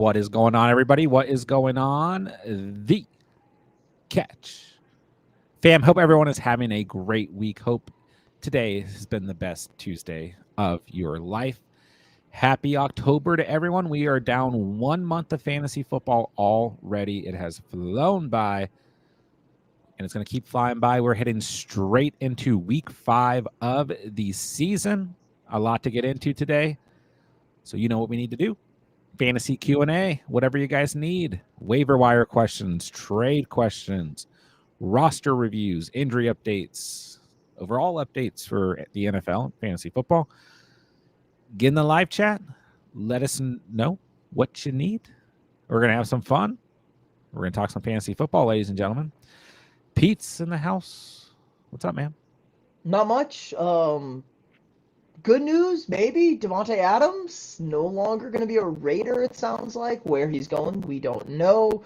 What is going on, everybody? What is going on? The Catch. Fam, hope everyone is having a great week. Hope today has been the best Tuesday of your life. Happy October to everyone. We are down 1 month of fantasy football already. It has flown by, and it's going to keep flying by. We're heading straight into week 5 of the season. A lot to get into today. So you know what we need to do. Fantasy Q&A, whatever you guys need. Waiver wire questions, trade questions, roster reviews, injury updates, overall updates for the NFL and fantasy football. Get in the live chat. Let us know what you need. We're going to have some fun. We're going to talk some fantasy football, ladies and gentlemen. Pete's in the house. What's up, man? Not much. Good news, maybe. Devontae Adams no longer going to be a Raider, it sounds like. Where he's going, we don't know.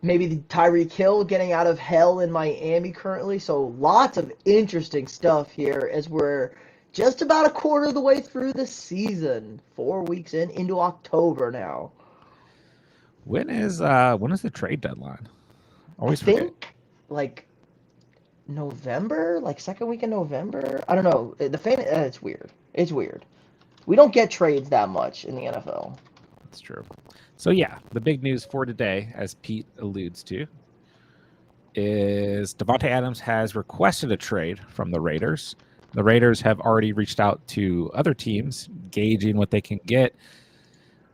Maybe the Tyreek Hill getting out of hell in Miami currently. So lots of interesting stuff here as we're just about a quarter of the way through the season. 4 weeks into October now. When is the trade deadline? Always I forget. think, like, November, like second week in November. I don't know. It's weird. It's weird. We don't get trades that much in the NFL. That's true. So yeah, the big news for today, as Pete alludes to, is Devontae Adams has requested a trade from the Raiders. The Raiders have already reached out to other teams, gauging what they can get,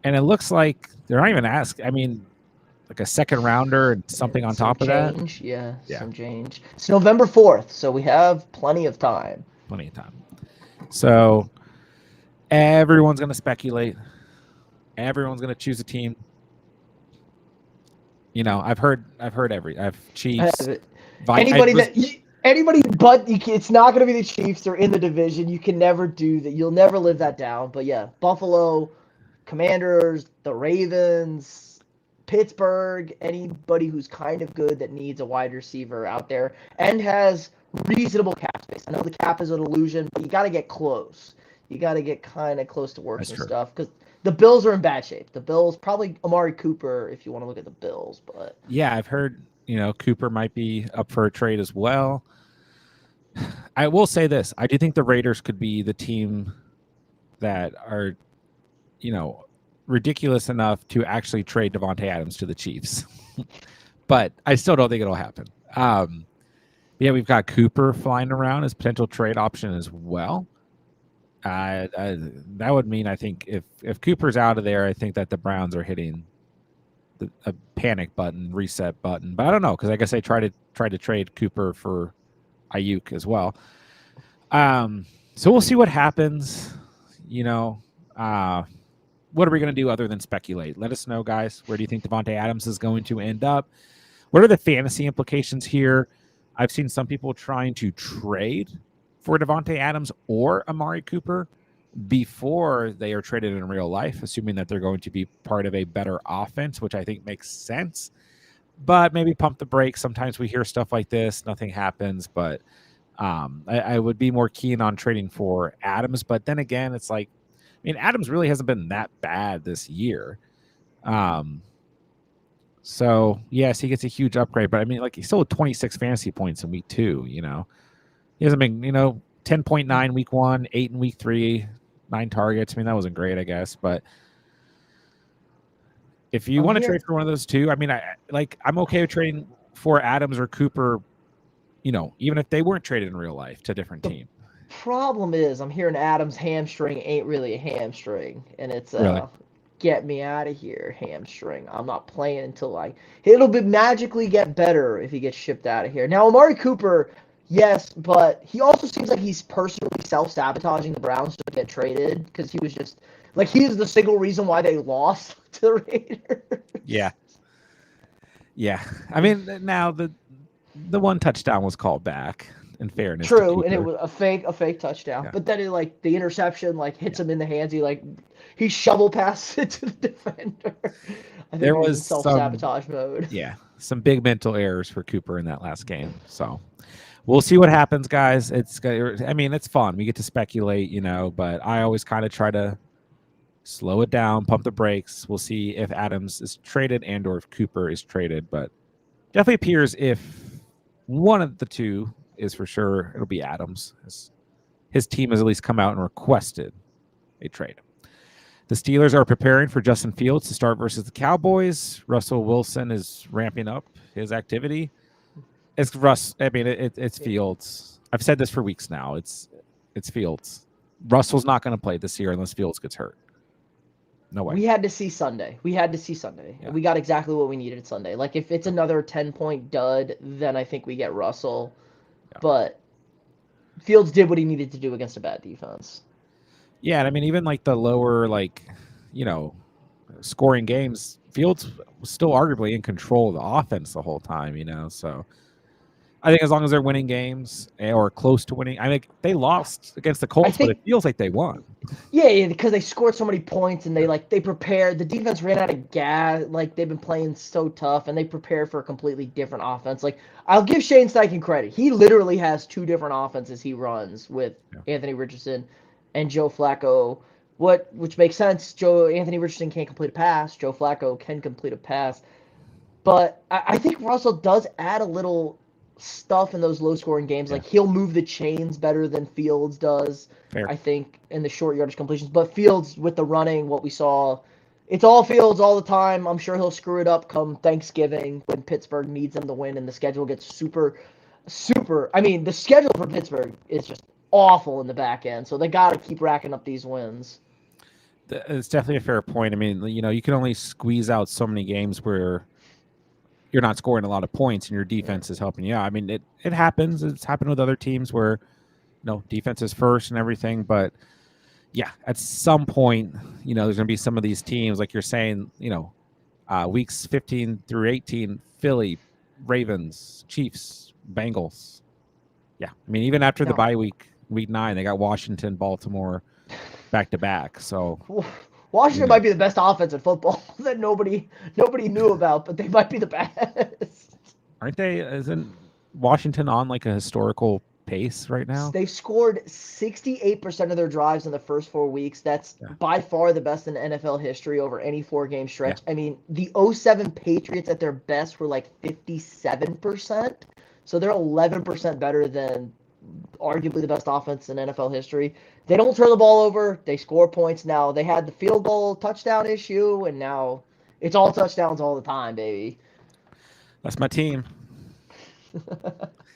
and it looks like they're not even asking. I mean, like a second rounder and something on top of that. Yeah, some change. It's November 4th, so we have plenty of time. Plenty of time. So everyone's going to speculate. Everyone's going to choose a team. You know, I've heard Chiefs. Anybody but it's not going to be the Chiefs. They're in the division. You can never do that. You'll never live that down. But yeah, Buffalo, Commanders, the Ravens, Pittsburgh, anybody who's kind of good that needs a wide receiver out there and has reasonable cap space. I know the cap is an illusion, but you got to get close. You got to get kind of close to works and stuff because the Bills are in bad shape. The Bills, probably Amari Cooper if you want to look at the Bills. But yeah, I've heard, Cooper might be up for a trade as well. I will say this. I do think the Raiders could be the team that are, ridiculous enough to actually trade Devontae Adams to the Chiefs. But I still don't think it'll happen. Yeah, we've got Cooper flying around as potential trade option as well. That would mean, I think, if Cooper's out of there, I think that the Browns are hitting a panic button, reset button. But I don't know, because I guess they tried to trade Cooper for Ayuk as well. So we'll see what happens. What are we going to do other than speculate? Let us know, guys. Where do you think Devontae Adams is going to end up? What are the fantasy implications here? I've seen some people trying to trade for Devontae Adams or Amari Cooper before they are traded in real life, assuming that they're going to be part of a better offense, which I think makes sense. But maybe pump the brakes. Sometimes we hear stuff like this. Nothing happens. But I would be more keen on trading for Adams. But then again, it's like, Adams really hasn't been that bad this year. So, yes, he gets a huge upgrade. But, he still had 26 fantasy points in week 2, He hasn't been, 10.9 week 1, 8 in week 3, 9 targets. That wasn't great, I guess. But if you want to trade for one of those two, I'm okay with trading for Adams or Cooper, even if they weren't traded in real life to a different team. Problem is, I'm hearing Adams' hamstring ain't really a hamstring, and it's really? Get me out of here hamstring. I'm not playing until it'll magically get better if he gets shipped out of here. Now, Amari Cooper, yes, but he also seems like he's personally self-sabotaging the Browns to get traded because he was just he is the single reason why they lost to the Raiders. Yeah. Now the one touchdown was called back. In fairness, true, and it was a fake touchdown. Yeah. But then it the interception hits him in the hands. He shovel passes it to the defender. I think there was in self-sabotage mode. Yeah, some big mental errors for Cooper in that last game. So we'll see what happens, guys. It's fun. We get to speculate, but I always kind of try to slow it down, pump the brakes. We'll see if Adams is traded and or if Cooper is traded, but definitely appears if one of the two is for sure, it'll be Adams. His team has at least come out and requested a trade. The Steelers are preparing for Justin Fields to start versus the Cowboys. Russell Wilson is ramping up his activity. It's Russ. I mean, it's Fields. I've said this for weeks now. It's Fields. Russell's not going to play this year unless Fields gets hurt. No way. We had to see Sunday. Yeah. And we got exactly what we needed Sunday. Like, if it's another 10-point dud, then I think we get Russell. Yeah. But Fields did what he needed to do against a bad defense. Yeah, and I mean, even like the lower, like, scoring games, Fields was still arguably in control of the offense the whole time, so I think as long as they're winning games or close to winning, I mean, they lost against the Colts, but it feels like they won. Yeah, because they scored so many points and they prepared. The defense ran out of gas. Like, they've been playing so tough, and they prepared for a completely different offense. Like, I'll give Shane Steichen credit. He literally has two different offenses he runs with Anthony Richardson and Joe Flacco. Which makes sense. Anthony Richardson can't complete a pass. Joe Flacco can complete a pass. But I think Russell does add a little stuff in those low-scoring games. Yeah. Like, he'll move the chains better than Fields does, I think, in the short yardage completions. But Fields, with the running, what we saw, it's all Fields all the time. I'm sure he'll screw it up come Thanksgiving when Pittsburgh needs him to win and the schedule gets super. I mean, the schedule for Pittsburgh is just awful in the back end, so they got to keep racking up these wins. It's definitely a fair point. I mean, you can only squeeze out so many games where you're not scoring a lot of points and your defense is helping you out. I mean, it happens. It's happened with other teams where, defense is first and everything. But, yeah, at some point, there's going to be some of these teams, like you're saying, weeks 15 through 18, Philly, Ravens, Chiefs, Bengals. Yeah, I mean, even after the bye week 9, they got Washington, Baltimore back-to-back. So Washington might be the best offense in football that nobody knew about, but they might be the best. Aren't they? Isn't Washington on like a historical pace right now? They've scored 68% of their drives in the first 4 weeks. That's by far the best in NFL history over any 4-game stretch. Yeah. I mean, the 07 Patriots at their best were like 57%. So they're 11% better than arguably the best offense in NFL history. They don't turn the ball over. They score points now. They had the field goal touchdown issue, and now it's all touchdowns all the time, baby. That's my team.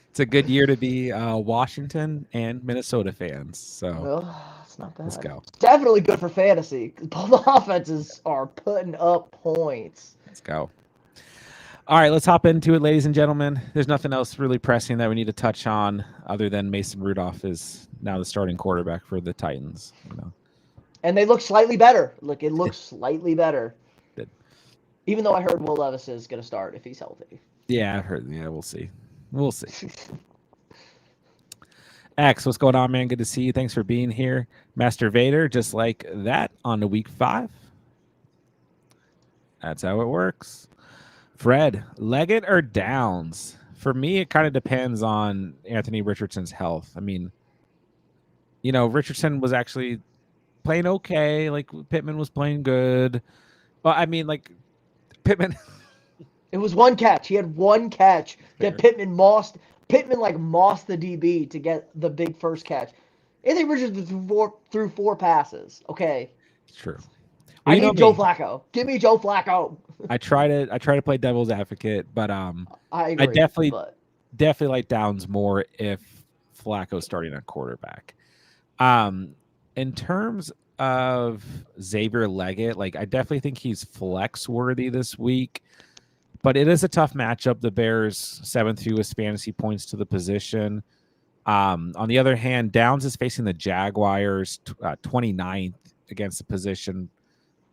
It's a good year to be Washington and Minnesota fans. So it's not bad. Let's go. It's definitely good for fantasy. Both offenses are putting up points. Let's go. All right, let's hop into it, ladies and gentlemen. There's nothing else really pressing that we need to touch on other than Mason Rudolph is now the starting quarterback for the Titans. And they look slightly better. It looks slightly better. Good. Even though I heard Will Levis is going to start if he's healthy. Yeah, I heard. Yeah, we'll see. We'll see. X, what's going on, man? Good to see you. Thanks for being here. Master Vader, just like that on to week 5. That's how it works. Fred, Leggett or Downs? For me, it kind of depends on Anthony Richardson's health. I mean, Richardson was actually playing okay. Like, Pittman was playing good. But, I mean, like, Pittman... It was one catch. He had one catch that Pittman mossed. Pittman, mossed the DB to get the big first catch. Anthony Richardson threw 4 passes. Okay. It's true. Well, I need Joe Flacco. Give me Joe Flacco. I try to play devil's advocate, but I agree, I definitely like Downs more if Flacco's starting at quarterback. In terms of Xavier Leggett, I definitely think he's flex worthy this week, but it is a tough matchup. The Bears 7th fewest fantasy points to the position. On the other hand, Downs is facing the Jaguars 29th against the position.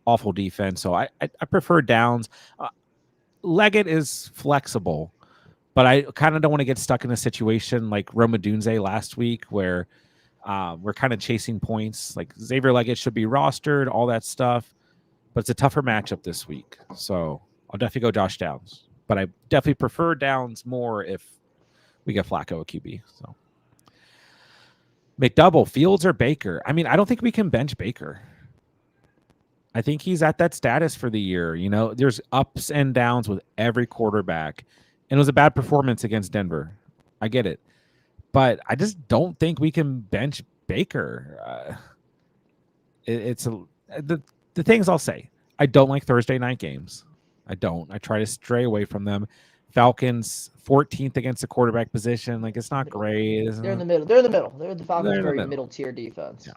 Awful defense, so I prefer Downs. Leggett is flexible, but I kind of don't want to get stuck in a situation like Roma Dunze last week where we're kind of chasing points. Like, Xavier Leggett should be rostered, all that stuff, but it's a tougher matchup this week. So I'll definitely go Josh Downs, but I definitely prefer Downs more if we get Flacco a QB. So McDouble, Fields or Baker? I mean, I don't think we can bench Baker. I think he's at that status for the year. You know, there's ups and downs with every quarterback. And it was a bad performance against Denver. I get it. But I just don't think we can bench Baker. It's the things I'll say. I don't like Thursday night games. I don't. I try to stray away from them. Falcons 14th against the quarterback position. Like, it's not great. They're in the middle. They're in the middle. They're the Falcons' They're in the very middle. middle tier defense. Yeah.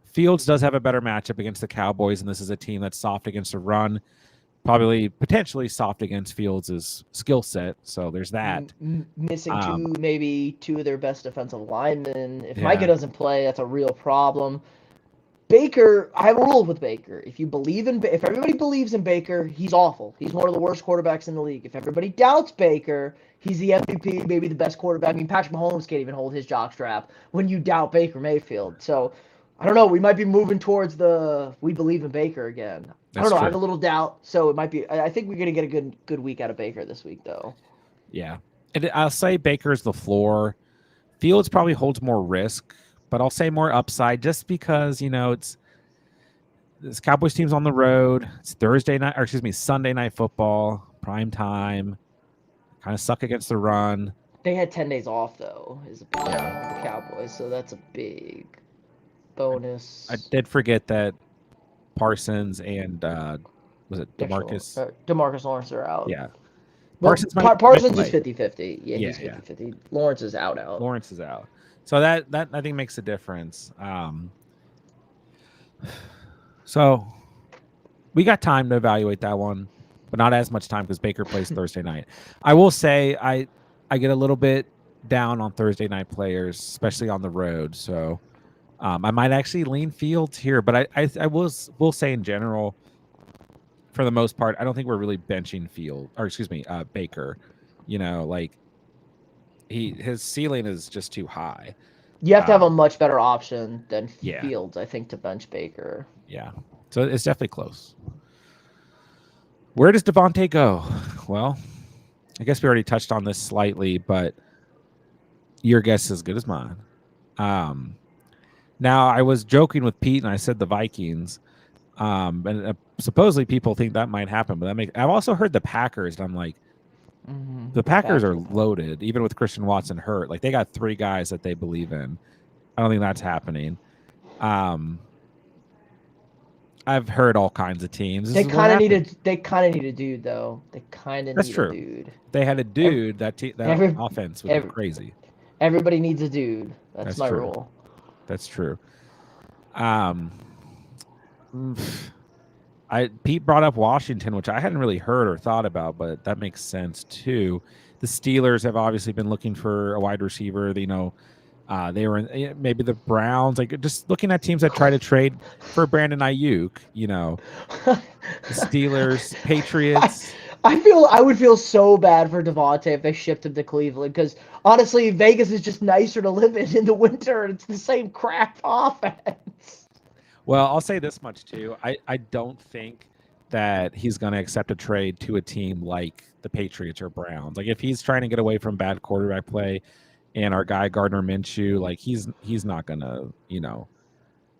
Fields does have a better matchup against the Cowboys, and this is a team that's soft against the run. Probably potentially soft against Fields' skill set. So there's that. Missing maybe two of their best defensive linemen. If Yeah. Micah doesn't play, that's a real problem. Baker, I have a rule with Baker. If everybody believes in Baker, he's awful. He's one of the worst quarterbacks in the league. If everybody doubts Baker, he's the MVP, maybe the best quarterback. I mean, Patrick Mahomes can't even hold his jockstrap when you doubt Baker Mayfield. So, I don't know. We might be moving towards we believe in Baker again. I don't know. I have a little doubt, so it might be. I think we're gonna get a good week out of Baker this week, though. Yeah, and I'll say Baker's the floor. Fields probably holds more risk, but I'll say more upside just because, you know, this Cowboys team's on the road. It's Sunday night football, prime time. Kind of suck against the run. They had 10 days off, though, the Cowboys, so that's a big bonus. I did forget that Parsons and was it DeMarcus? DeMarcus Lawrence are out. Yeah. Parsons is 50-50. Yeah, he's 50-50. Yeah. Lawrence is out. Lawrence is out. So that I think makes a difference. So we got time to evaluate that one, but not as much time because Baker plays Thursday night. I will say I get a little bit down on Thursday night players, especially on the road. So I might actually lean Fields here, but I will say in general, for the most part, I don't think we're really benching Baker. You know, like his ceiling is just too high. You have to have a much better option than Fields, I think, to bench Baker. Yeah. So it's definitely close. Where does Devontae go? Well, I guess we already touched on this slightly, but your guess is as good as mine. Now, I was joking with Pete, and I said the Vikings. And supposedly people think that might happen, but I've also heard the Packers, and I'm like, the Packers are loaded, even with Christian Watson hurt. Like, they got 3 guys that they believe in. I don't think that's happening. I've heard all kinds of teams. They kind of need a dude, though. They kind of need a dude. They had a dude. That offense would be crazy. Everybody needs a dude. That's my rule. That's true. Pete brought up Washington, which I hadn't really heard or thought about, but that makes sense too. The Steelers have obviously been looking for a wide receiver. You know, they were in, maybe the Browns. Like, just looking at teams that try to trade for Brandon Ayuk. You know, the Steelers, Patriots. I would feel so bad for Devontae if they shipped him to Cleveland, because honestly, Vegas is just nicer to live in the winter, and it's the same crap offense. Well, I'll say this much too. I don't think that he's going to accept a trade to a team like the Patriots or Browns. Like, if he's trying to get away from bad quarterback play, and our guy Gardner Minshew, like, he's not going to, you know,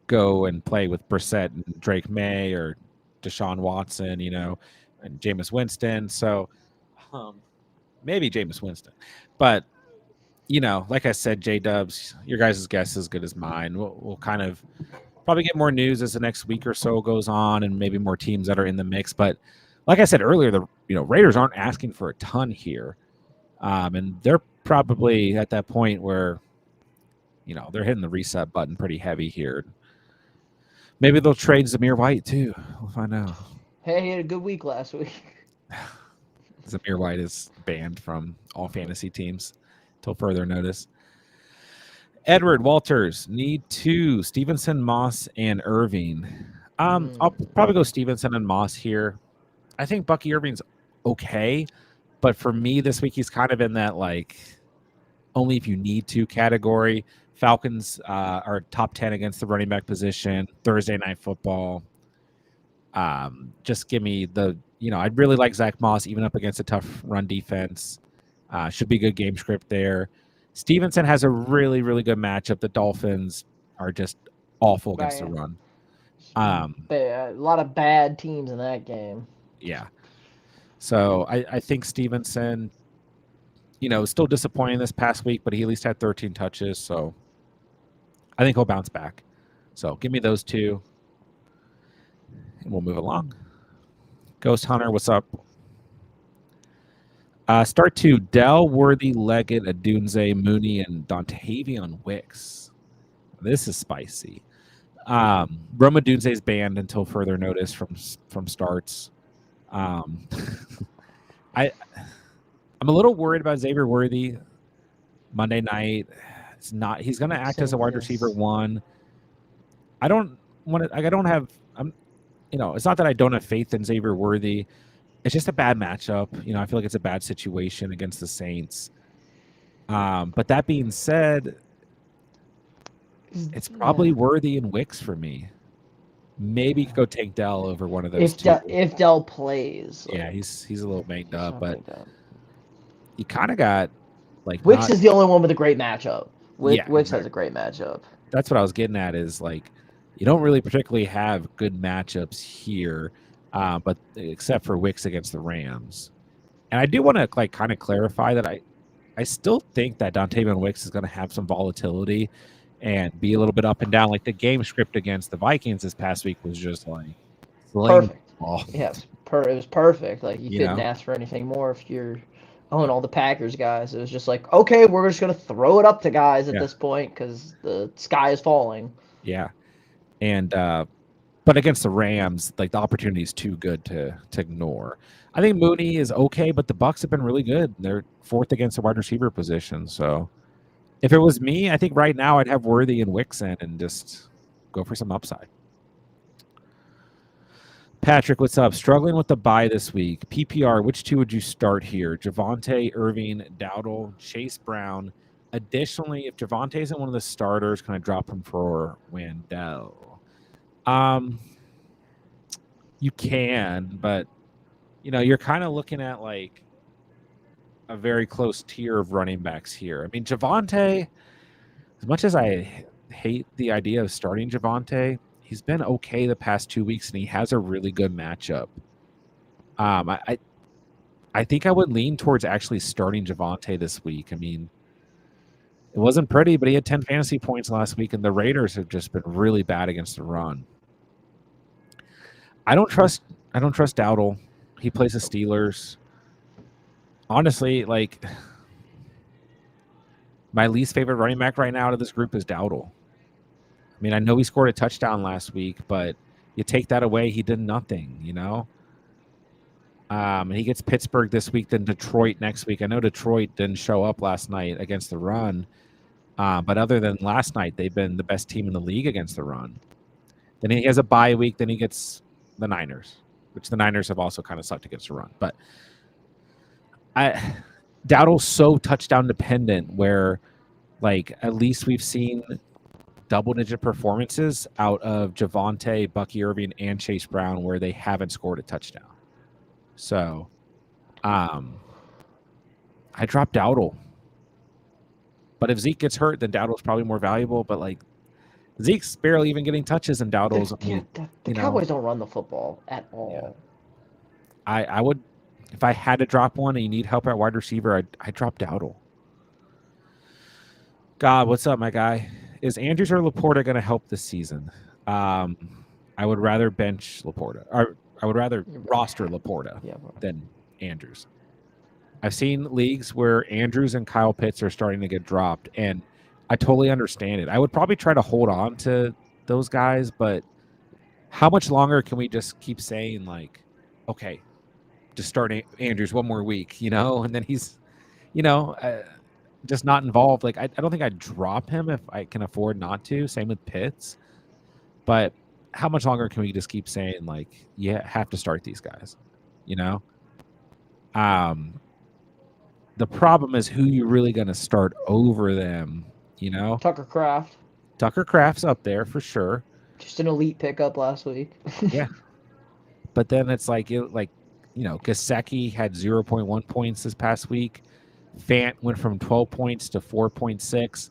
go and play with Brissett and Drake May or Deshaun Watson, you know, and Jameis Winston. So maybe Jameis Winston. But, you know, like I said, J-Dubs, your guys' guess is as good as mine. We'll kind of probably get more news as the next week or so goes on, and maybe more teams that are in the mix. But like I said earlier, the Raiders aren't asking for a ton here, and they're probably at that point where, you know, they're hitting the reset button pretty heavy here. Maybe they'll trade Zamir White too. We'll find out. Hey, he had a good week last week. Zamir White is banned from all fantasy teams till further notice. Edward Walters, need 2. Stevenson, Moss, and Irving. I'll probably go Stevenson and Moss here. I think Bucky Irving's okay, but for me this week he's kind of in that, like, only if you need to category. Falcons are top 10 against the running back position. Thursday night football. Just give me I'd really like Zach Moss even up against a tough run defense. Should be a good game script there. Stevenson has a really, really good matchup. The Dolphins are just awful against the run. A lot of bad teams in that game. Yeah. So I think Stevenson, still disappointing this past week, but he at least had 13 touches. So I think he'll bounce back. So give me those two, and we'll move along. Ghost Hunter, what's up? Start two: Dell, Worthy, Leggett, Adunze, Mooney, and Dontavian Wicks. This is spicy. Roma Dunze's banned until further notice from starts. I'm a little worried about Xavier Worthy Monday night. It's not. He's going to act as a wide receiver one. I don't want to. I don't have. It's not that I don't have faith in Xavier Worthy. It's just a bad matchup. I feel like it's a bad situation against the Saints. But that being said, it's probably Worthy and Wicks for me. Maybe you could go take Dell over one of those two. If Dell plays. Yeah, he's a little banged up, but you kind of got Wicks is the only one with a great matchup. Wicks has a great matchup. That's what I was getting at is you don't really particularly have good matchups here, but except for Wicks against the Rams. And I do want to kind of clarify that I still think that Dontavian Wicks is going to have some volatility and be a little bit up and down. Like the game script against the Vikings this past week was just perfect. Yeah, it was perfect. You couldn't ask for anything more if you're all the Packers guys. It was just okay, we're just going to throw it up to guys at this point because the sky is falling. Yeah. And but against the Rams, the opportunity is too good to ignore. I think Mooney is okay, but the Bucs have been really good. They're fourth against the wide receiver position. So if it was me, I think right now I'd have Worthy and Wicks in and just go for some upside. Patrick, what's up? Struggling with the bye this week. PPR, which two would you start here? Javonte, Irving, Dowdle, Chase Brown. Additionally, if Javonte isn't one of the starters, can I drop him for Wandell? You can, but you're kind of looking at a very close tier of running backs here. I mean, Javonte, as much as I hate the idea of starting Javonte, he's been okay the past 2 weeks, and he has a really good matchup. I think I would lean towards actually starting Javonte this week. I mean, it wasn't pretty, but he had 10 fantasy points last week, and the Raiders have just been really bad against the run. I don't trust Dowdle. He plays the Steelers. Honestly, my least favorite running back right now out of this group is Dowdle. I mean, I know he scored a touchdown last week, but you take that away, he did nothing, And he gets Pittsburgh this week, then Detroit next week. I know Detroit didn't show up last night against the run, but other than last night, they've been the best team in the league against the run. Then he has a bye week, then he gets the Niners, which the Niners have also kind of sucked against the run. But Dowdle's so touchdown dependent where, at least we've seen double-digit performances out of Javonte, Bucky Irving, and Chase Brown where they haven't scored a touchdown. So, I dropped Dowdle. But if Zeke gets hurt, then Dowdle's probably more valuable. But, Zeke's barely even getting touches, and Dowdle's... The Cowboys don't run the football at all. Yeah. I would... If I had to drop one and you need help at wide receiver, I'd drop Dowdle. God, what's up, my guy? Is Andrews or Laporta going to help this season? I would rather bench Laporta. Or I would rather roster Laporta than Andrews. I've seen leagues where Andrews and Kyle Pitts are starting to get dropped, and I totally understand it. I would probably try to hold on to those guys, but how much longer can we just keep saying, okay, just start Andrews one more week, and then he's, just not involved. I don't think I'd drop him if I can afford not to. Same with Pitts. But how much longer can we just keep saying, you have to start these guys, The problem is who you're really going to start over them, Tucker Kraft. Tucker Kraft's up there for sure. Just an elite pickup last week. Yeah. But then it's Gesicki had 0.1 points this past week. Fant went from 12 points to 4.6.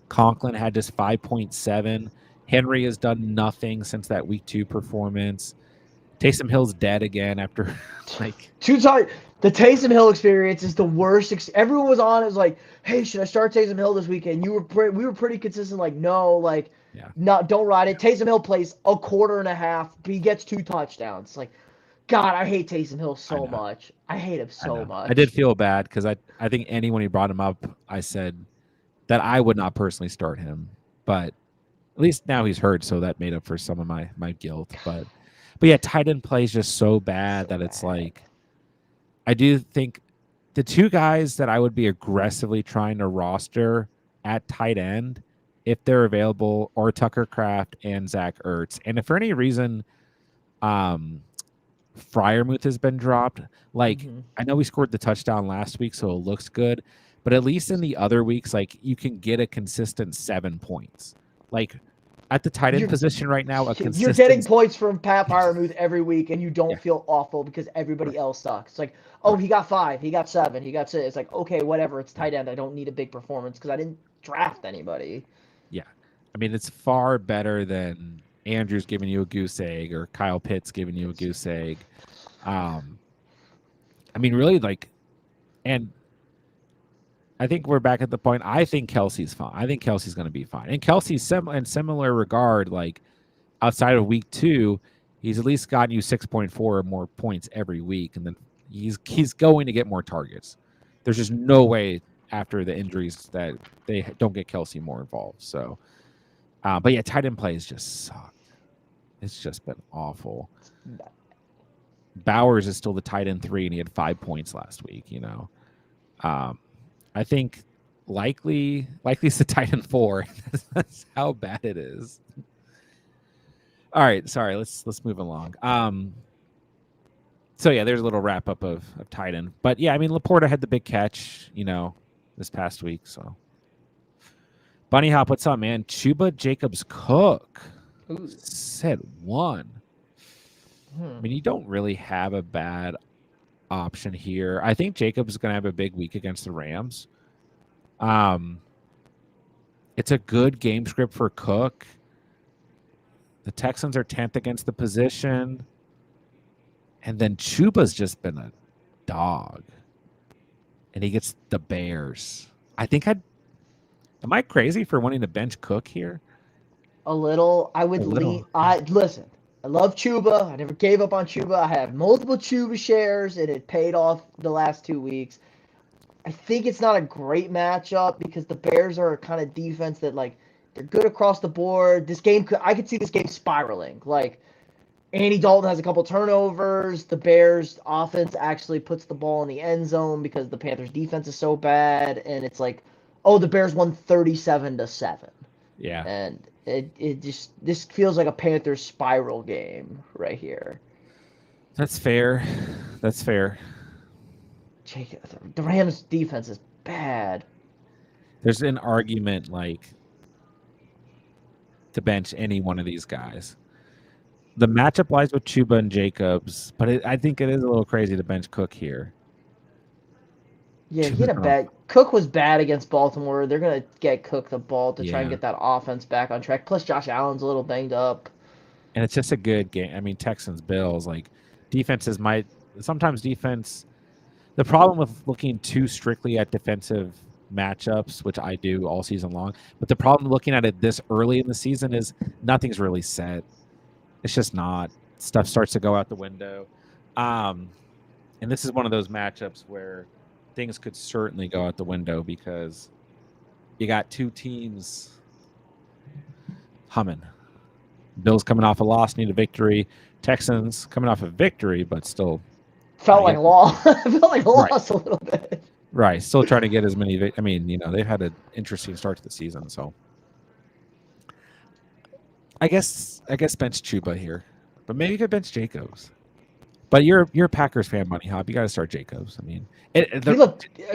Conklin had just 5.7. Henry has done nothing since that week 2 performance. Taysom Hill's dead again after like 2 times. The Taysom Hill experience is the worst. Everyone was on. It was like, hey, should I start Taysom Hill this weekend? We were pretty consistent. Like, no, like, yeah. no, don't ride it. Taysom Hill plays a quarter and a half. He gets 2 touchdowns. Like, God, I hate Taysom Hill so much. I hate him so much. I did feel bad because I think anyone who brought him up, I said that I would not personally start him, but at least now he's hurt, so that made up for some of my guilt. But yeah, tight end play is just so bad that it's like, I do think the 2 guys that I would be aggressively trying to roster at tight end, if they're available, are Tucker Kraft and Zach Ertz. And if for any reason, Freiermuth has been dropped, like I know we scored the touchdown last week, so it looks good, but at least in the other weeks, like you can get a consistent 7 points. Like at the tight end position right now, you're getting points from Pat Freiermuth every week, and you don't feel awful because everybody else sucks. It's like, oh, he got 5, he got 7, he got 6. It's like, okay, whatever. It's tight end. I don't need a big performance because I didn't draft anybody. Yeah, I mean it's far better than Andrews giving you a goose egg or Kyle Pitts giving you a goose egg. I mean, really, like, and I think we're back at the point. I think Kelsey's fine. I think Kelsey's going to be fine. And Kelsey's in similar regard, like outside of week 2, he's at least gotten you 6.4 or more points every week, and then he's going to get more targets. There's just no way after the injuries that they don't get Kelsey more involved. So, but yeah, tight end plays just sucked. It's just been awful. Bowers is still the tight end 3, and he had 5 points last week. You know, I think likely it's the tight end 4. That's how bad it is. All right, sorry. Let's move along. So yeah, there's a little wrap up of tight end, but yeah, I mean Laporta had the big catch, you know, this past week. So Bunny Hop, what's up, man? Chuba Jacobs Cook said 1. I mean, you don't really have a bad option here. I think Jacobs is going to have a big week against the Rams. It's a good game script for Cook. The Texans are 10th against the position. And then Chuba's just been a dog. And he gets the Bears. I think am I crazy for wanting to bench Cook here? A little. I would lean. Listen, I love Chuba. I never gave up on Chuba. I have multiple Chuba shares, and it paid off the last 2 weeks. I think it's not a great matchup because the Bears are a kind of defense that, like, they're good across the board. I could see this game spiraling. Like, Andy Dalton has a couple turnovers. The Bears' offense actually puts the ball in the end zone because the Panthers' defense is so bad, and it's like, oh, the Bears won 37-7. Yeah. And this feels like a Panthers spiral game right here. That's fair. The Rams' defense is bad. There's an argument like to bench any one of these guys. The matchup lies with Chuba and Jacobs, but I think it is a little crazy to bench Cook here. Yeah, he had a bad. Cook was bad against Baltimore. They're gonna get Cook the ball to try and get that offense back on track. Plus, Josh Allen's a little banged up. And it's just a good game. I mean, Texans, Bills, like defenses might sometimes defense. The problem with looking too strictly at defensive matchups, which I do all season long, but the problem looking at it this early in the season is nothing's really set. It's just not. Stuff starts to go out the window. And this is one of those matchups where things could certainly go out the window because you got 2 teams humming. Bills coming off a loss, need a victory. Texans coming off a victory, but still felt like a loss. Felt like a loss a little bit. Right, still trying to get as many. I mean, you know, they've had an interesting start to the season, so I guess bench Chuba here, but maybe you could bench Jacobs. But you're a Packers fan, Money Hop. You got to start Jacobs. I mean,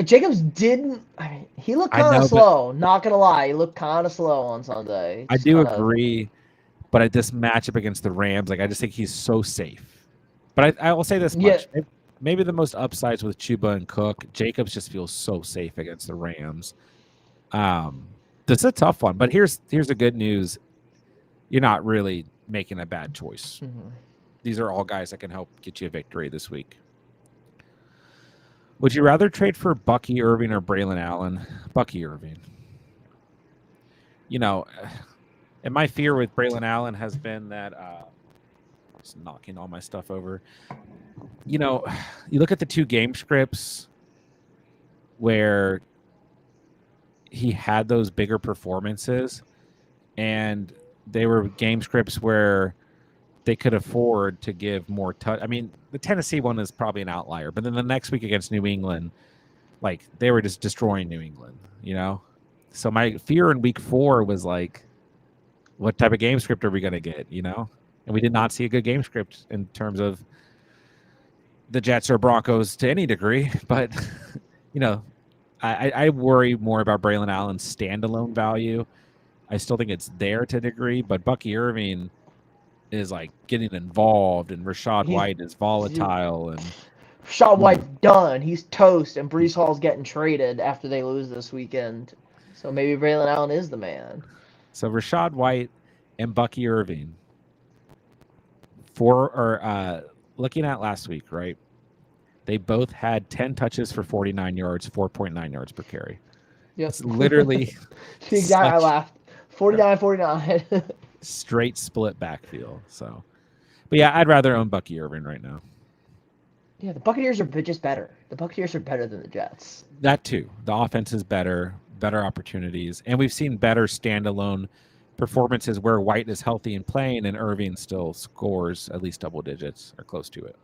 Jacobs didn't. I mean, he looked kind of slow. Not gonna lie, he looked kind of slow on Sunday. I do agree, but at this matchup against the Rams, like I just think he's so safe. But I will say this much: maybe the most upsides with Chuba and Cook. Jacobs just feels so safe against the Rams. This is a tough one, but here's the good news. you're not really making a bad choice. Mhm. These are all guys that can help get you a victory this week. Would you rather trade for Bucky Irving or Braylon Allen? Bucky Irving. You know, and my fear with Braylon Allen has been that just knocking all my stuff over. You know, you look at the 2 game scripts where he had those bigger performances, and they were game scripts where they could afford to give more touch. I mean, the Tennessee one is probably an outlier, but then the next week against New England, like they were just destroying New England, you know? So my fear in week 4 was like, what type of game script are we going to get, you know? And we did not see a good game script in terms of the Jets or Broncos to any degree, but you know, I worry more about Braylon Allen's standalone value. I still think it's there to a degree, but Bucky Irving is like getting involved, and Rashad He's White is volatile, and Shaun White's done. He's toast, and Brees Hall's getting traded after they lose this weekend. So maybe Braylon Allen is the man. so Rashad White and Bucky Irving looking at last week, right? They both had 10 touches for 49 yards, 4.9 yards per carry. Yep. It's literally exactly. I laughed. 49. straight split backfield. So, but yeah, I'd rather own Bucky Irving right now. Yeah, the Buccaneers are just better. The Buccaneers are better than the Jets. That too. The offense is better opportunities, and we've seen better standalone performances where White is healthy and playing, and Irving still scores at least double digits or close to it.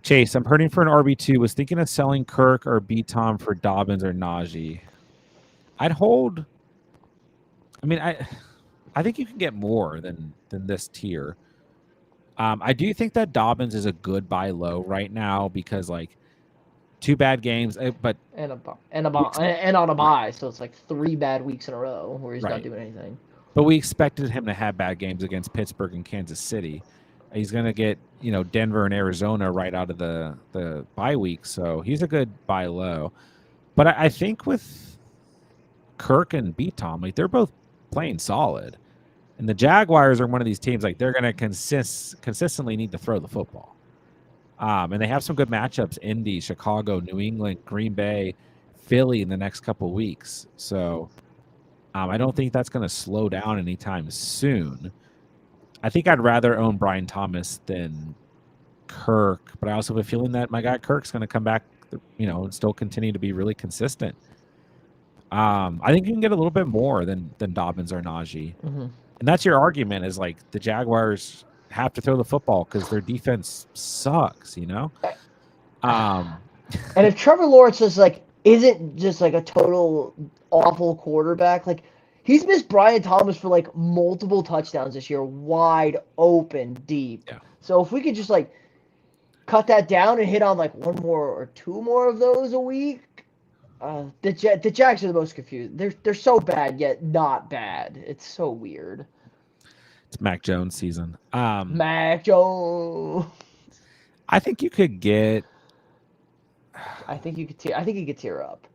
Chase, I'm hurting for an RB2. Was thinking of selling Kirk or B Tom for Dobbins or Najee. I'd hold. I mean, I think you can get more than this tier. I do think that Dobbins is a good buy low right now because like 2 bad games, but and on a bye, so it's like 3 bad weeks in a row where he's not doing anything. But we expected him to have bad games against Pittsburgh and Kansas City. He's going to get, Denver and Arizona right out of the bye week, so he's a good buy low. But I think with Kirk and B Tom, like they're both playing solid. And the Jaguars are one of these teams, like they're going to consistently need to throw the football. And they have some good matchups: Indy, Chicago, New England, Green Bay, Philly in the next couple of weeks. So I don't think that's going to slow down anytime soon. I think I'd rather own Brian Thomas than Kirk, but I also have a feeling that my guy Kirk's going to come back, and still continue to be really consistent. I think you can get a little bit more than Dobbins or Najee. Mm-hmm. And that's your argument, is like the Jaguars have to throw the football because their defense sucks, And if Trevor Lawrence isn't just like a total awful quarterback, like he's missed Brian Thomas for like multiple touchdowns this year, wide open, deep. Yeah. So if we could just like cut that down and hit on like 1 more or 2 more of those a week, the Jags are the most confused. They're so bad yet not bad. It's so weird. It's Mac Jones season. Mac Jones. I think you could get. I think you could tear up.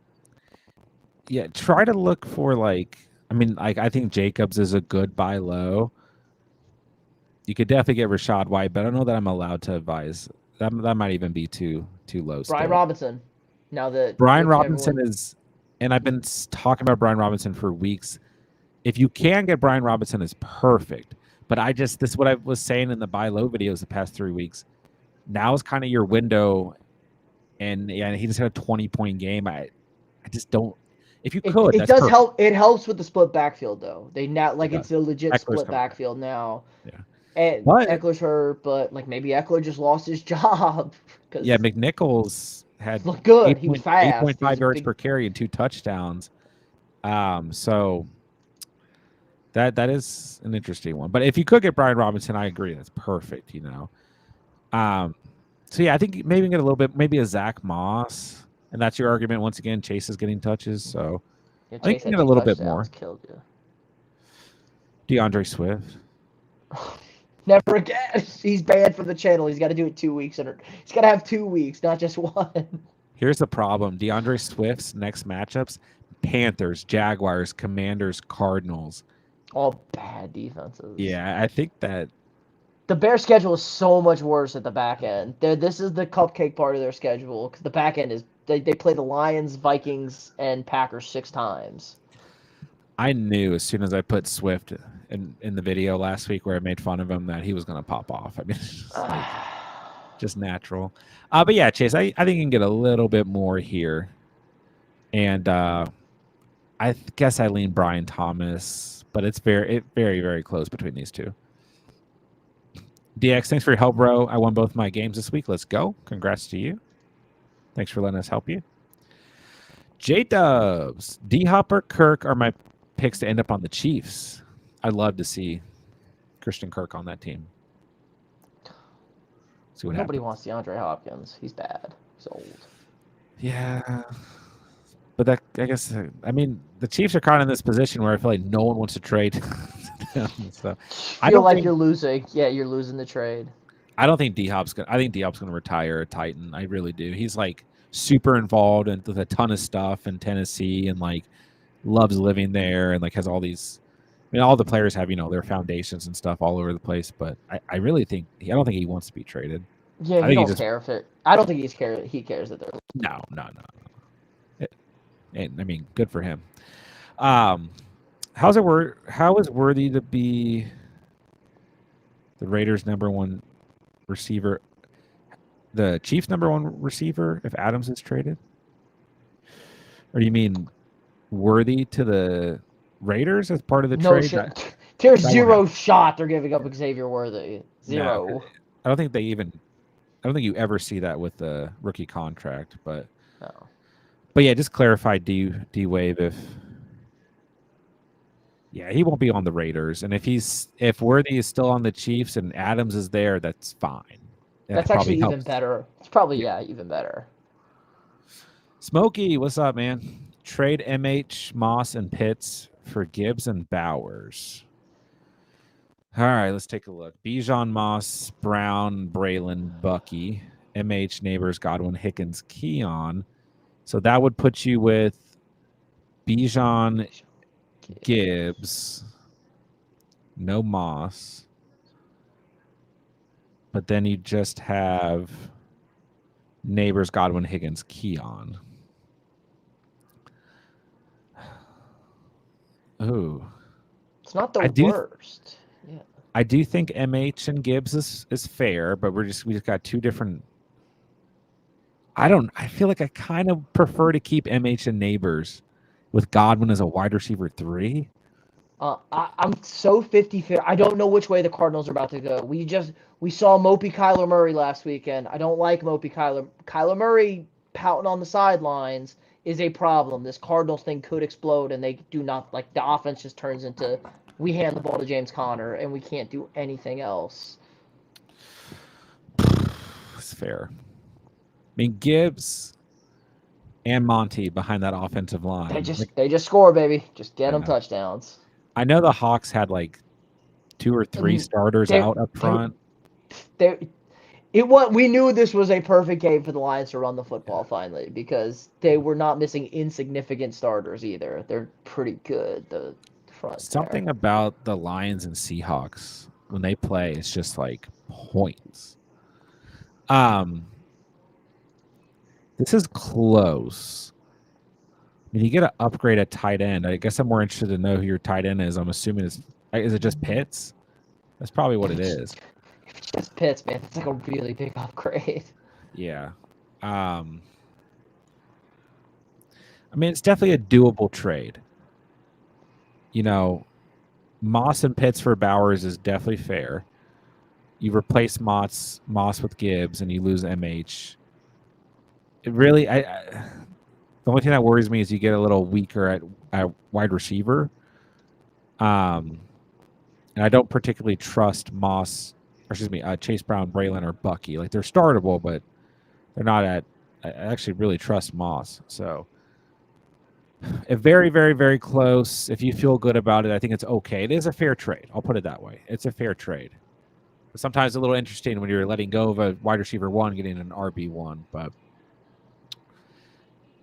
Yeah, try to look for I think Jacobs is a good buy low. You could definitely get Rashad White, but I don't know that I'm allowed to advise. That might even be too low. Brian Robinson. Now that Brian Robinson and I've been talking about Brian Robinson for weeks. If you can get Brian Robinson, is perfect. But this is what I was saying in the buy low videos the past 3 weeks. Now is kind of your window, and he just had a 20-point game. I just don't. If you could, it does help. It helps with the split backfield though. They now it's a legit Eckler's split backfield now. Yeah. And Eckler's hurt, but like maybe Eckler just lost his job. Yeah, McNichols had looked good. He was fast. 8.5 yards per carry and 2 touchdowns. So that is an interesting one. But if you could get Brian Robinson, I agree. That's perfect, So yeah, I think maybe get a little bit, maybe a Zach Moss. And that's your argument. Once again, Chase is getting touches. So I think you can get a little bit more. Killed you. DeAndre Swift. Never again. He's banned from the channel. He's got to do it 2 weeks. He's got to have 2 weeks, not just 1. Here's the problem. DeAndre Swift's next matchups: Panthers, Jaguars, Commanders, Cardinals. All bad defenses. Yeah, I think that The Bears' schedule is so much worse at the back end. This is the cupcake part of their schedule because the back end is they play the Lions, Vikings, and Packers 6 times. I knew as soon as I put Swift in the video last week where I made fun of him that he was going to pop off. I mean, it's just like just natural. But yeah, Chase, I think you can get a little bit more here. And I guess I lean Brian Thomas, but it's very, very close between these two. DX, thanks for your help, bro. I won both my games this week. Let's go. Congrats to you. Thanks for letting us help you. J-Dubs, D-Hop or Kirk are my picks to end up on the Chiefs. I'd love to see Christian Kirk on that team. See what Nobody happens. wants DeAndre Hopkins. He's bad. He's old. Yeah. But that, I guess, I mean, the Chiefs are kind of in this position where I feel like no one wants to trade them. So I feel like you're losing. Yeah, you're losing the trade. I don't think D-Hop's going to, I think D-Hop's going to retire a Titan. I really do. He's like super involved with a ton of stuff in Tennessee and like loves living there and like has all these, I mean, all the players have, their foundations and stuff all over the place. But I really think, I don't think he wants to be traded. Yeah, he don't care if it. I don't think he cares that they're. No. And I mean, good for him. How is Worthy to be the Raiders' #1 receiver, the Chiefs' #1 receiver if Adams is traded? Or do you mean Worthy to the Raiders as part of the trade? Shit. There's zero shot they're giving up Xavier Worthy. Zero. No, I don't think you ever see that with the rookie contract, but no. But yeah, just clarify D-Wave if he won't be on the Raiders. And if Worthy is still on the Chiefs and Adams is there, that's fine. That's actually even better. It's probably even better. Smokey, what's up, man? Trade MH, Moss, and Pitts for Gibbs and Bowers. All right, let's take a look. Bijan, Moss, Brown, Braylon, Bucky, MH, Neighbors, Godwin, Hickens, Keon. So that would put you with Bijan, Gibbs, no Moss. But then you just have Neighbors, Godwin, Higgins, Keon. Oh. It's not the worst. Yeah. I do think MH and Gibbs is fair, but we just got two different. I feel like I kind of prefer to keep MH and Neighbors with Godwin as a wide receiver 3. I'm so 50-50. I don't know which way the Cardinals are about to go. We saw Mopey Kyler Murray last weekend. I don't like Mopey Kyler Murray pouting on the sidelines is a problem. This Cardinals thing could explode, and they do not, like, the offense just turns into we hand the ball to James Conner and we can't do anything else. That's fair. I mean, Gibbs and Monty behind that offensive line. They just score, baby. Just get them touchdowns. I know the Hawks had like 2 or 3 starters out up front. We knew this was a perfect game for the Lions to run the football finally because they were not missing insignificant starters either. They're pretty good. The front. Something about the Lions and Seahawks when they play, it's just like points. This is close. I mean, you get to upgrade a tight end. I guess I'm more interested to know who your tight end is. I'm assuming is it just Pitts? That's probably what it is. It's just Pitts, man. It's like a really big upgrade. Yeah. I mean, it's definitely a doable trade. Moss and Pitts for Bowers is definitely fair. You replace Moss with Gibbs, and you lose MH. It really, the only thing that worries me is you get a little weaker at wide receiver. And I don't particularly trust Chase Brown, Braylon, or Bucky. Like, they're startable, but they're not I actually really trust Moss. So, very, very, very close. If you feel good about it, I think it's okay. It is a fair trade. I'll put it that way. It's a fair trade. But sometimes a little interesting when you're letting go of a wide receiver 1, getting an RB1, but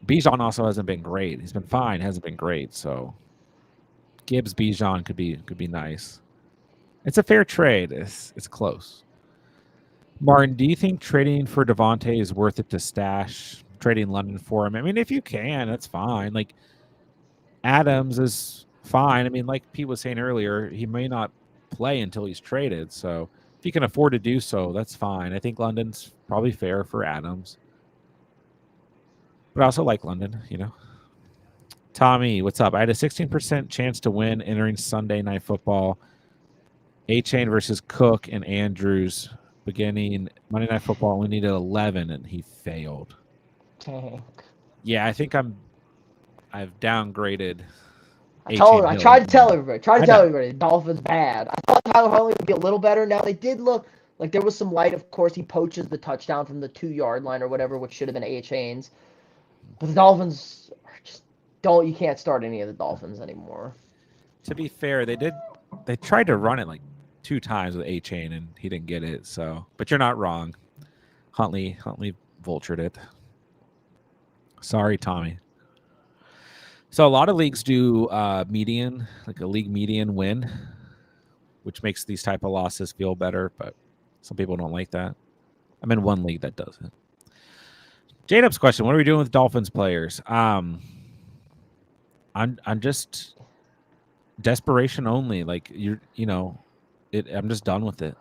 Bijan also hasn't been great. He's been fine, hasn't been great. So Gibbs Bijan could be nice. It's a fair trade. It's close. Martin, do you think trading for Devontae is worth it to stash trading London for him? I mean, if you can, that's fine. Like Adams is fine. I mean, like Pete was saying earlier, he may not play until he's traded. So if you can afford to do so, that's fine. I think London's probably fair for Adams. But I also like London, you know. Tommy, what's up? I had a 16% chance to win entering Sunday Night Football. A-Chain versus Cook and Andrews beginning Monday Night Football. Only needed 11, and he failed. Dang. Yeah, I think I've downgraded. I tried to tell everybody. Dolphins bad. I thought Tyler Huntley would be a little better. Now they did look like there was some light. Of course, he poaches the touchdown from the 2-yard line or whatever, which should have been A-Chain's. But the Dolphins you can't start any of the Dolphins anymore. To be fair, they tried to run it like 2 times with A-Chain, and he didn't get it. So, but you're not wrong. Huntley vultured it. Sorry, Tommy. So a lot of leagues do median, like a league median win, which makes these type of losses feel better, but some people don't like that. I'm in one league that does it. J-Dub's question: what are we doing with Dolphins players? I'm just desperation only. Like I'm just done with it.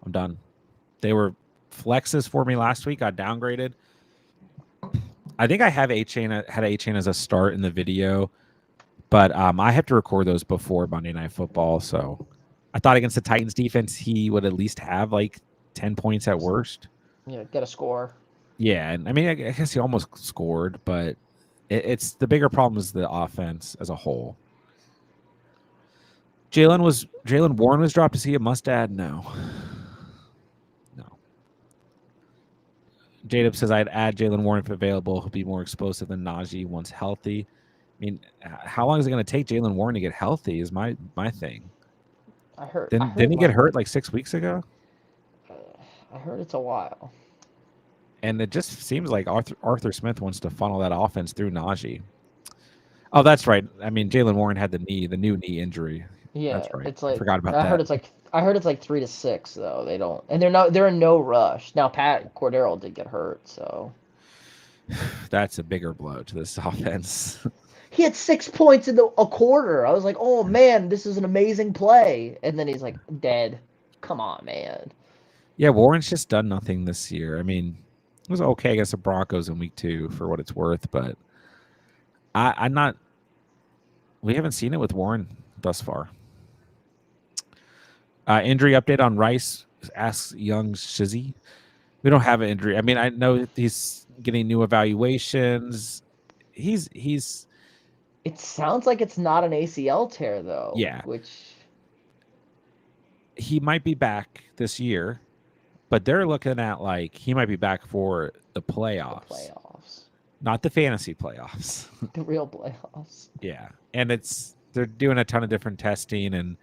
I'm done. They were flexes for me last week. Got downgraded. I think I have had A-Chain as a start in the video, but I have to record those before Monday Night Football. So I thought against the Titans defense, he would at least have like 10 points at worst. Yeah, get a score. Yeah, and I mean, I guess he almost scored, but it's the bigger problem is the offense as a whole. Jalen Warren was dropped. Is he a must add? No. J-Dub says I'd add Jalen Warren if available. He'll be more explosive than Najee once healthy. I mean, how long is it going to take Jalen Warren to get healthy is my thing. Didn't he get hurt like 6 weeks ago? I heard it's a while. And it just seems like Arthur Smith wants to funnel that offense through Najee. Oh, that's right. I mean, Jalen Warren had the new knee injury. Yeah, that's right. It's like, I forgot about that. I heard it's like 3 to 6 though. They don't, and they're in no rush. Now Pat Cordero did get hurt, so that's a bigger blow to this offense. He had 6 points in a quarter. I was like, oh man, this is an amazing play, and then he's like dead. Come on, man. Yeah, Warren's just done nothing this year. I mean, it was okay against the Broncos in week 2 for what it's worth, but I'm not. We haven't seen it with Warren thus far. Injury update on Rice, asks Young Shizzy. We don't have an injury. I mean, I know he's getting new evaluations. He's. It sounds like it's not an ACL tear though. Yeah. Which. He might be back this year, but they're looking at like he might be back for the playoffs. Not the fantasy playoffs. The real playoffs. Yeah. And they're doing a ton of different testing, and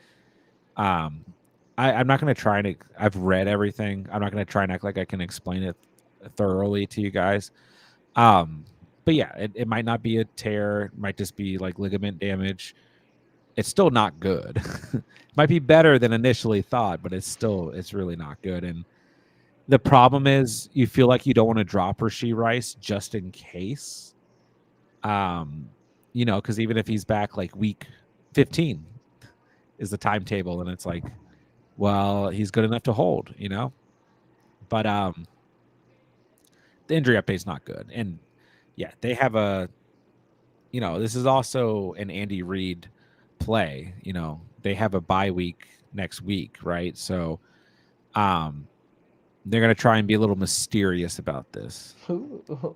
I'm not going to try and I've read everything. I'm not going to try and act like I can explain it thoroughly to you guys. But yeah, it might not be a tear. It might just be like ligament damage. It's still not good. It might be better than initially thought, but it's really not good. And the problem is you feel like you don't want to drop Rashee Rice just in case. Because even if he's back like week 15 is the timetable, and it's like, well, he's good enough to hold, But the injury update's not good. And yeah, they have this is also an Andy Reid play. They have a bye week next week, right? So they're going to try and be a little mysterious about this. But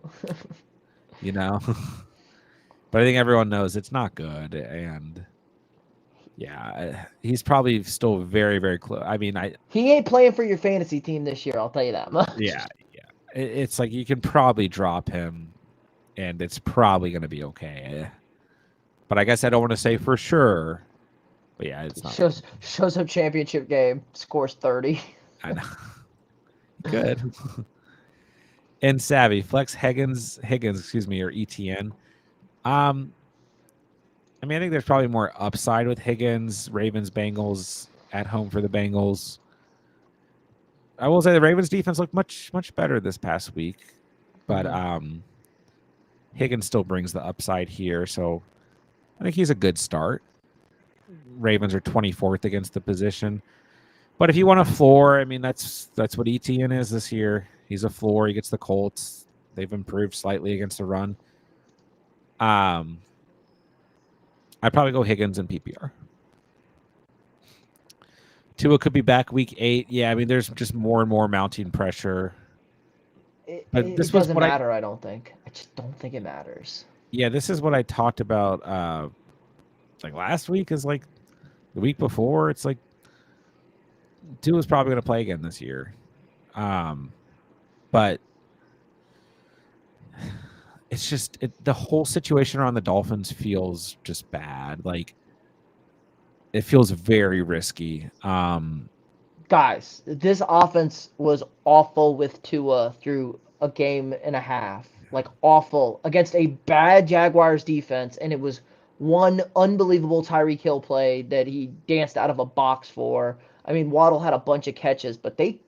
I think everyone knows it's not good. And yeah, he's probably still very, very close. I mean, he ain't playing for your fantasy team this year, I'll tell you that much. Yeah. It's like you can probably drop him, and it's probably going to be okay. But I guess I don't want to say for sure. But yeah, it's not. Shows up championship game, scores 30. I know. Good. And Savvy, flex Higgins, or ETN. I mean, I think there's probably more upside with Higgins, Ravens, Bengals at home for the Bengals. I will say the Ravens defense looked much better this past week, but Higgins still brings the upside here, so I think he's a good start. Ravens are 24th against the position, but if you want a floor, I mean that's what ETN is this year. He's a floor. He gets the Colts. They've improved slightly against the run. I'd probably go Higgins in PPR. Tua could be back week 8. Yeah, I mean, there's just more and more mounting pressure. But this It was doesn't what matter. I don't think. I just don't think it matters. this is what I talked about like last week is like the week before. It's like Tua's probably going to play again this year. But it's just the whole situation around the Dolphins feels just bad. Like it feels very risky. Guys, this offense was awful with Tua through a game and a half. Like awful against a bad Jaguars defense, and it was one unbelievable Tyreek Hill play that he danced out of a box for. I mean, Waddle had a bunch of catches, but they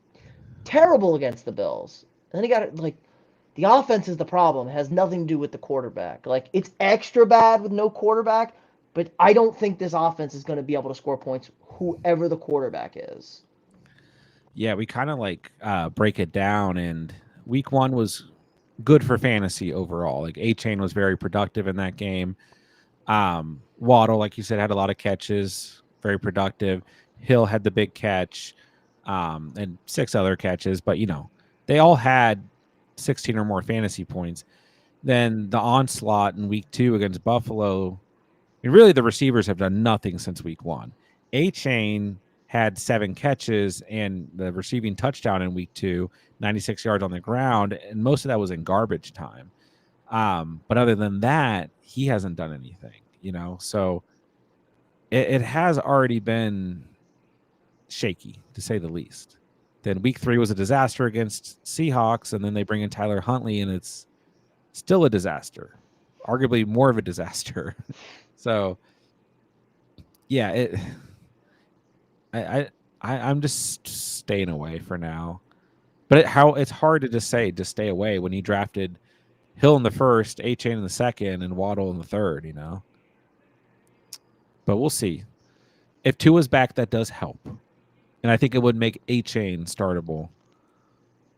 terrible against the Bills. And then he got like the offense is the problem. It has nothing to do with the quarterback. Like it's extra bad with no quarterback, but I don't think this offense is going to be able to score points whoever the quarterback is. Yeah, we kind of like break it down, and week 1 was good for fantasy overall. Like A-Chain was very productive in that game. Waddle, like you said, had a lot of catches, very productive. Hill had the big catch, and 6 other catches, but they all had 16 or more fantasy points. Then the onslaught in week 2 against Buffalo. I mean, really, the receivers have done nothing since week 1. A-Chain had 7 catches and the receiving touchdown in week 2, 96 yards on the ground, and most of that was in garbage time. But other than that, he hasn't done anything, so it has already been shaky, to say the least. Then week 3 was a disaster against Seahawks, and then they bring in Tyler Huntley, and it's still a disaster, arguably more of a disaster. So, yeah, I'm just staying away for now. But it's hard to just stay away when he drafted Hill in the first, A-Chain in the second, and Waddle in the third, But we'll see. If Tua's back, that does help. And I think it would make A-Chain startable.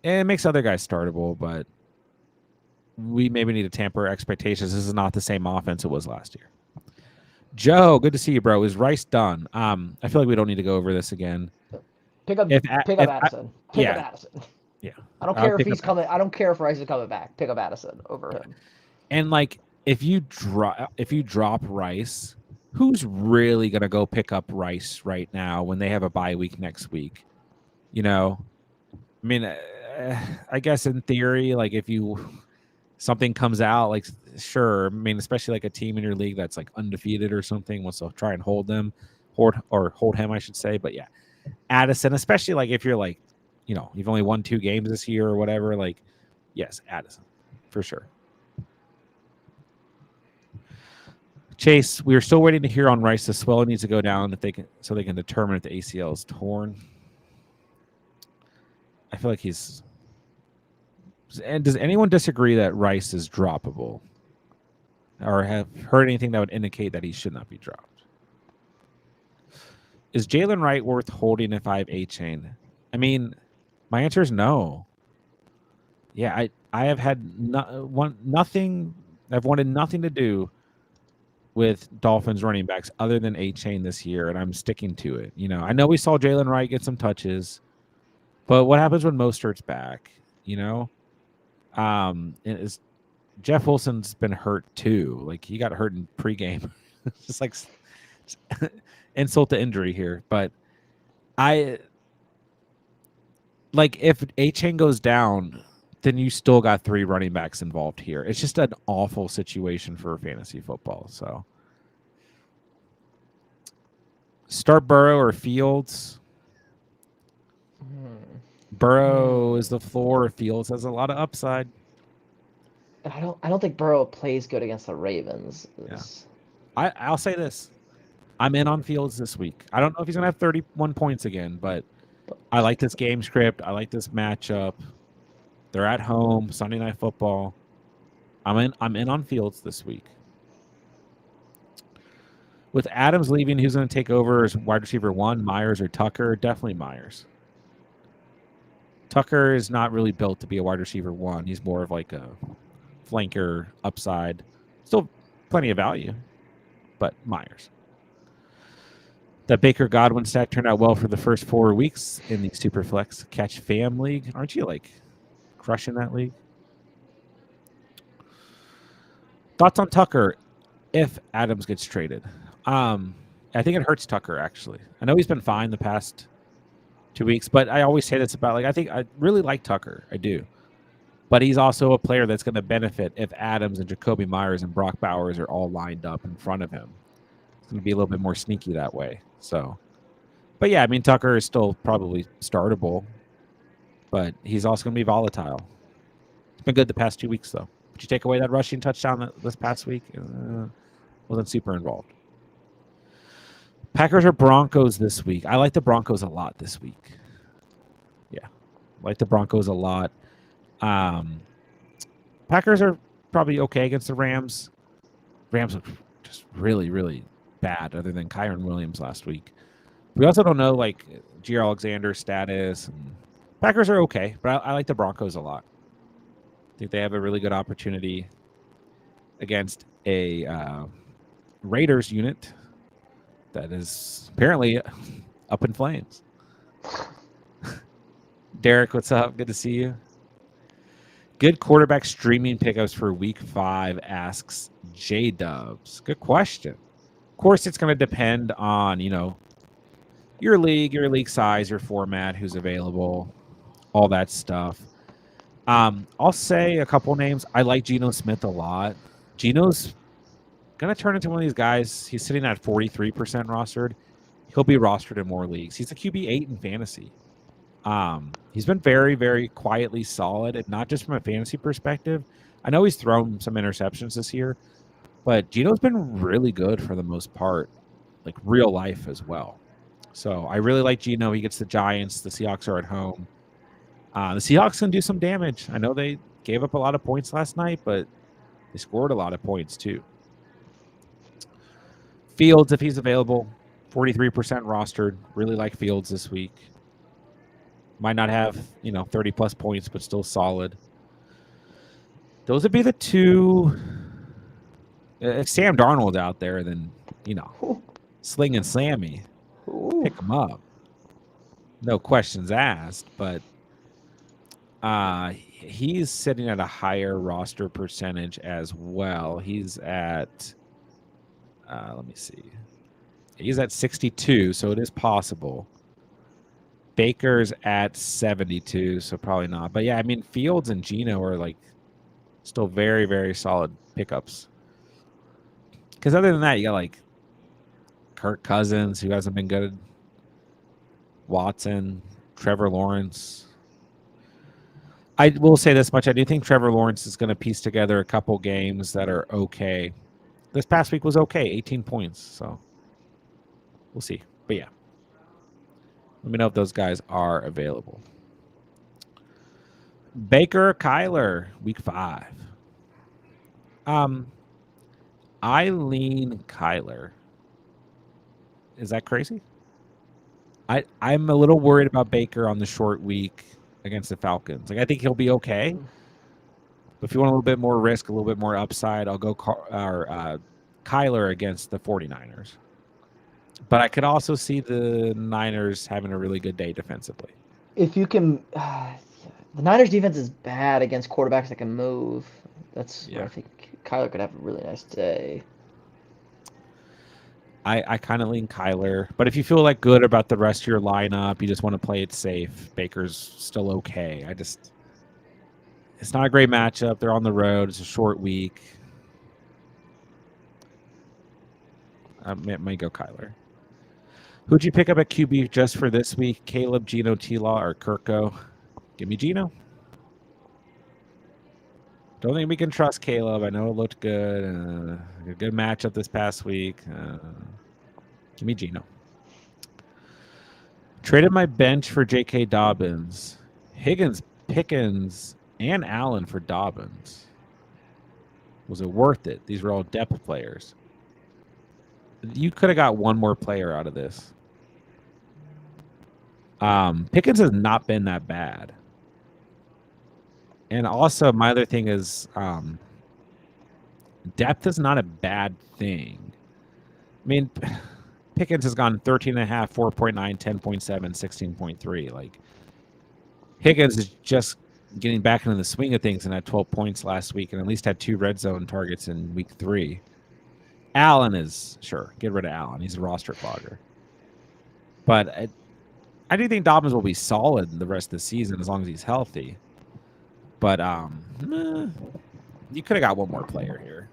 And it makes other guys startable, but we maybe need to tamper expectations. This is not the same offense it was last year. Joe, good to see you, bro. Is Rice done? I feel like we don't need to go over this again. Pick up Addison. Pick up Addison. Yeah. I don't care if he's coming. I don't care if Rice is coming back. Pick up Addison over him. And like, if you drop Rice, who's really gonna go pick up Rice right now when they have a bye week next week? I mean, I guess in theory, like if something comes out, like sure. I mean, especially like a team in your league that's like undefeated or something wants to try and hold him, I should say. But yeah, Addison, especially like if you're like, you've only won 2 games this year or whatever, like, yes, Addison, for sure. Chase, we are still waiting to hear on Rice. The swelling needs to go down so they can determine if the ACL is torn. I feel like he's. And does anyone disagree that Rice is droppable, or have heard anything that would indicate that he should not be dropped? Is Jalen Wright worth holding if I have A-Chain? I mean, my answer is no. Yeah, I have had nothing. I've wanted nothing to do with Dolphins running backs other than A-Chain this year, and I'm sticking to it. I know we saw Jalen Wright get some touches, but what happens when Mostert's back? Jeff Wilson's been hurt too. Like he got hurt in pregame. It's just like insult to injury here, but if A-Chain goes down, then you still got 3 running backs involved here. It's just an awful situation for fantasy football. So start Burrow or Fields. Burrow is the floor. Fields has a lot of upside. I don't think Burrow plays good against the Ravens. Yeah. I'll say this. I'm in on Fields this week. I don't know if he's going to have 31 points again, but I like this game script. I like this matchup. They're at home, Sunday Night Football. I'm in on Fields this week. With Adams leaving, who's going to take over as wide receiver 1, Myers or Tucker? Definitely Myers. Tucker is not really built to be a wide receiver 1. He's more of like a flanker upside. Still plenty of value, but Myers. That Baker Godwin stat turned out well for the first 4 weeks in the Superflex Catch Fam League. Aren't you like crushing that league? Thoughts on Tucker if Adams gets traded? I think it hurts Tucker, actually. I know he's been fine the past 2 weeks, but I always say this about, like, I think I really like Tucker. I do. But he's also a player that's going to benefit if Adams and Jacoby Myers and Brock Bowers are all lined up in front of him. It's going to be a little bit more sneaky that way. So, but yeah, I mean, Tucker is still probably startable, but he's also going to be volatile. It's been good the past 2 weeks, though. But you take away that rushing touchdown this past week, wasn't super involved. Packers or Broncos this week? I like the Broncos a lot this week. Yeah, I like the Broncos a lot. Packers are probably okay against the Rams. Rams look just really, really bad other than Kyron Williams last week. We also don't know, like, G. Alexander's status. And Packers are okay, but I like the Broncos a lot. I think they have a really good opportunity against a Raiders unit that is apparently up in flames. Derek, what's up? Good to see you. Good quarterback streaming pickups for week 5, asks J Dubs. Good question. Of course, it's going to depend on, your league size, your format, who's available, all that stuff. I'll say a couple names. I like Geno Smith a lot. Geno's going to turn into one of these guys. He's sitting at 43% rostered. He'll be rostered in more leagues. He's a QB8 in fantasy. He's been very, very quietly solid, and not just from a fantasy perspective. I know he's thrown some interceptions this year, but Geno's been really good for the most part, like real life as well. So I really like Geno. He gets the Giants. The Seahawks are at home. The Seahawks can do some damage. I know they gave up a lot of points last night, but they scored a lot of points too. Fields, if he's available, 43% rostered. Really like Fields this week. Might not have, 30-plus points, but still solid. Those would be the two. If Sam Darnold's out there, then, Sling and Sammy, pick him up. No questions asked, but he's sitting at a higher roster percentage as well. He's at, let me see. He's at 62, so it is possible. Baker's at 72, so probably not. But yeah, I mean, Fields and Geno are like still very, very solid pickups. Because other than that, you got like Kirk Cousins, who hasn't been good. Watson, Trevor Lawrence. I will say this much. I do think Trevor Lawrence is going to piece together a couple games that are okay. This past week was okay, 18 points. So we'll see. But yeah. Let me know if those guys are available. Baker, Kyler, week 5. I lean Kyler. Is that crazy? I'm a little worried about Baker on the short week against the Falcons. Like, I think he'll be okay. But if you want a little bit more risk, a little bit more upside, I'll go Kyler against the 49ers. But I could also see the Niners having a really good day defensively. If you can, the Niners defense is bad against quarterbacks that can move. That's where I think Kyler could have a really nice day. I kind of lean Kyler. But if you feel like good about the rest of your lineup, you just want to play it safe, Baker's still okay. It's not a great matchup. They're on the road. It's a short week. I might go Kyler. Who'd you pick up at QB just for this week? Caleb, Geno, T-Law, or Kirko? Give me Geno. Don't think we can trust Caleb. I know it looked good. A good matchup this past week. Give me Gino. Traded my bench for J.K. Dobbins. Higgins, Pickens, and Allen for Dobbins. Was it worth it? These were all depth players. You could have got one more player out of this. Pickens has not been that bad. And also, my other thing is depth is not a bad thing. I mean, Pickens has gone 13.5, 4.9, 10.7, 16.3. Like, Higgins is just getting back into the swing of things and had 12 points last week and at least had 2 red zone targets in week 3. Allen is, sure, get rid of Allen. He's a roster clogger. But I do think Dobbins will be solid the rest of the season as long as he's healthy. But you could have got one more player here.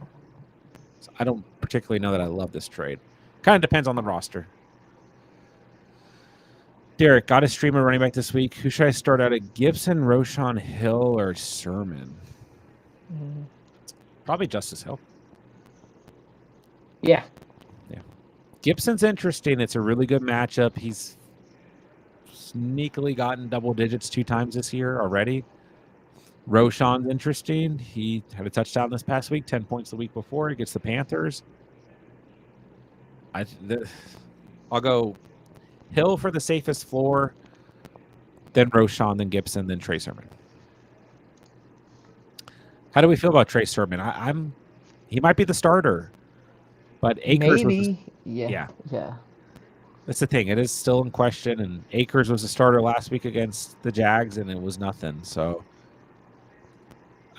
So I don't particularly know that I love this trade. Kind of depends on the roster. Derek, got a streamer running back this week. Who should I start out at? Gibson, Roshan Hill, or Sermon? Probably Justice Hill. Yeah. Gibson's interesting. It's a really good matchup. He's sneakily gotten double digits 2 times this year already. Roshan's interesting. He had a touchdown this past week, 10 points the week before against the Panthers. I'll go Hill for the safest floor, then Roshan, then Gibson, then Trey Sermon. How do we feel about Trey Sermon? He might be the starter, but Akers maybe. Yeah. Yeah. That's the thing. It is still in question, and Akers was the starter last week against the Jags, and it was nothing. So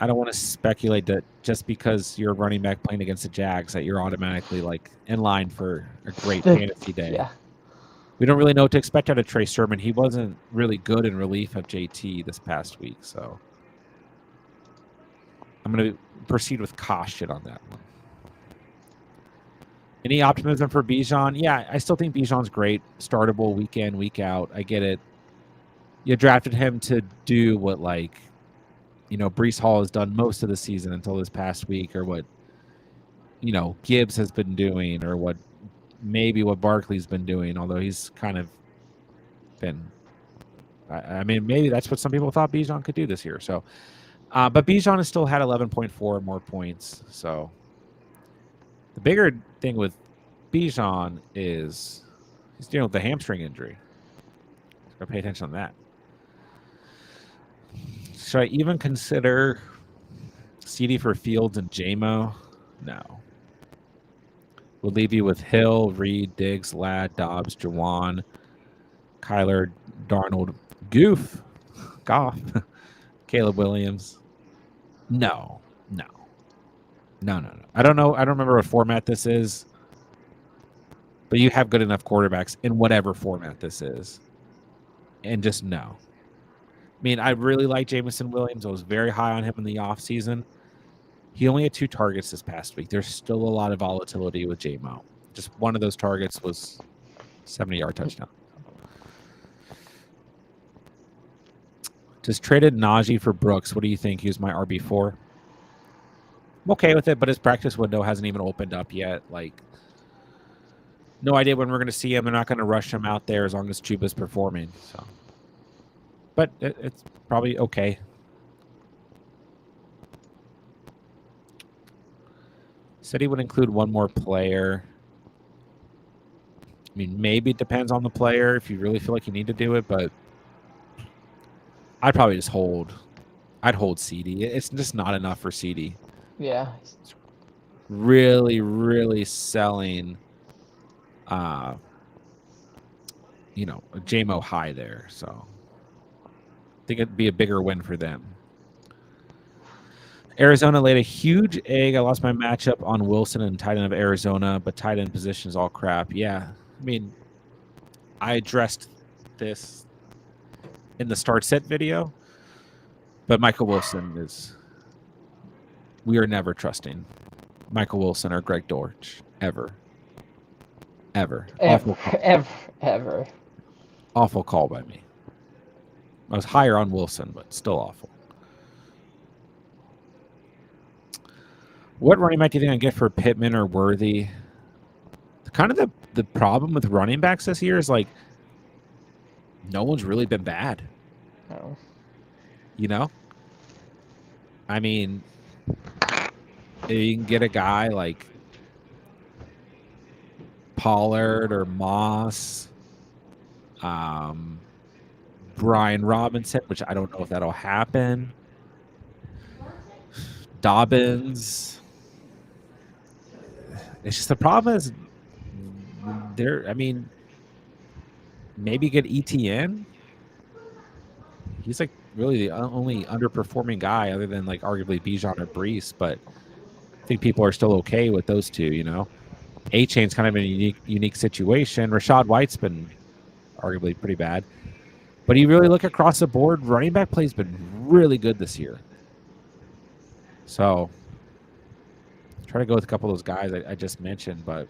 I don't want to speculate that just because you're a running back playing against the Jags that you're automatically like in line for a great fantasy day. Yeah. We don't really know what to expect out of Trey Sermon. He wasn't really good in relief of JT this past week, so I'm going to proceed with caution on that one. Any optimism for Bijan? Yeah, I still think Bijan's great. Startable week in, week out. I get it. You drafted him to do what, like, Breece Hall has done most of the season until this past week, or what, Gibbs has been doing, or what Barkley's been doing, although he's kind of been, I mean, maybe that's what some people thought Bijan could do this year. So, but Bijan has still had 11.4 more points. So the bigger thing with Bijan is he's dealing with the hamstring injury. So gotta pay attention on that. Should I even consider CD for Fields and JMO? No. We'll leave you with Hill, Reed, Diggs, Ladd, Dobbs, Jawan, Kyler, Darnold, Goff, Caleb Williams. No. I don't know. I don't remember what format this is, but you have good enough quarterbacks in whatever format this is. And just no. I mean, I really like Jameson Williams. I was very high on him in the offseason. He only had 2 targets this past week. There's still a lot of volatility with JMO. Just one of those targets was 70-yard touchdown. Just traded Najee for Brooks. What do you think? He was my RB4. I'm okay with it, but his practice window hasn't even opened up yet. Like, no idea when we're going to see him. They're not going to rush him out there as long as Chuba's performing. So, but it's probably okay. Said he would include one more player. I mean, maybe it depends on the player if you really feel like you need to do it, but I'd probably just hold. I'd hold CD. It's just not enough for CD. Yeah. Really, really selling, a JMO high there. So I think it'd be a bigger win for them. Arizona laid a huge egg. I lost my matchup on Wilson and tight end of Arizona, but tight end position is all crap. Yeah. I mean, I addressed this in the start set video, but Michael Wilson is... We are never trusting Michael Wilson or Greg Dortch. Ever. Awful call by me. I was higher on Wilson, but still awful. What running back do you think I get for Pittman or Worthy? The problem with running backs this year is like no one's really been bad. No. You know, I mean, you can get a guy like Pollard or Moss, Brian Robinson, which I don't know if that'll happen. Dobbins. It's just the problem is there. I mean, maybe get ETN. He's like really the only underperforming guy other than like arguably Bijan or Brees, but I think people are still okay with those two, you know. A-Chain's kind of in a unique situation. Rashad White's been arguably pretty bad. But you really look across the board, running back play's been really good this year. So try to go with a couple of those guys I just mentioned, but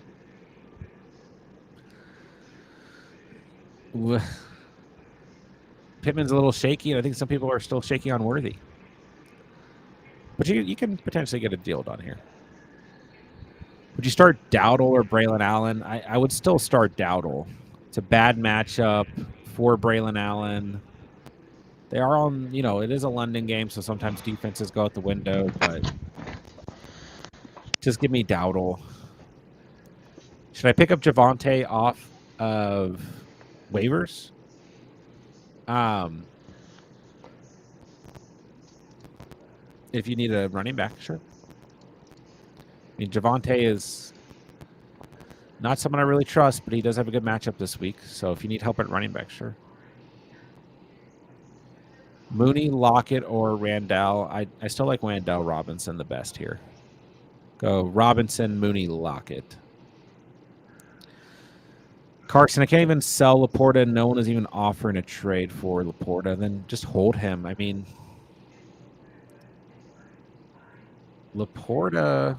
Pittman's a little shaky, and I think some people are still shaky on Worthy. But you can potentially get a deal done here. Would you start Dowdle or Braylon Allen? I would still start Dowdle. It's a bad matchup for Braylon Allen. They are on, it is a London game, so sometimes defenses go out the window, but just give me Dowdle. Should I pick up Javonte off of waivers? If you need a running back, sure. I mean, Javonte is not someone I really trust, but he does have a good matchup this week. So if you need help at running back, sure. Mooney, Lockett, or Randall. I still like Randall Robinson the best here. Go Robinson, Mooney, Lockett. Carson, I can't even sell Laporta. No one is even offering a trade for Laporta. Then just hold him. I mean, Laporta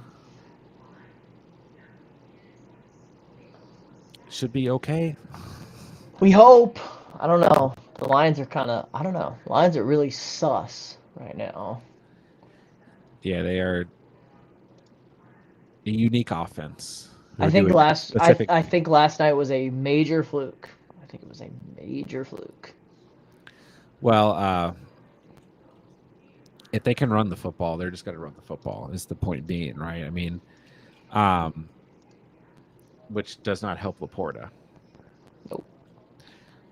should be okay. We hope. I don't know. The Lions are kind of, I don't know. Lions are really sus right now. Yeah, they are a unique offense. I think last night was a major fluke. I think it was a major fluke. Well, if they can run the football, they're just going to run the football. Is the point being, right? I mean, which does not help Laporta. Nope.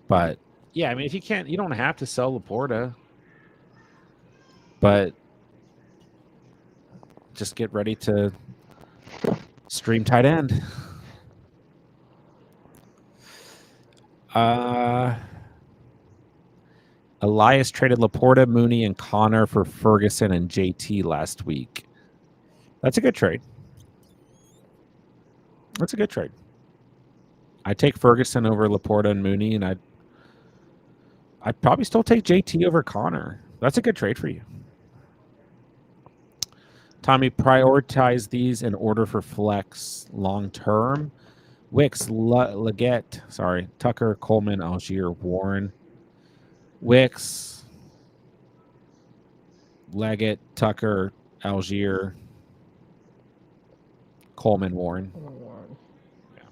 But yeah, I mean, if you can't, you don't have to sell Laporta, but just get ready to stream tight end. Elias traded Laporta, Mooney, and Connor for Ferguson and JT last week. That's a good trade. That's a good trade. I'd take Ferguson over Laporta and Mooney, and I'd probably still take JT over Connor. That's a good trade for you. Tommy, prioritize these in order for flex long term. Wicks, Leggett, Tucker, Coleman, Algier, Warren. Wicks, Leggett, Tucker, Algier, Coleman, Warren. Yeah.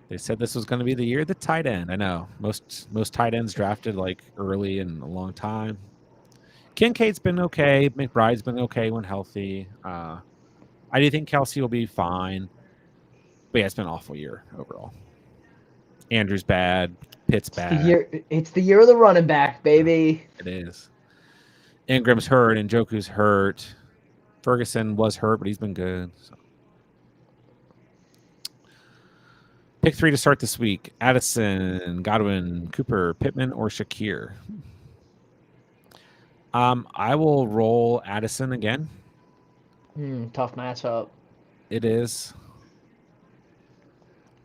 They said this was going to be the year of the tight end. I know most tight ends drafted like early in a long time. Kincaid's been okay. McBride's been okay when healthy. I do think Kelsey will be fine. But yeah, it's been an awful year overall. Andrew's bad. Pitt's bad. It's the year of the running back, baby. It is. Ingram's hurt. And Njoku's hurt. Ferguson was hurt, but he's been good. So. Pick 3 to start this week. Addison, Godwin, Cooper, Pittman, or Shakir. I will roll Addison again. Tough matchup. It is.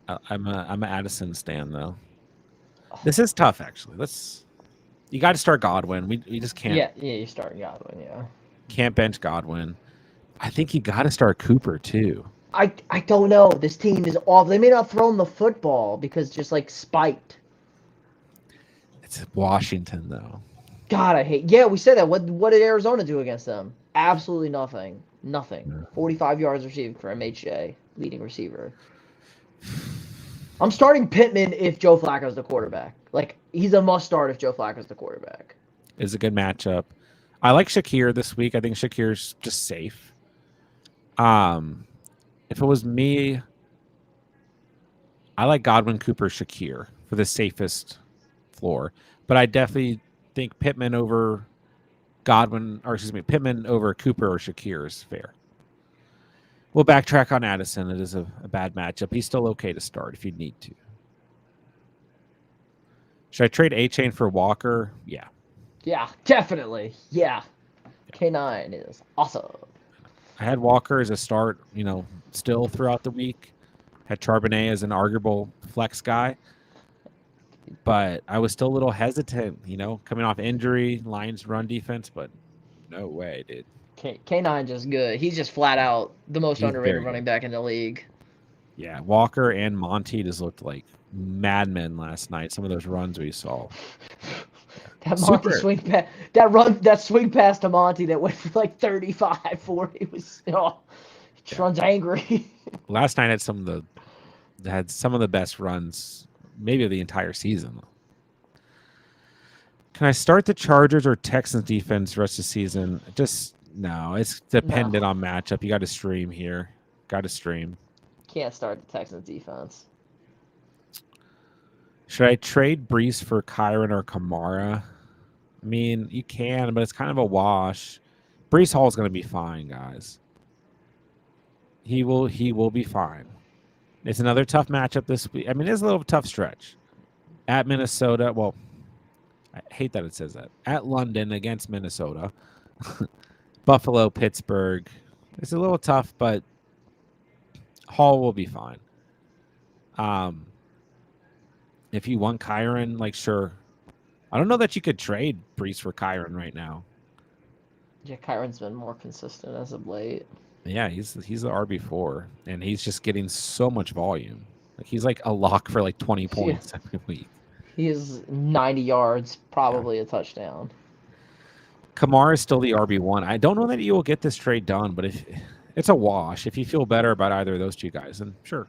I'm an Addison stan though. This is tough, actually. You got to start Godwin. We just can't. Yeah, you start Godwin. Yeah. Can't bench Godwin. I think you got to start Cooper too. I don't know. This team is awful. They may not throw him the football because just like spite. It's Washington though. God, I hate. Yeah, we said that. What did Arizona do against them? Absolutely nothing. Nothing. Yeah. 45 yards received for MHJ, leading receiver. I'm starting Pittman if Joe Flacco's the quarterback. Like, he's a must start if Joe Flacco's the quarterback. Is a good matchup. I like Shakir this week. I think Shakir's just safe. If it was me, I like Godwin, Cooper, Shakir for the safest floor. But I definitely think Pittman over Pittman over Cooper or Shakir is fair. We'll backtrack on Addison. It is a bad matchup. He's still okay to start if you need to. Should I trade A-Chain for Walker? Yeah. Yeah, definitely. Yeah. K9 is awesome. I had Walker as a start, still throughout the week. Had Charbonnet as an arguable flex guy. But I was still a little hesitant, coming off injury, Lions run defense, but no way, dude. K9 just good. He's just flat out the most He's underrated very running good. back in the league. Yeah, Walker and Monty just looked like madmen last night. Some of those runs we saw. That Monty swing pass, that swing pass to Monty that went for like 35, 40 was runs angry. Last night had some of the best runs, maybe of the entire season. Can I start the Chargers or Texans defense the rest of the season? No, it's dependent on matchup. You got to stream here. Got to stream. Can't start the Texans defense. Should I trade Brees for Kyron or Kamara? I mean, you can, but it's kind of a wash. Brees Hall is going to be fine, guys. He will be fine. It's another tough matchup this week. I mean, it's a little tough stretch. At Minnesota, well, I hate that it says that. At London against Minnesota. Buffalo, Pittsburgh. It's a little tough, but Hall will be fine. If you want Kyron, sure. I don't know that you could trade Brees for Kyron right now. Yeah, Kyron's been more consistent as of late. Yeah, he's the RB4, and he's just getting so much volume. He's like a lock for 20 points every week. He is 90 yards, probably a touchdown. Kamara is still the RB1. I don't know that you will get this trade done, but if it's a wash. If you feel better about either of those two guys, then sure.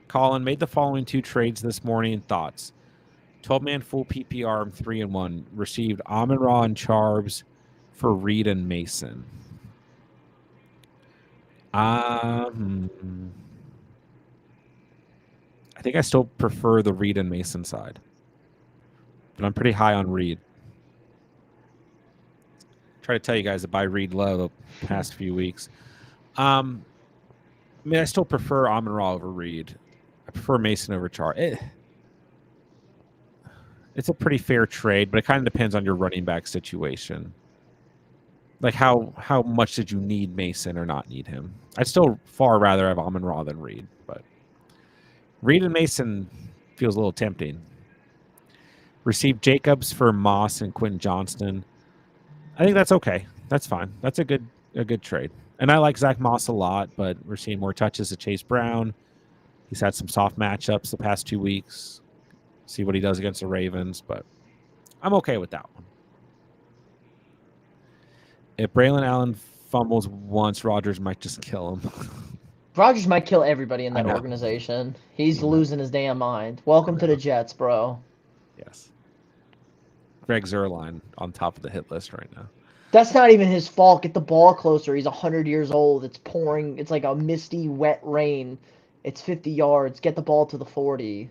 Colin made the following two trades this morning. Thoughts? 12-man full PPR. I'm 3-1. Received Amon-Ra and Charbs for Reed and Mason. I think I still prefer the Reed and Mason side, but I'm pretty high on Reed. Try to tell you guys to buy Reed low the past few weeks. I still prefer Amon-Ra over Reed. I prefer Mason over Char. It's a pretty fair trade, but it kind of depends on your running back situation. How much did you need Mason or not need him? I'd still far rather have Amon-Ra than Reed, but Reed and Mason feels a little tempting. Received Jacobs for Moss and Quentin Johnston. I think that's okay. That's fine. That's a good trade. And I like Zach Moss a lot, but we're seeing more touches to Chase Brown. He's had some soft matchups the past 2 weeks. See what he does against the Ravens, but I'm okay with that one. If Braylon Allen fumbles once, Rodgers might just kill him. Rodgers might kill everybody in that organization. He's losing his damn mind. Welcome to the Jets, bro. Yes. Greg Zuerlein on top of the hit list right now. That's not even his fault. Get the ball closer. He's 100 years old. It's pouring. It's like a misty, wet rain. It's 50 yards. Get the ball to the 40.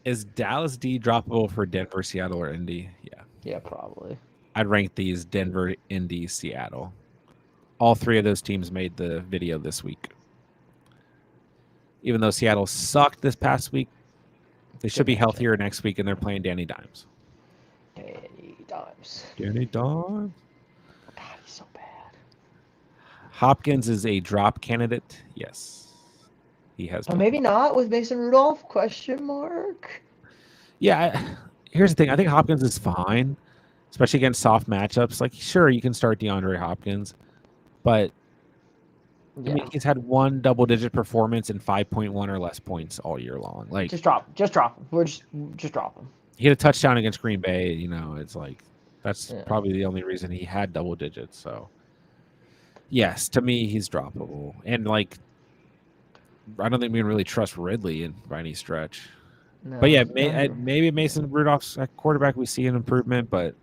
Is Dallas D droppable for Denver, Seattle, or Indy? Yeah. Yeah, probably. I'd rank these Denver, Indy, Seattle. All three of those teams made the video this week. Even though Seattle sucked this past week, they should be healthier next week, and they're playing Danny Dimes. Danny Dimes. God, he's so bad. Hopkins is a drop candidate. Yes. He has. Maybe not with Mason Rudolph? Question mark. Yeah. Here's the thing. I think Hopkins is fine, especially against soft matchups. Sure, you can start DeAndre Hopkins, but I mean, he's had one double-digit performance and 5.1 or less points all year long. Just drop him. We're just drop him. He had a touchdown against Green Bay. It's like that's Yeah. probably the only reason he had double digits. So, yes, to me, he's droppable. And like, I don't think we can really trust Ridley by any stretch. But No. yeah, No. maybe Mason Rudolph's at quarterback. We see an improvement, but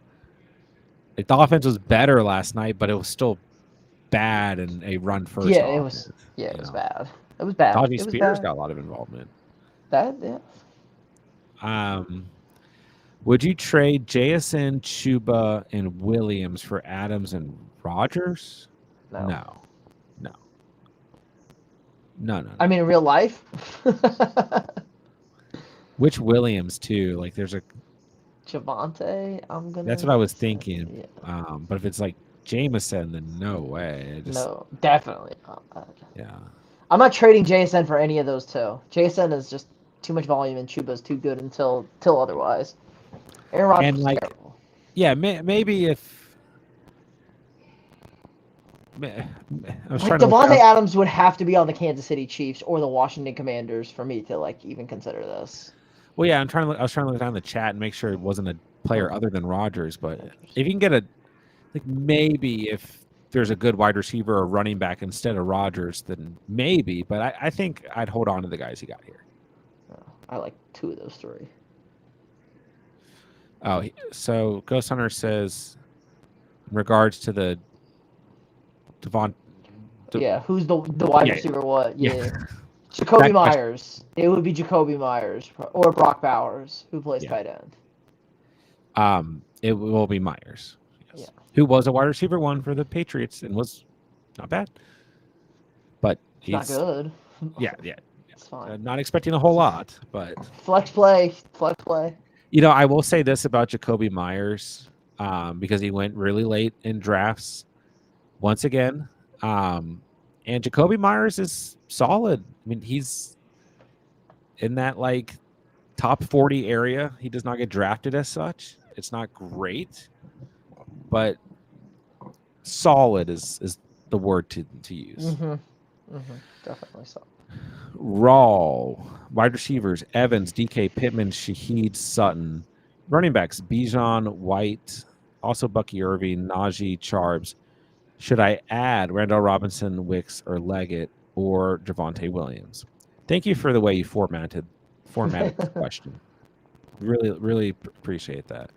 like, the offense was better last night, but it was still bad and a run first Yeah, it offense. was. Yeah, it You was know, bad. It was bad. Tajay It was Spears bad. got a lot of involvement. Bad. Yeah. Would you trade JSN, Chuba, and Williams for Adams and Rogers? No. No, no, no, no, I no. mean, in real life. Which Williams too? Like, there's a. Javante, I'm That's gonna. what I was say, thinking. yeah. But if it's like Jameson, then no way. No, definitely not. Yeah. I'm not trading JSN for any of those two. JSN is just too much volume, and Chuba's too good until otherwise. Aaron Rodgers And is like, terrible. yeah, maybe if. I was Like trying to look Devontae down. Adams would have to be on the Kansas City Chiefs or the Washington Commanders for me to like even consider this. Well, yeah, I was trying to look down the chat and make sure it wasn't a player other than Rogers. But if you can get maybe if there's a good wide receiver or running back instead of Rogers, then maybe. But I think I'd hold on to the guys he got here. I like two of those three. Oh, so Ghost Hunter says, in regards to the Devon. Yeah, who's the wide receiver? What? Yeah. Jacoby Myers. It would be Jacoby Myers or Brock Bowers, who plays tight end. It will be Myers, yes. Yeah. Who was a wide receiver one for the Patriots and was not bad, but he's not good. Yeah, it's fine. Not expecting a whole lot, but flex play. I will say this about Jacoby Myers, because he went really late in drafts once again. And Jacoby Myers is solid. I mean, he's in that like top 40 area. He does not get drafted as such. It's not great, but solid is the word to use. Definitely so. Raw wide receivers: Evans, DK, Pittman, Shaheed, Sutton. Running backs: Bijan, White, also Bucky Irving, Najee, Charbs. Should I add Randall Robinson, Wicks, or Leggett, or Javonte Williams? Thank you for the way you formatted this question. Really, really appreciate that.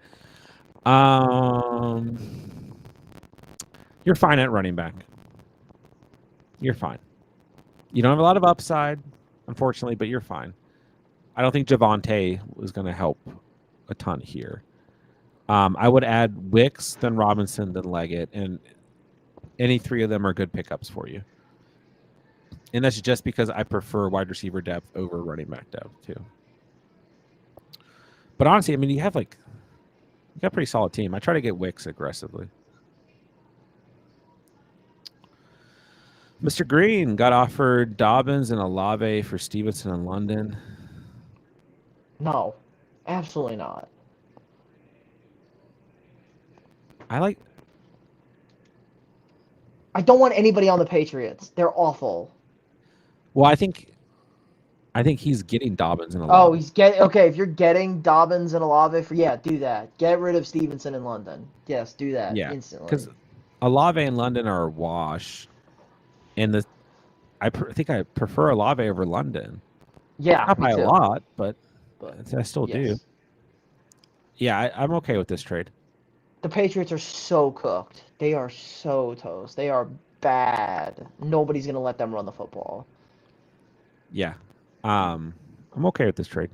You're fine at running back. You're fine. You don't have a lot of upside, unfortunately, but you're fine. I don't think Javonte was going to help a ton here. I would add Wicks, then Robinson, then Leggett, and any three of them are good pickups for you. And that's just because I prefer wide receiver depth over running back depth too. But honestly, I mean, you got a pretty solid team. I try to get Wicks aggressively. Mr. Green got offered Dobbins and Olave for Stevenson and London. No, absolutely not. I don't want anybody on the Patriots. They're awful. Well, I think he's getting Dobbins and Olave. Oh, he's getting okay. If you're getting Dobbins and Olave do that. Get rid of Stevenson and London. Yes, do that instantly. Because Olave and London are a wash, and I think I prefer Olave over London. Yeah, not by a lot, but I still do. Yeah, I'm okay with this trade. The Patriots are so cooked. They are so toast. They are bad. Nobody's going to let them run the football. Yeah. I'm okay with this trade.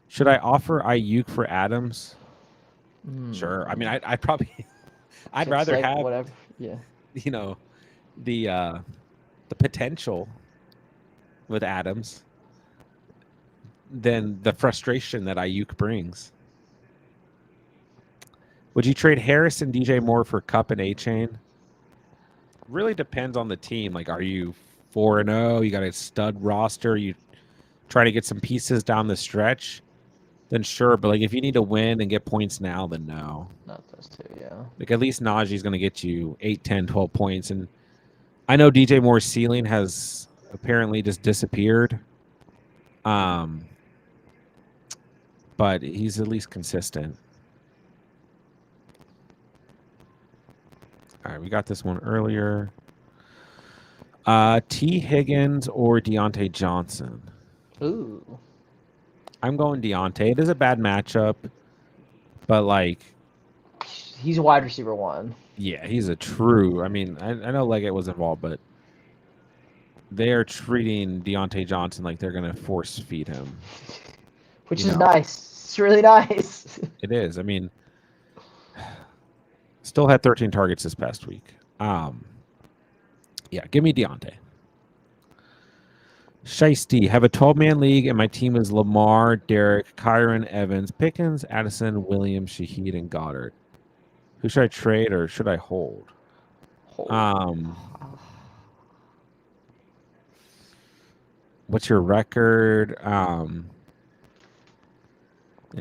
Should I offer Ayuk for Adams? Sure. I mean, I probably I'd rather have whatever. Yeah. The potential with Adams than the frustration that Ayuk brings. Would you trade Harris and DJ Moore for Cup and A-Chain? Really depends on the team. Like, are you 4-0? You got a stud roster. You try to get some pieces down the stretch. Then sure, but like if you need to win and get points now, then no. Not those two, yeah. Like at least Najee's going to get you 8, 10, 12 points. And I know DJ Moore's ceiling has apparently just disappeared. But he's at least consistent. All right, we got this one earlier. T. Higgins or Deontay Johnson? Ooh. I'm going Deontay. It is a bad matchup, but like, he's a wide receiver one. yeah, he's a true. I mean, I know Leggett was involved, but they are treating Deontay Johnson like they're going to force feed him. Which is nice. It's really nice. It is. I mean, still had 13 targets this past week. Yeah, give me Deontay. Shiesty, have a 12-man league, and my team is Lamar, Derek, Kyron, Evans, Pickens, Addison, Williams, Shaheed, and Goddard. Who should I trade or should I hold? What's your record?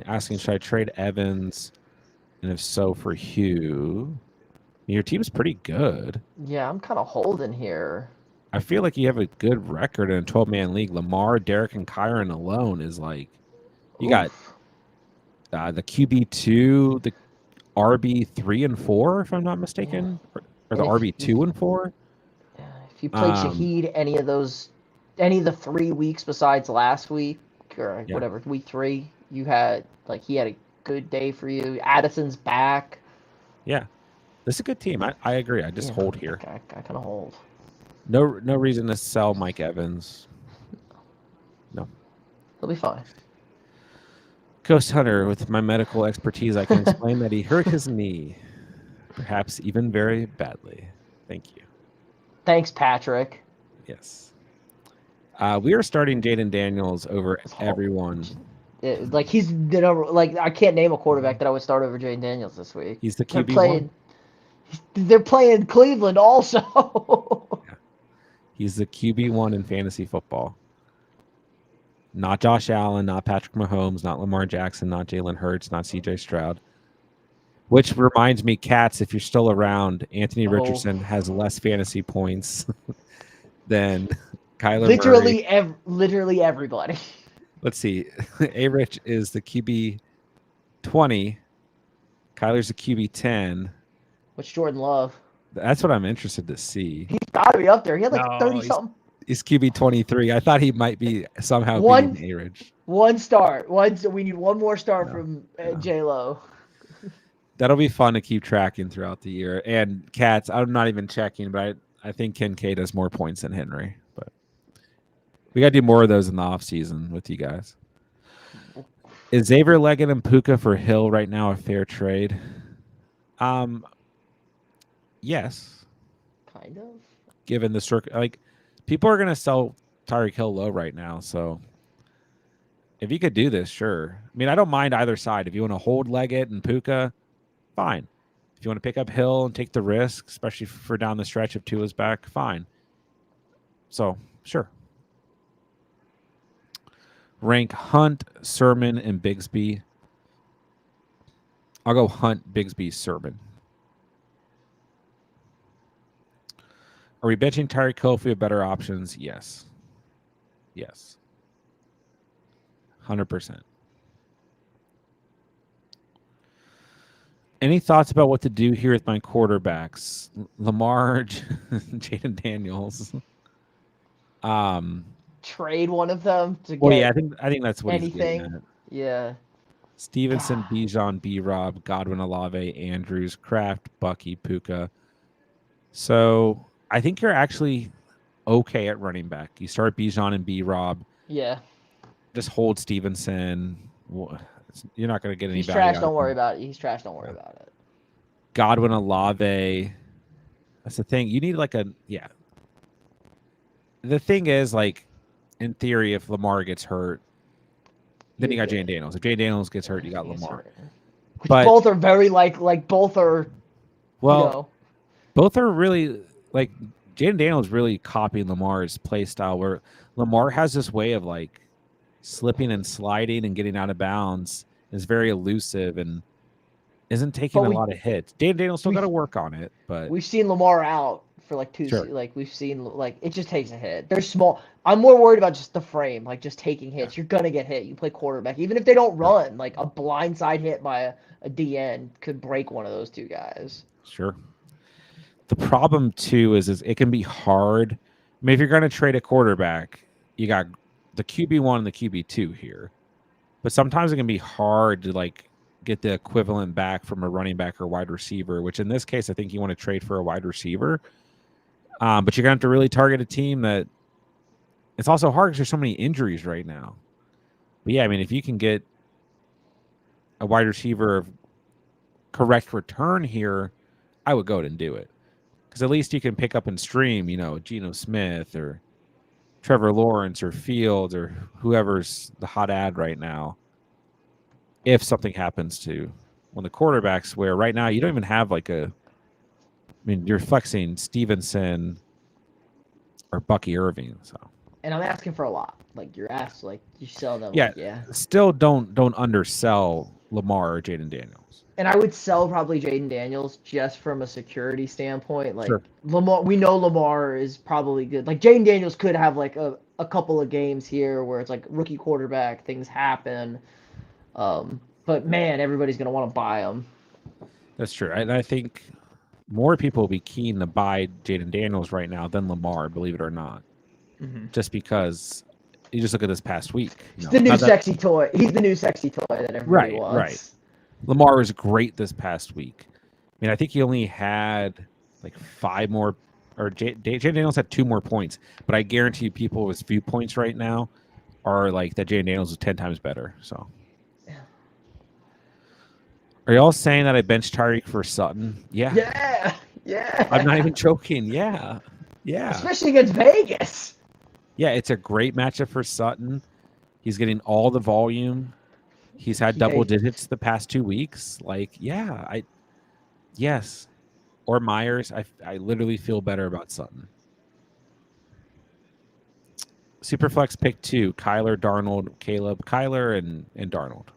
Asking, should I trade Evans? And if so, for Hugh? Your team's pretty good. Yeah, I'm kind of holding here. I feel like you have a good record in a 12-man league. Lamar, Derek, and Kyron alone is like, you got the QB2, the RB3 and 4, if I'm not mistaken, or the RB2 and 4. Yeah, if you played Shaheed any of the 3 weeks besides last week or whatever, week 3, you had he had a good day for you. Addison's back. Yeah, this is a good team. I agree. I just hold here. I kind of hold. No reason to sell Mike Evans. No. He'll be fine. Ghost Hunter, with my medical expertise, I can explain that he hurt his knee, perhaps even very badly. Thank you. Thanks, Patrick. Yes. We are starting Jaden Daniels over everyone. He's the number. I can't name a quarterback that I would start over Jaden Daniels this week. He's the QB1. They're playing Cleveland also. Yeah. He's the QB1 in fantasy football. Not Josh Allen, not Patrick Mahomes, not Lamar Jackson, not Jalen Hurts, not CJ Stroud. Which reminds me, Cats, if you're still around, Anthony Richardson has less fantasy points than Kyler Murray. Literally everybody. Let's see. A-Rich is the QB 20. Kyler's the QB 10. What's Jordan Love? That's what I'm interested to see. He's got to be up there. He had 30-something. He's QB 23. I thought he might be somehow beating A-Rich. One start. We need one more start from J-Lo. That'll be fun to keep tracking throughout the year. And Cats, I'm not even checking, but I think Kincaid has more points than Henry. But we got to do more of those in the offseason with you guys. Is Xavier Leggett and Puka for Hill right now a fair trade? Yes. Kind of. Given the people are going to sell Tyreek Hill low right now, so if you could do this, sure. I mean, I don't mind either side. If you want to hold Leggett and Puka, fine. If you want to pick up Hill and take the risk, especially for down the stretch if Tua's back, fine. So, sure. Rank Hunt, Sermon, and Bigsby. I'll go Hunt, Bigsby, Sermon. Are we benching Tyreek Hill if we have better options? Yes. Yes. 100%. Any thoughts about what to do here with my quarterbacks? Lamar, Jaden Daniels. Trade one of them to get I think that's what anything. He's getting at. Yeah. Stevenson, Bijan, B-Rob, Godwin, Olave, Andrews, Kraft, Bucky, Puka. So I think you're actually okay at running back. You start Bijan and B-Rob. Yeah. Just hold Stevenson. You're not going to get any value. He's trash. Don't worry about it. He's trash. Don't worry about it. Godwin, Olave. That's the thing. You need The thing is, in theory, if Lamar gets hurt, then you got Jaden Daniels. If Jaden Daniels gets hurt, you got Lamar. But both are very both are. Well, both are really Jaden Daniels really copying Lamar's play style, where Lamar has this way of slipping and sliding and getting out of bounds. Is very elusive and isn't taking a lot of hits. Jaden Daniels still got to work on it, but we've seen Lamar out for like Sure. like we've seen, like it just takes a hit. They're small. I'm more worried about just the frame, like just taking hits. Yeah. You're gonna get hit. You play quarterback, even if they don't Sure. run. Like a blindside hit by a DN could break one of those two guys. Sure. The problem too is it can be hard. I mean, if you're going to trade a quarterback, you got the QB1 and the QB2 here. But sometimes it can be hard to like get the equivalent back from a running back or wide receiver, which in this case I think you want to trade for a wide receiver. But you're going to have to really target a team that it's also hard because there's so many injuries right now. But yeah, I mean, if you can get a wide receiver of correct return here, I would go ahead and do it. Because at least you can pick up and stream, Geno Smith or Trevor Lawrence or Fields or whoever's the hot ad right now. If something happens to one of the quarterbacks, where right now you don't even have you're flexing Stevenson or Bucky Irving. So And I'm asking for a lot. Like you're asked, like you sell them. yeah, Like, yeah. still don't undersell Lamar or Jaden Daniels. And I would sell probably Jaden Daniels just from a security standpoint. Like Sure. Lamar, we know Lamar is probably good. Like Jaden Daniels could have like a couple of games here where it's like rookie quarterback, things happen. But man, everybody's gonna want to buy him. That's true. And I think more people will be keen to buy Jaden Daniels right now than Lamar, believe it or not. Mm-hmm. Just because you just look at this past week. He's the new sexy toy. He's the new sexy toy that everybody wants. Right. Lamar was great this past week. I mean, I think he only had like 5 more, or Jaden Daniels had 2 more points. But I guarantee you people with viewpoints right now are like that Jaden Daniels is 10 times better. So, are y'all saying that I benched Tyreek for Sutton? Yeah. Yeah. I'm not even joking. Yeah. Especially against Vegas. Yeah, it's a great matchup for Sutton. He's getting all the volume. He's had double digits the past 2 weeks. Like, yes. Or Myers. I literally feel better about Sutton. Superflex pick 2, Kyler, Darnold, Caleb, Kyler, and Darnold.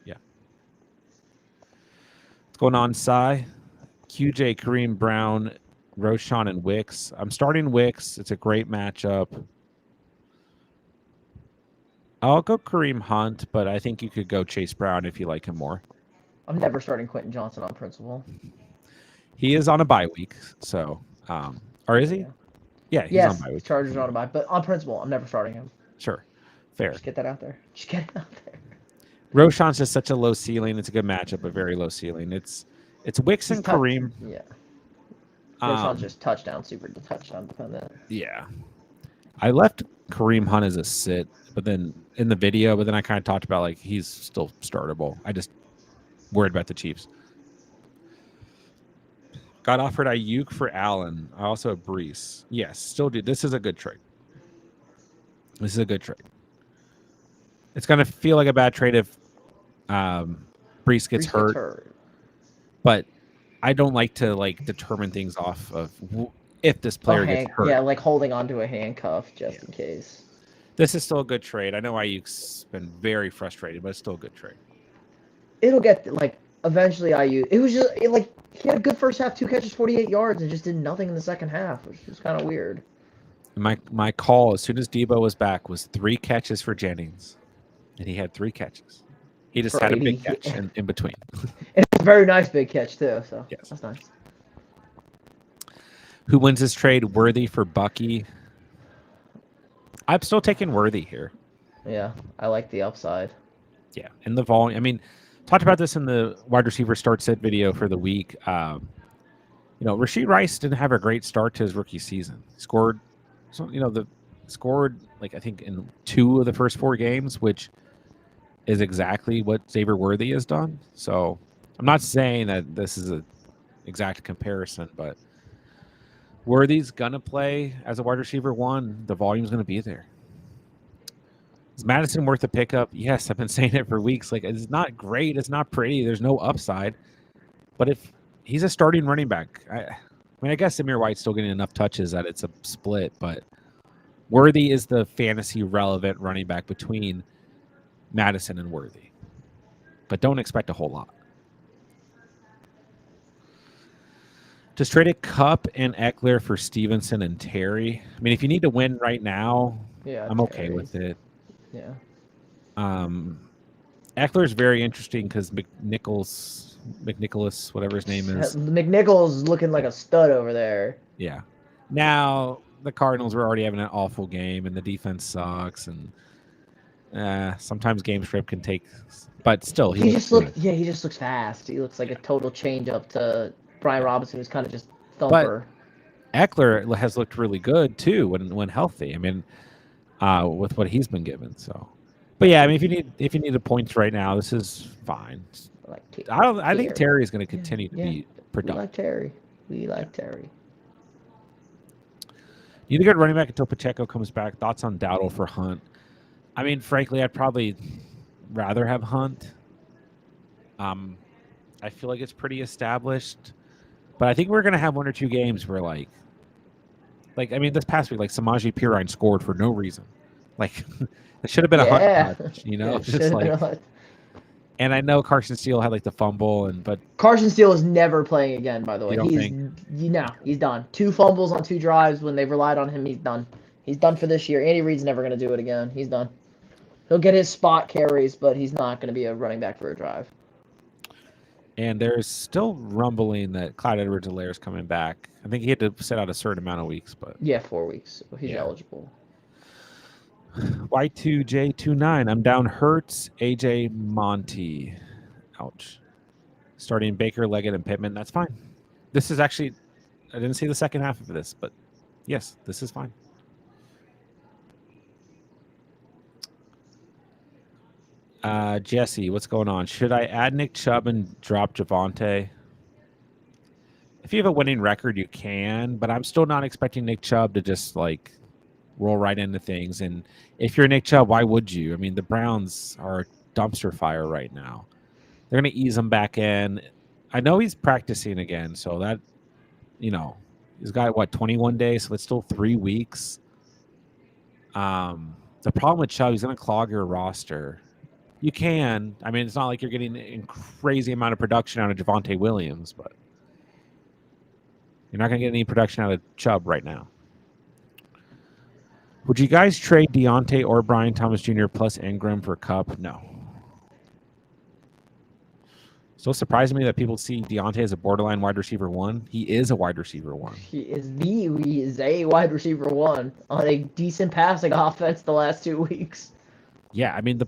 Yeah. What's going on, Cy? QJ, Kareem Brown, Roshan, and Wicks. I'm starting Wicks. It's a great matchup. I'll go Kareem Hunt, but I think you could go Chase Brown if you like him more. I'm never starting Quentin Johnson on principle. He is on a bye week, so or is he? Yeah, he's on bye week. Chargers on a bye, but on principle, I'm never starting him. Sure, fair. Just get that out there. Roshan's just such a low ceiling. It's a good matchup, but very low ceiling. It's Wicks and Kareem. Yeah. Roshan's just super touchdown dependent. Yeah. I left Kareem Hunt as a sit, but then in the video, I kind of talked about like he's still startable. I just worried about the Chiefs. Got offered Ayuk for Allen. I also have Brees. Yes, still do. This is a good trade. It's going to feel like a bad trade if Brees gets hurt. But I don't like to determine things off of if this player gets hurt. Yeah, like holding onto a handcuff just in case. This is still a good trade. I know Ayuk's been very frustrated, but it's still a good trade. It'll get eventually Ayuk. It was just he had a good first half, 2 catches, 48 yards, and just did nothing in the second half, which was kind of weird. My call as soon as Debo was back was 3 catches for Jennings, and he had 3 catches. He just had a big catch in between. And it's a very nice big catch too. So yes. That's nice. Who wins this trade? Worthy for Bucky. I'm still taking Worthy here. Yeah, I like the upside. Yeah, and the volume. I mean, talked about this in the wide receiver start sit video for the week. Rashid Rice didn't have a great start to his rookie season. He scored, I think in 2 of the first 4 games, which is exactly what Xavier Worthy has done. So I'm not saying that this is an exact comparison, but Worthy's gonna play as a wide receiver 1. The volume's gonna be there. Is Madison worth a pickup? Yes, I've been saying it for weeks. It's not great. It's not pretty. There's no upside. But if he's a starting running back, I guess Samir White's still getting enough touches that it's a split. But Worthy is the fantasy relevant running back between Madison and Worthy. But don't expect a whole lot. Just traded Cup and Eckler for Stevenson and Terry. I mean, if you need to win right now, Yeah, I'm okay with it. Yeah. Eckler's very interesting because McNicholas, whatever his name is. McNichols looking like a stud over there. Yeah. Now the Cardinals were already having an awful game, and the defense sucks, and sometimes game script can take, but still, He looks just good. he just looks fast. He looks like a total change up to Brian Robinson, who's kind of just But thumper. Eckler has looked really good too when healthy. I mean, with what he's been given. So, but yeah, I mean, if you need the points right now, this is fine. Like I think Terry is going to continue to be productive. We like Terry. We like Terry. You need a good running back until Pacheco comes back. Thoughts on Dowdle for Hunt? I mean, frankly, I'd probably rather have Hunt. I feel like it's pretty established, but I think we're going to have one or two games where like I mean, this past week, like Samaje Perine scored for no reason. Like it should have been a Hunt touch, you know? Just like, and I know Carson Steele had like the fumble, but Carson Steele is never playing again. By the way, he's done. 2 fumbles on 2 drives. When they've relied on him, he's done. He's done for this year. Andy Reid's never going to do it again. He's done. He'll get his spot carries, but he's not going to be a running back for a drive. And there's still rumbling that Clyde Edwards-Helaire is coming back. I think he had to sit out a certain amount of weeks, but yeah, 4 weeks. He's eligible. Y2J29. I'm down Hurts, AJ Monty. Ouch. Starting Baker, Leggett, and Pittman. That's fine. This is actually, I didn't see the second half of this, but yes, this is fine. Jesse, what's going on? Should I add Nick Chubb and drop Javonte? If you have a winning record, you can, but I'm still not expecting Nick Chubb to just like roll right into things. And if you're Nick Chubb, why would you? I mean, the Browns are a dumpster fire right now. They're going to ease him back in. I know he's practicing again, so that, he's got 21 days, so it's still 3 weeks. The problem with Chubb, he's going to clog your roster. You can. I mean, it's not like you're getting a crazy amount of production out of Javonte Williams, but you're not going to get any production out of Chubb right now. Would you guys trade Deontay or Brian Thomas Jr. plus Ingram for Cup? No. Still surprising me that people see Deontay as a borderline wide receiver 1. He is a wide receiver 1. He is a wide receiver 1 on a decent passing offense the last 2 weeks. Yeah, I mean,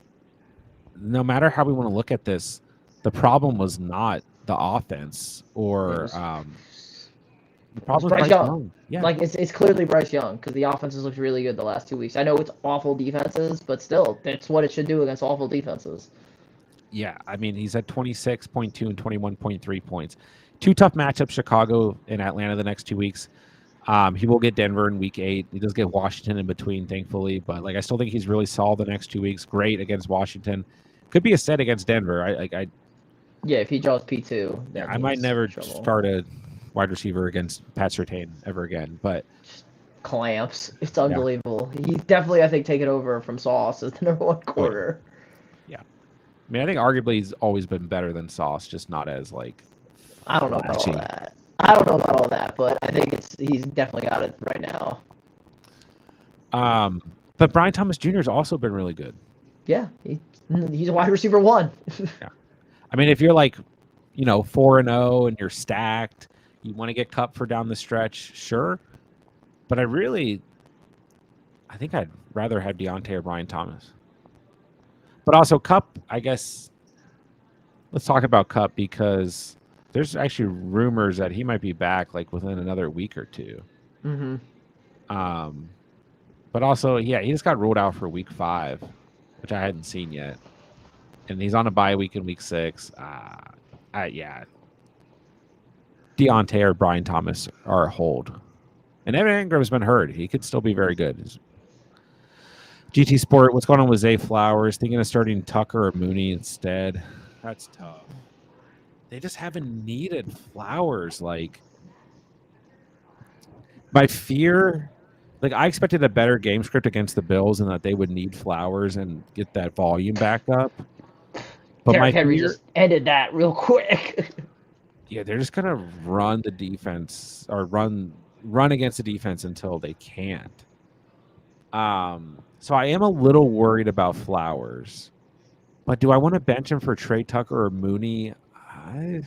no matter how we want to look at this, the problem was not the offense or the problem was Bryce Young. Yeah. Like it's clearly Bryce Young because the offenses looked really good the last 2 weeks. I know it's awful defenses, but still, that's what it should do against awful defenses. Yeah, I mean, he's at 26.2 and 21.3 points. 2 tough matchups, Chicago and Atlanta the next 2 weeks. He will get Denver in week 8. He does get Washington in between, thankfully. But I still think he's really solid the next 2 weeks. Great against Washington. Could be a set against Denver. Yeah, if he draws P2. Yeah, I might never start a wide receiver against Pat Surtain ever again. But clamps. It's unbelievable. Yeah. He's definitely, I think, taken over from Sauce as the number 1 quarter. Yeah. I mean, I think arguably he's always been better than Sauce, just not as I don't know about all that. I don't know about all that, but I think he's definitely got it right now. But Brian Thomas Jr. has also been really good. Yeah, he's a wide receiver 1. Yeah. I mean, if you're 4-0 and you're stacked, you want to get Cup for down the stretch, sure. But I think I'd rather have Deontay or Brian Thomas. But also Cup, I guess, let's talk about Cup because there's actually rumors that he might be back within another week or 2. Mm-hmm. But also, he just got ruled out for week 5, which I hadn't seen yet. And he's on a bye week in week 6. Deontay or Brian Thomas are a hold. And Evan Ingram's been hurt. He could still be very good. GT Sport, what's going on with Zay Flowers? Thinking of starting Tucker or Mooney instead. That's tough. They just haven't needed Flowers. My fear, I expected a better game script against the Bills and that they would need Flowers and get that volume back up. But Derrick Henry just ended that real quick. Yeah, they're just gonna run the defense or run against the defense until they can't. So I am a little worried about Flowers, but do I want to bench him for Trey Tucker or Mooney? I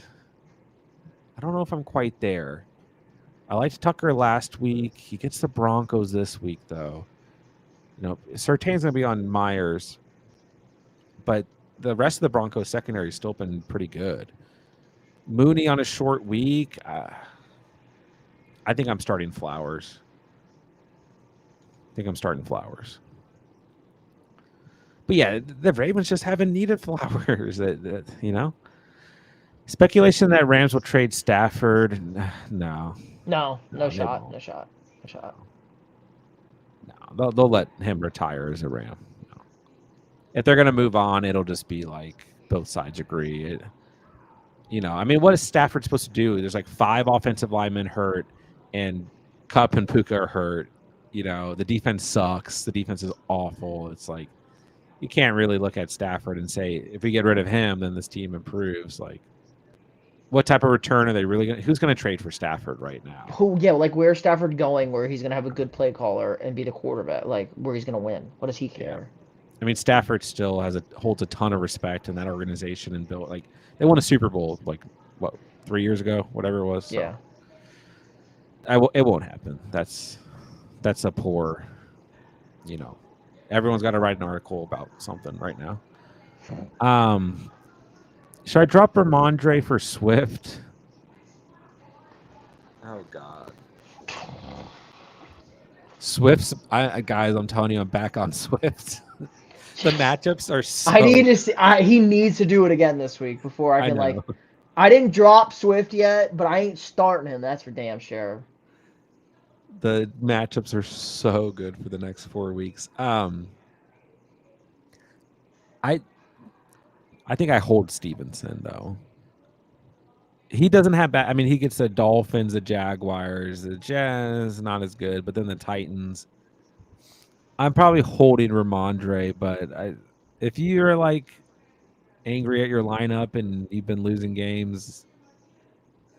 don't know if I'm quite there. I liked Tucker last week. He gets the Broncos this week, though. Surtain's going to be on Myers, but the rest of the Broncos secondary has still been pretty good. Mooney on a short week. I think I'm starting Flowers. But yeah, the Ravens just haven't needed Flowers. Speculation that Rams will trade Stafford. No. No they shot. won't. No shot. No, they'll let him retire as a Ram. No. If they're going to move on, it'll just be like both sides agree. What is Stafford supposed to do? There's like 5 offensive linemen hurt, and Kupp and Puka are hurt. The defense sucks. The defense is awful. It's like you can't really look at Stafford and say, if we get rid of him, then this team improves. Like, what type of return are they really going to – who's going to trade for Stafford right now? Where's Stafford going where he's going to have a good play caller and be the quarterback? Like, where he's going to win? What does he care? Yeah. Stafford still holds a ton of respect in that organization and built – like, they won a Super Bowl, 3 years ago, whatever it was. Yeah. So it won't happen. That's a poor – everyone's got to write an article about something right now. Should I drop Ramondre for Swift? Oh, God. Swift's guys, I'm telling you, I'm back on Swift. The matchups are so... I need to see... he needs to do it again this week before I can, I didn't drop Swift yet, but I ain't starting him. That's for damn sure. The matchups are so good for the next 4 weeks. I think I hold Stevenson, though. He doesn't have bad. He gets the Dolphins, the Jaguars, the Jazz, not as good, but then the Titans. I'm probably holding Ramondre, but if you're angry at your lineup and you've been losing games,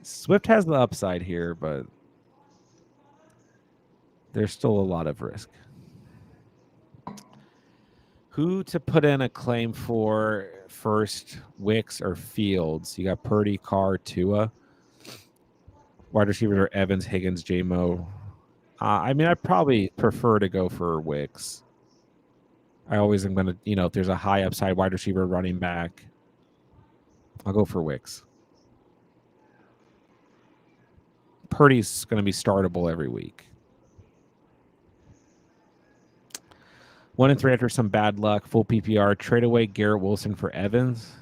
Swift has the upside here, but there's still a lot of risk. Who to put in a claim for first, Wicks or Fields? You got Purdy, Carr, Tua. Wide receivers are Evans, Higgins, J-Mo. I'd probably prefer to go for Wicks. I always am going to, if there's a high upside wide receiver running back, I'll go for Wicks. Purdy's going to be startable every week. 1 and 3 after some bad luck. Full PPR. Trade away Garrett Wilson for Evans.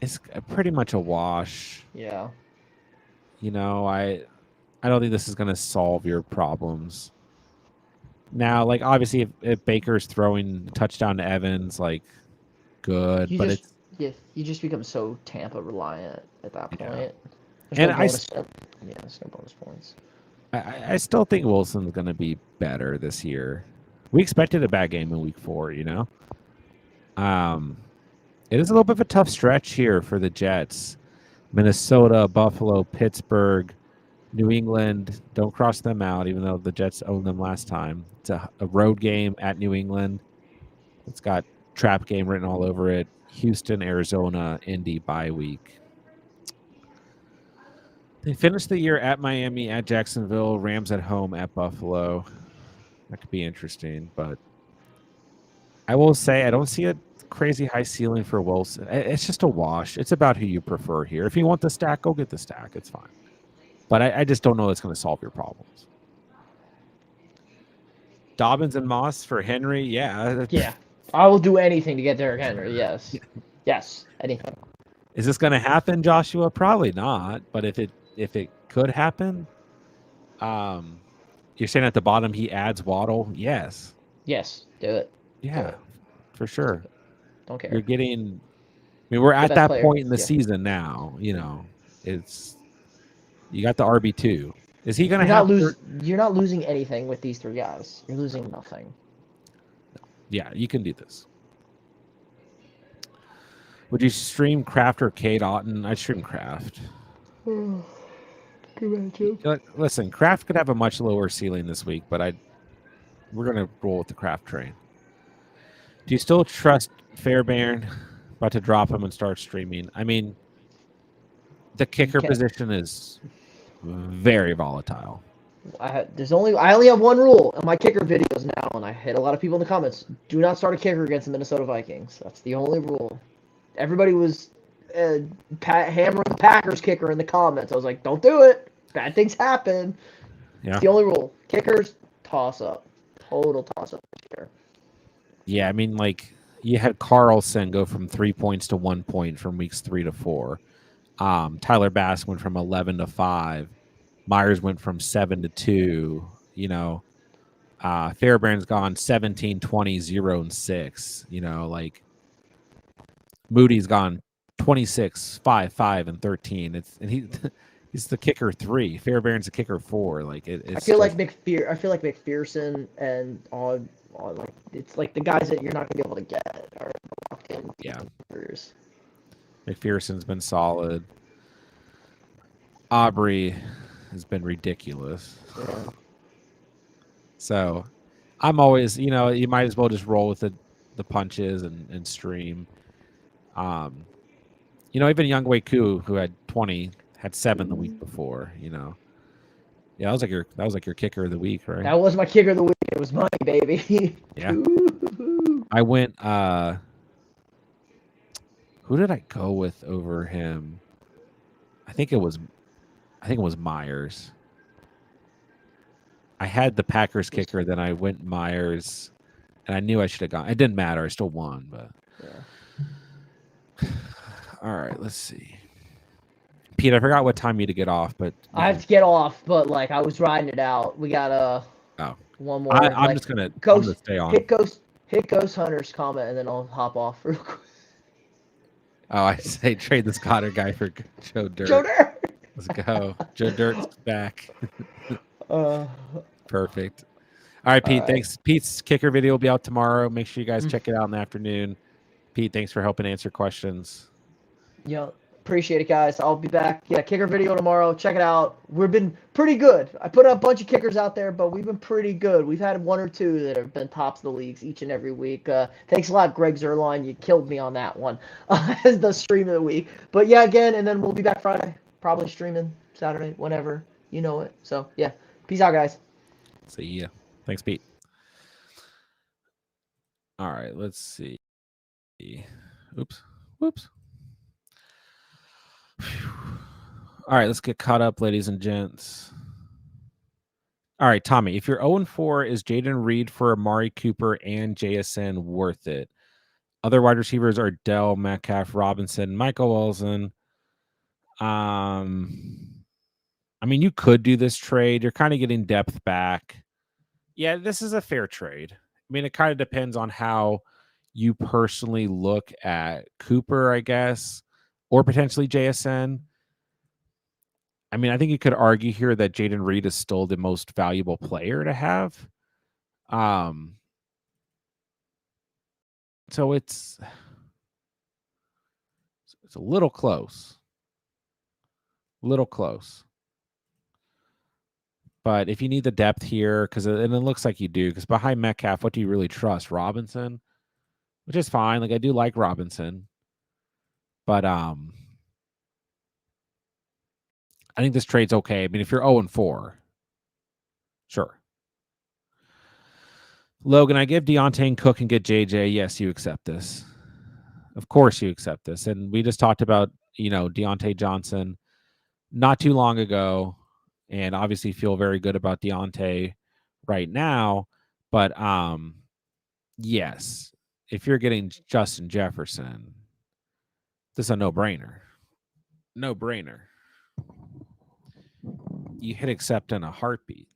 It's pretty much a wash. Yeah. I don't think this is going to solve your problems. Now, obviously, if Baker's throwing a touchdown to Evans, good. You just become so Tampa reliant at that point. Yeah. There's no bonus points. I still think Wilson's going to be better this year. We expected a bad game in week 4, It is a little bit of a tough stretch here for the Jets. Minnesota, Buffalo, Pittsburgh, New England. Don't cross them out, even though the Jets owned them last time. It's a road game at New England. It's got trap game written all over it. Houston, Arizona, Indy bye week. They finished the year at Miami, at Jacksonville, Rams at home, at Buffalo. That could be interesting, but I will say I don't see a crazy high ceiling for Wilson. It's just a wash. It's about who you prefer here. If you want the stack, go get the stack. It's fine. But I just don't know it's going to solve your problems. Dobbins and Moss for Henry, yeah. Yeah. I will do anything to get Derrick Henry, yes. Yes, anything. Is this going to happen, Joshua? Probably not. But if it could happen, you're saying at the bottom he adds Waddle? Yes. Yes, do it. Yeah, do it. for sure. Don't care. You're getting. We're at that point in the season now. You got the RB2. Is he going to have? You're not losing anything with these 3 guys. You're losing nothing. Yeah, you can do this. Would you stream Kraft or Kate Otten? I'd stream Kraft. Good matchup. Listen, Kraft could have a much lower ceiling this week, but we're gonna roll with the Kraft train. Do you still trust Fairbairn? About to drop him and start streaming. I mean, the kicker position is very volatile. I only have one rule in my kicker videos now, and I hit a lot of people in the comments. Do not start a kicker against the Minnesota Vikings. That's the only rule. Everybody was hammering the Packers kicker in the comments. I was like, don't do it. Bad things happen. Yeah. It's the only rule. Kickers, toss up. Total toss up. Yeah, I mean, like, you had Carlson go from 3 points to 1 point from weeks 3 to 4. Tyler Bass went from 11 to 5. Myers went from 7 to 2. You know, Fairbairn's gone 17, 20, 0, and 6. You know, like, Moody's gone 26, 5, 5, and 13. He's the kicker 3. Fairbairn's the kicker 4. Like I feel like McPherson and all like it's like the guys that you're not gonna be able to get are locked in. Yeah. Kickers. McPherson's been solid. Aubrey has been ridiculous. Yeah. So I'm always, you might as well just roll with the punches and stream. Even Young Wei Koo, who had 20, had 7 the week before, Yeah, that was like your kicker of the week, right? That was my kicker of the week. It was mine, baby. Yeah. I went who did I go with over him? I think it was Myers. I had the Packers kicker, then I went Myers, and I knew I should have gone. It didn't matter. I still won, but yeah. All right, let's see. Pete, I forgot what time you had to get off, but I have to get off, but like I was riding it out. We got one more. I'm just gonna stay on. Hit Ghost Hunter's comment, and then I'll hop off real quick. Oh, I say trade the Scotter guy for Joe Dirt. Joe Dirt. Let's go. Joe Dirt's back. Perfect. All right, Pete. All right. Thanks. Pete's kicker video will be out tomorrow. Make sure you guys check it out in the afternoon. Pete, thanks for helping answer questions. Yeah, appreciate it, guys. I'll be back. Yeah, kicker video tomorrow. Check it out. We've been pretty good. I put a bunch of kickers out there, but we've been pretty good. We've had 1 or 2 that have been tops of the leagues each and every week. Thanks a lot, Greg Zerline. You killed me on that one as the stream of the week. But yeah, again, and then we'll be back Friday. Probably streaming Saturday, whenever. You know it. So yeah, peace out, guys. See ya. Thanks, Pete. All right, let's see. Oops. Whoops. All right, let's get caught up, ladies and gents. All right, Tommy, if you're 0-4, is Jaden Reed for Amari Cooper and JSN worth it? Other wide receivers are Dell, Metcalf, Robinson, Michael Wilson. I mean, you could do this trade. You're kind of getting depth back. Yeah, this is a fair trade. I mean, it kind of depends on how you personally look at Cooper, I guess, or potentially JSN. I mean, I think you could argue here that Jaden Reed is still the most valuable player to have. So it's a little close. But if you need the depth here, and it looks like you do, because behind Metcalf, what do you really trust? Robinson? Which is fine. Like, I do like Robinson. But I think this trade's okay. I mean, if you're 0-4, sure. Logan, I give Deontay and Cook and get JJ. Yes, you accept this. Of course you accept this. And we just talked about, Deontay Johnson not too long ago, and obviously feel very good about Deontay right now. But yes, if you're getting Justin Jefferson, this is a no-brainer. No-brainer. You hit accept in a heartbeat.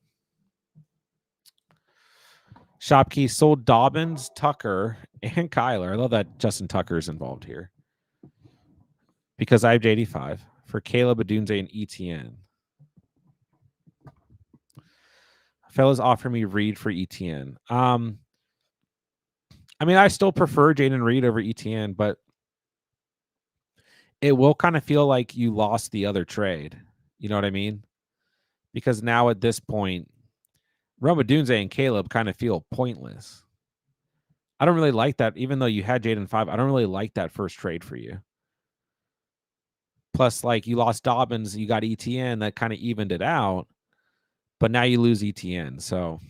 Shopkey sold Dobbins, Tucker, and Kyler. I love that Justin Tucker is involved here. Because I have J85 for Caleb, Adunze, and ETN. Fellas offer me Reed for ETN. I mean, I still prefer Jaden Reed over ETN, but it will kind of feel like you lost the other trade. You know what I mean? Because now at this point, Romadunze and Caleb kind of feel pointless. I don't really like that. Even though you had Jaden 5, I don't really like that first trade for you. Plus, like, you lost Dobbins, you got ETN, that kind of evened it out. But now you lose ETN. So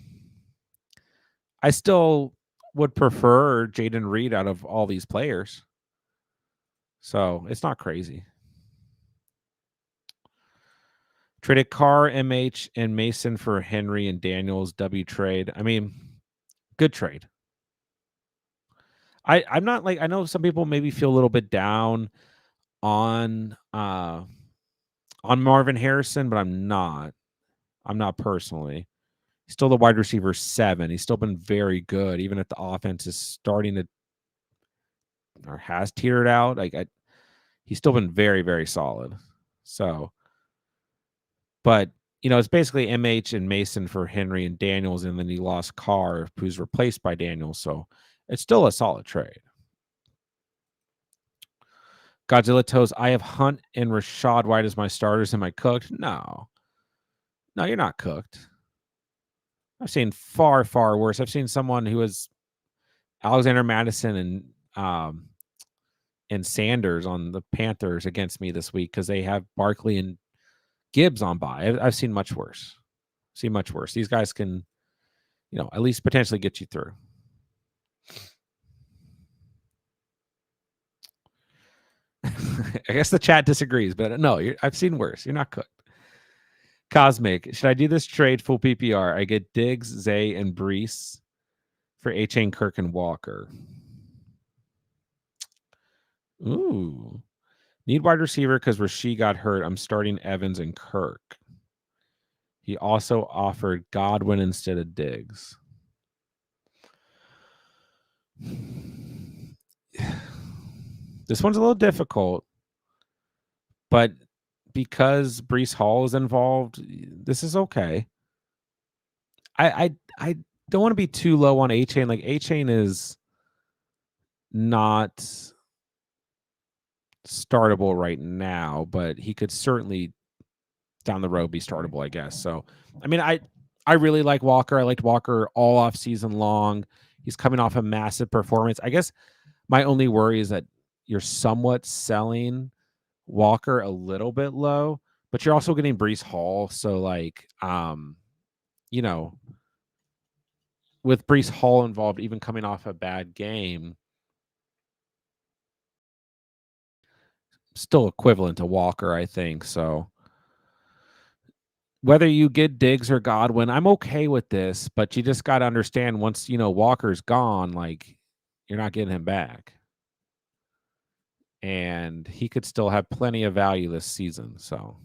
I still would prefer Jaden Reed out of all these players. So it's not crazy. Traded Carr, MH, and Mason for Henry and Daniels. W trade. I mean, good trade. I'm not like, I know some people maybe feel a little bit down on Marvin Harrison, but I'm not. I'm not personally. He's still the wide receiver 7. He's still been very good, even if the offense is starting to or has teetered out. He's still been very, very solid. So, but it's basically MH and Mason for Henry and Daniels, and then he lost Carr, who's replaced by Daniels. So it's still a solid trade. Godzilla Toes, I have Hunt and Rashad White as my starters. Am I cooked? No, you're not cooked. I've seen far, far worse. I've seen someone who was Alexander Madison and Sanders on the Panthers against me this week because they have Barkley and Gibbs on bye. I've seen much worse. These guys can, at least potentially get you through. I guess the chat disagrees, but no, I've seen worse. You're not cooked. Cosmic, should I do this trade full PPR? I get Diggs, Zay, and Brees for A-Chain, Kirk, and Walker. Ooh. Need wide receiver because Rasheed got hurt. I'm starting Evans and Kirk. He also offered Godwin instead of Diggs. This one's a little difficult, but because Brees Hall is involved, this is okay. I don't want to be too low on A-Chain. Like, A-Chain is not startable right now, but he could certainly down the road be startable, I guess. So, I mean, I really like Walker. I liked Walker all off season long. He's coming off a massive performance. I guess my only worry is that you're somewhat selling Walker a little bit low, but you're also getting Brees Hall. So, like, with Brees Hall involved, even coming off a bad game, still equivalent to Walker, I think. So whether you get Diggs or Godwin, I'm okay with this, but you just got to understand once, Walker's gone, like, you're not getting him back. And he could still have plenty of value this season. So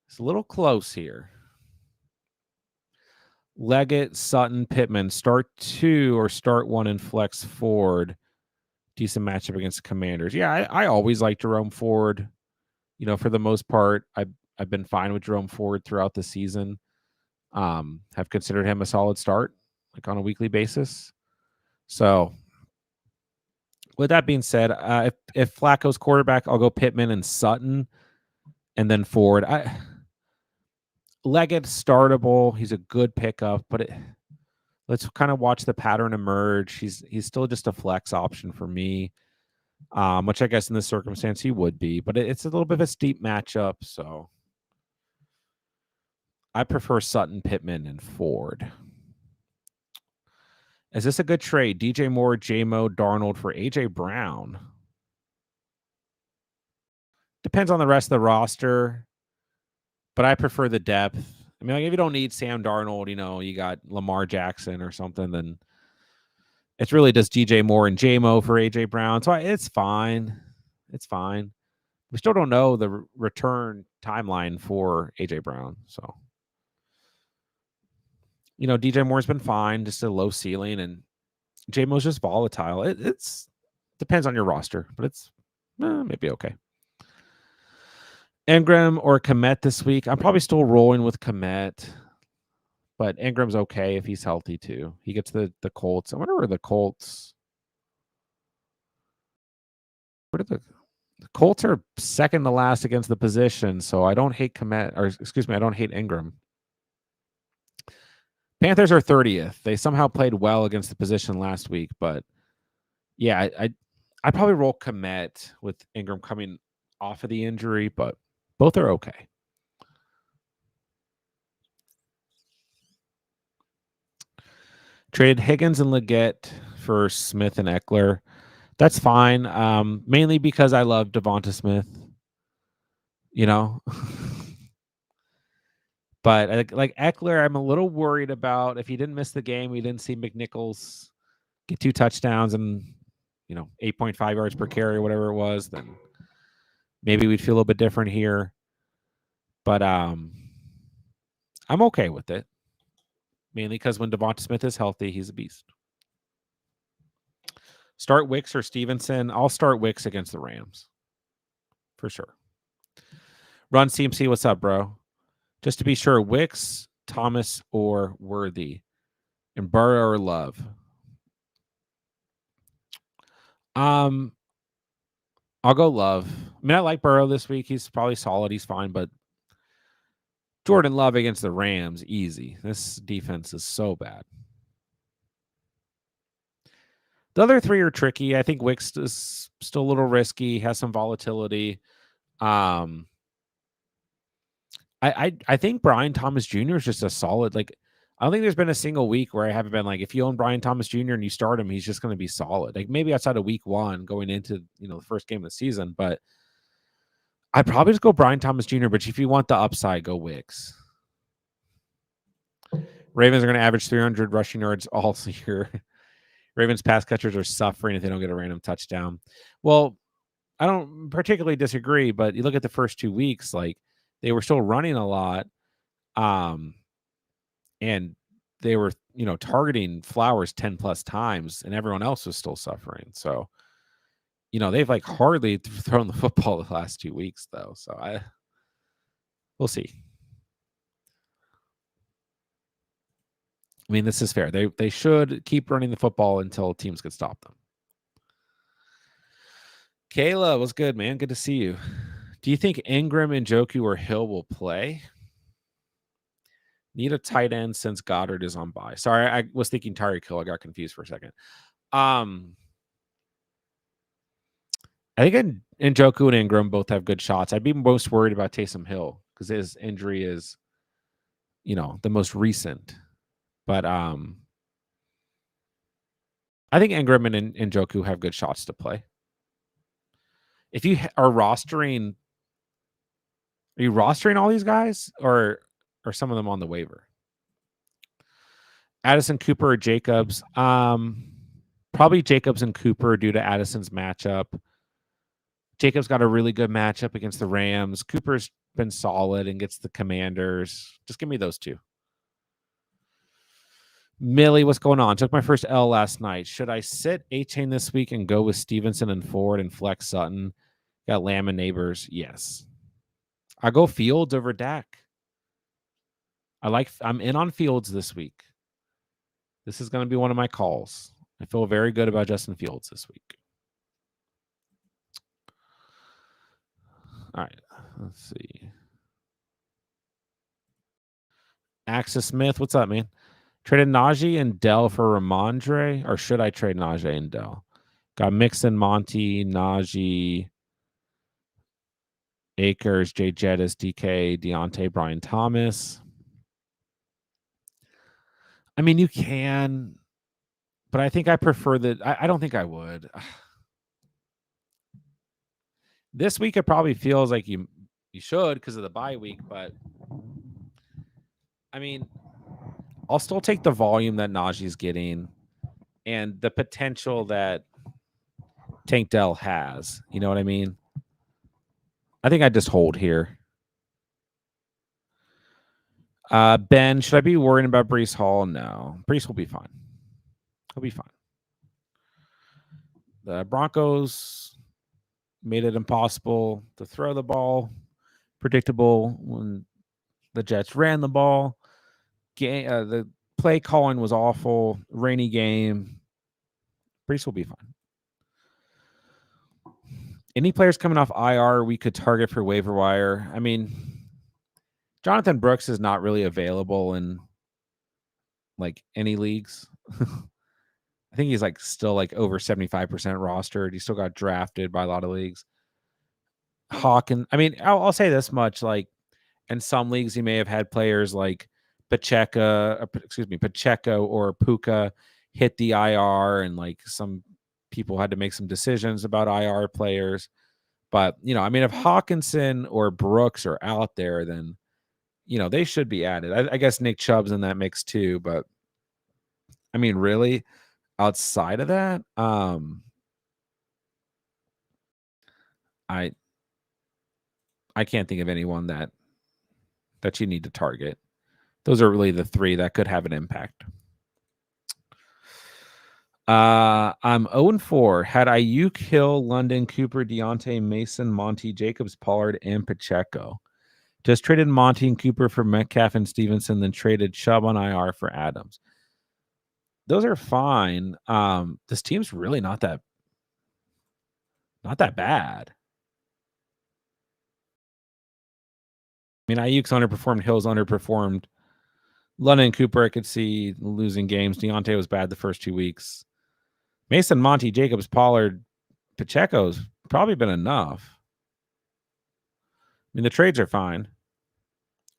it's a little close here. Leggett, Sutton, Pittman, start 2 or start 1 in flex Ford. Decent matchup against Commanders. Yeah, I always like Jerome Ford. For the most part, I've been fine with Jerome Ford throughout the season. Have considered him a solid start, like on a weekly basis. So, with that being said, if Flacco's quarterback, I'll go Pittman and Sutton, and then Ford. Leggett startable. He's a good pickup, but let's kind of watch the pattern emerge. He's still just a flex option for me, which I guess in this circumstance he would be, but it's a little bit of a steep matchup, so I prefer Sutton, Pittman, and Ford. Is this a good trade? DJ Moore, J-Mo, Darnold for AJ Brown. Depends on the rest of the roster, but I prefer the depth. I mean, like, if you don't need Sam Darnold, you got Lamar Jackson or something, then it's really just DJ Moore and J-Mo for AJ Brown. So it's fine. It's fine. We still don't know the return timeline for AJ Brown. So, DJ Moore's been fine, just a low ceiling, and J-Mo's just volatile. It's depends on your roster, but it's maybe okay. Ingram or Komet this week. I'm probably still rolling with Komet, but Ingram's okay if he's healthy too. He gets the Colts. I wonder where the Colts. What are the Colts are second to last against the position, so I don't hate I don't hate Ingram. Panthers are 30th. They somehow played well against the position last week, but yeah, I probably roll Komet with Ingram coming off of the injury, but both are okay. Traded Higgins and Leggett for Smith and Eckler. That's fine. Mainly because I love Devonta Smith. You know, but like Eckler, I'm a little worried about. If he didn't miss the game, we didn't see McNichols get 2 touchdowns and 8.5 yards per carry or whatever it was, then maybe we'd feel a little bit different here. But I'm okay with it. Mainly because when Devonta Smith is healthy, he's a beast. Start Wicks or Stevenson. I'll start Wicks against the Rams. For sure. Run CMC, what's up, bro? Just to be sure, Wicks, Thomas, or Worthy. And Burrow or Love. I'll go Love. I mean, I like Burrow this week. He's probably solid. He's fine, but Jordan Love against the Rams, easy. This defense is so bad. The other 3 are tricky. I think Wicks is still a little risky, has some volatility. I think Brian Thomas Jr. is just a solid, I don't think there's been a single week where I haven't been like, if you own Brian Thomas Jr. and you start him, he's just going to be solid. Like maybe outside of week 1 going into, the first game of the season, but I'd probably just go Brian Thomas Jr., but if you want the upside, go Wicks. Ravens are going to average 300 rushing yards all year. Ravens pass catchers are suffering if they don't get a random touchdown. Well, I don't particularly disagree, but you look at the first 2 weeks, like they were still running a lot. And they were, targeting Flowers 10 plus times and everyone else was still suffering. So, they've like hardly thrown the football the last 2 weeks though. So we'll see. I mean, this is fair. They should keep running the football until teams can stop them. Kayla, what's good, man? Good to see you. Do you think Ingram and Njoku or Hill will play? Need a tight end since Goddard is on bye. Sorry, I was thinking Tyreek Hill. I got confused for a second. I think Njoku and Ingram both have good shots. I'd be most worried about Taysom Hill because his injury is, the most recent. But I think Ingram and Njoku have good shots to play. If you are you rostering all these guys or are some of them on the waiver? Addison, Cooper, or Jacobs? Probably Jacobs and Cooper due to Addison's matchup. Jacobs got a really good matchup against the Rams. Cooper's been solid and gets the Commanders. Just give me those 2. Millie, what's going on? Took my first L last night. Should I sit A-Chain this week and go with Stevenson and Ford and flex Sutton? Got Lamb and Neighbors. Yes. I go Fields over Dak. I'm in on Fields this week. This is going to be one of my calls. I feel very good about Justin Fields this week. All right. Let's see. Axis Smith, what's up, man? Traded Najee and Dell for Ramondre, or should I trade Najee and Dell? Got Mixon, Monty, Najee, Akers, Jay Jettis, DK, Deontay, Brian Thomas. I mean, you can, but I think I prefer that. I don't think I would. This week, it probably feels like you should because of the bye week, but I mean, I'll still take the volume that Najee's getting and the potential that Tank Dell has. You know what I mean? I think I just hold here. Ben, should I be worrying about Breece Hall? No. Breece will be fine. He'll be fine. The Broncos made it impossible to throw the ball. Predictable when the Jets ran the ball. The play calling was awful. Rainy game. Breece will be fine. Any players coming off IR we could target for waiver wire? I mean, Jonathan Brooks is not really available in like any leagues. I think he's like still like over 75% rostered. He still got drafted by a lot of leagues. Hawkins, I mean, I'll say this much: like in some leagues, he may have had players like Pacheco or Puka hit the IR, and like some people had to make some decisions about IR players. But I mean, if Hawkinson or Brooks are out there, then they should be added. I guess Nick Chubb's in that mix too, but I mean, really, outside of that, I can't think of anyone that you need to target. Those are really the three that could have an impact. I'm 0-4. Had Ayuk, Hill, London, Cooper, Deontay, Mason, Monty, Jacobs, Pollard, and Pacheco. Just traded Monty and Cooper for Metcalf and Stevenson, then traded Chubb on IR for Adams. Those are fine. This team's really not that bad. I mean, Ayuk's underperformed, Hill's underperformed. London and Cooper, I could see losing games. Deontay was bad the first 2 weeks. Mason, Monty, Jacobs, Pollard, Pacheco's probably been enough. I mean, the trades are fine.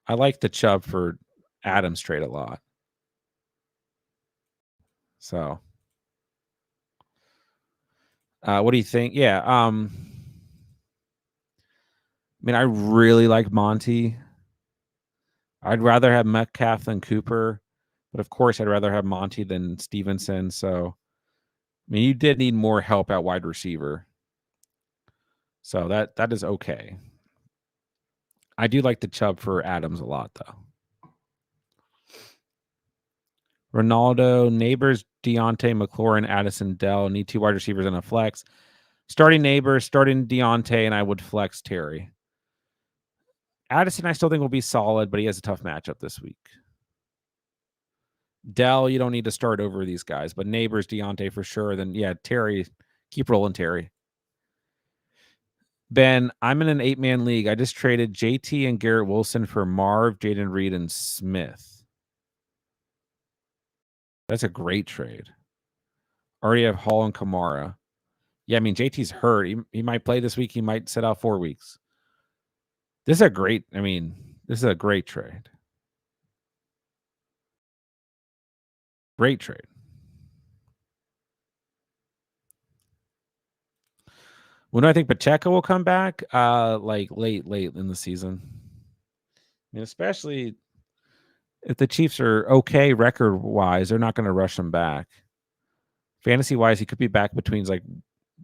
I like the Chubb for Adams trade a lot. So, what do you think? Yeah. I mean, I really like Monty. I'd rather have Metcalf than Cooper, but of course, I'd rather have Monty than Stevenson. So, I mean, you did need more help at wide receiver. So that is okay. I do like the Chubb for Adams a lot, though. Ronaldo, Neighbors, Deontay, McLaurin, Addison, Dell. Need 2 wide receivers and a flex. Starting Neighbors, starting Deontay, and I would flex Terry. Addison, I still think will be solid, but he has a tough matchup this week. Dell, you don't need to start over these guys, but Neighbors, Deontay for sure. Then, yeah, Terry, keep rolling Terry. Ben, I'm in an 8-man league. I just traded JT and Garrett Wilson for Marv, Jaden Reed, and Smith. That's a great trade. Already have Hall and Kamara. Yeah, I mean, JT's hurt. He might play this week. He might sit out 4 weeks. This is a great trade. Great trade. When do I think Pacheco will come back? Like late in the season. I mean, especially if the Chiefs are okay record-wise, they're not going to rush him back. Fantasy-wise, he could be back between like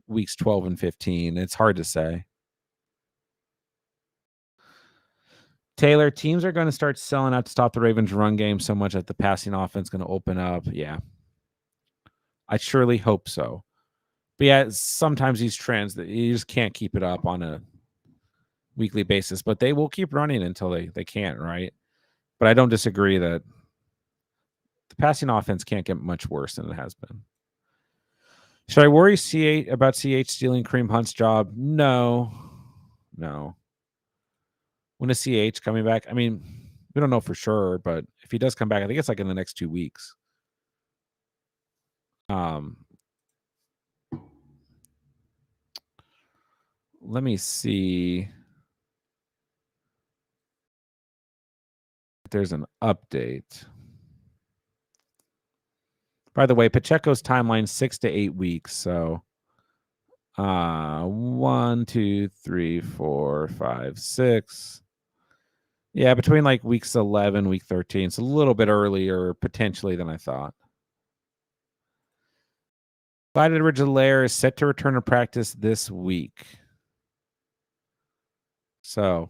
weeks 12 and 15. It's hard to say. Taylor, teams are going to start selling out to stop the Ravens' run game so much that the passing offense is going to open up. Yeah. I surely hope so. But yeah, sometimes these trends that you just can't keep it up on a weekly basis, but they will keep running until they can't, right? But I don't disagree that the passing offense can't get much worse than it has been. Should I worry about CH stealing Kareem Hunt's job? No. When is CH coming back? I mean, we don't know for sure, but if he does come back, I think it's like in the next 2 weeks. Let me see if there's an update. By the way, Pacheco's timeline 6 to 8 weeks. So 1, 2, 3, 4, 5, 6. Yeah, between like weeks 11, week 13. It's a little bit earlier potentially than I thought. Clyde Edwards-Helaire is set to return to practice this week. So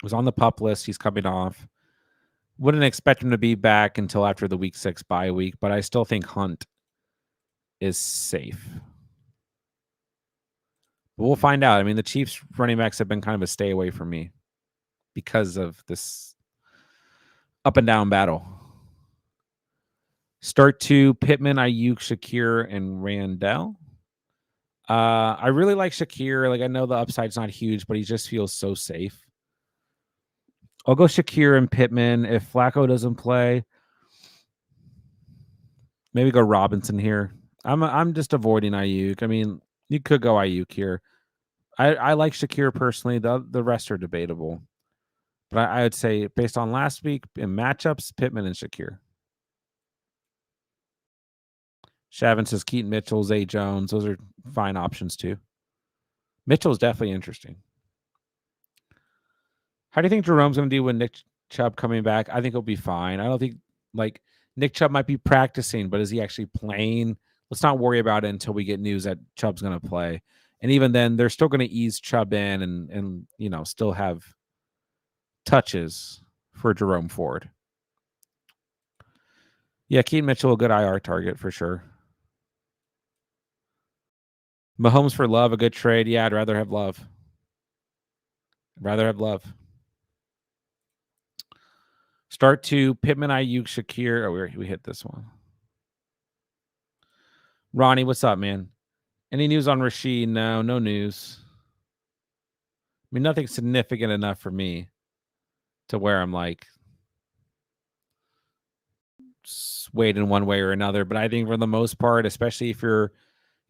was on the PUP list. He's coming off. Wouldn't expect him to be back until after the week 6 bye week, but I still think Hunt is safe. But we'll find out. I mean, the Chiefs running backs have been kind of a stay away from me because of this up and down battle. Start 2, Pittman, Ayuk, Shakir, and Randall. I really like Shakir. Like, I know the upside's not huge, but he just feels so safe. I'll go Shakir and Pittman. If Flacco doesn't play, maybe go Robinson here. I'm just avoiding Ayuk. I mean, you could go Ayuk here. I like Shakir personally. The rest are debatable. But I would say, based on last week in matchups, Pittman and Shakir. Shavin says Keaton Mitchell, Zay Jones. Those are fine options too. Mitchell's definitely interesting. How do you think Jerome's going to do with Nick Chubb coming back? I think he'll be fine. I don't think, like, Nick Chubb might be practicing, but is he actually playing? Let's not worry about it until we get news that Chubb's going to play. And even then, they're still going to ease Chubb in and still have touches for Jerome Ford. Yeah, Keaton Mitchell, a good IR target for sure. Mahomes for Love, a good trade. Yeah, I'd rather have Love. Start to Pittman, Ayuk, Shakir. Oh, we hit this one. Ronnie, what's up, man? Any news on Rashid? No news. I mean, nothing significant enough for me to where I'm like swayed in one way or another. But I think for the most part, especially if you're,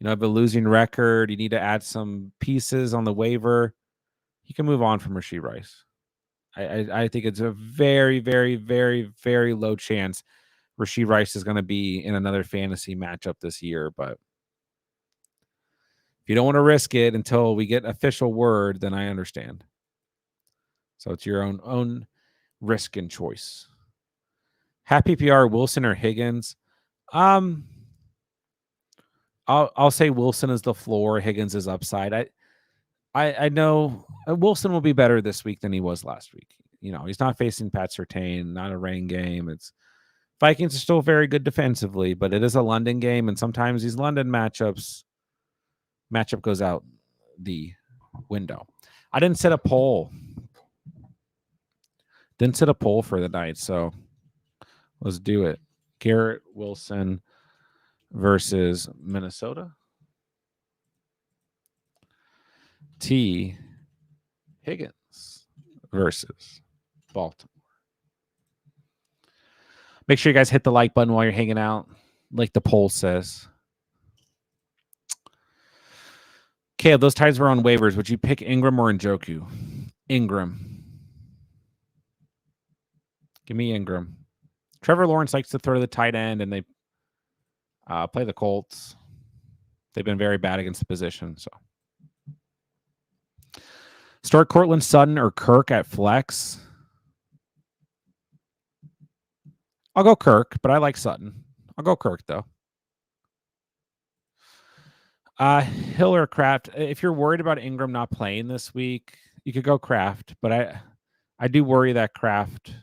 have a losing record, you need to add some pieces on the waiver. You can move on from Rashid Rice. I think it's a very, very, very, very low chance Rashid Rice is going to be in another fantasy matchup this year. But if you don't want to risk it until we get official word, then I understand. So it's your own risk and choice. Happy PR, Wilson or Higgins? I'll say Wilson is the floor. Higgins is upside. I know Wilson will be better this week than he was last week. He's not facing Pat Surtain, not a rain game. It's Vikings are still very good defensively, but it is a London game, and sometimes these London matchup goes out the window. I didn't set a poll. For the night, so let's do it. Garrett Wilson versus Minnesota. T. Higgins versus Baltimore. Make sure you guys hit the like button while you're hanging out, like the poll says. Okay, those ties were on waivers. Would you pick Ingram or Njoku? Ingram. Give me Ingram. Trevor Lawrence likes to throw the tight end, and they play the Colts. They've been very bad against the position. So start Cortland Sutton or Kirk at flex. I'll go Kirk, but I like Sutton. I'll go Kirk, though. Hill or Kraft. If you're worried about Ingram not playing this week, you could go Kraft, but I do worry that Kraft.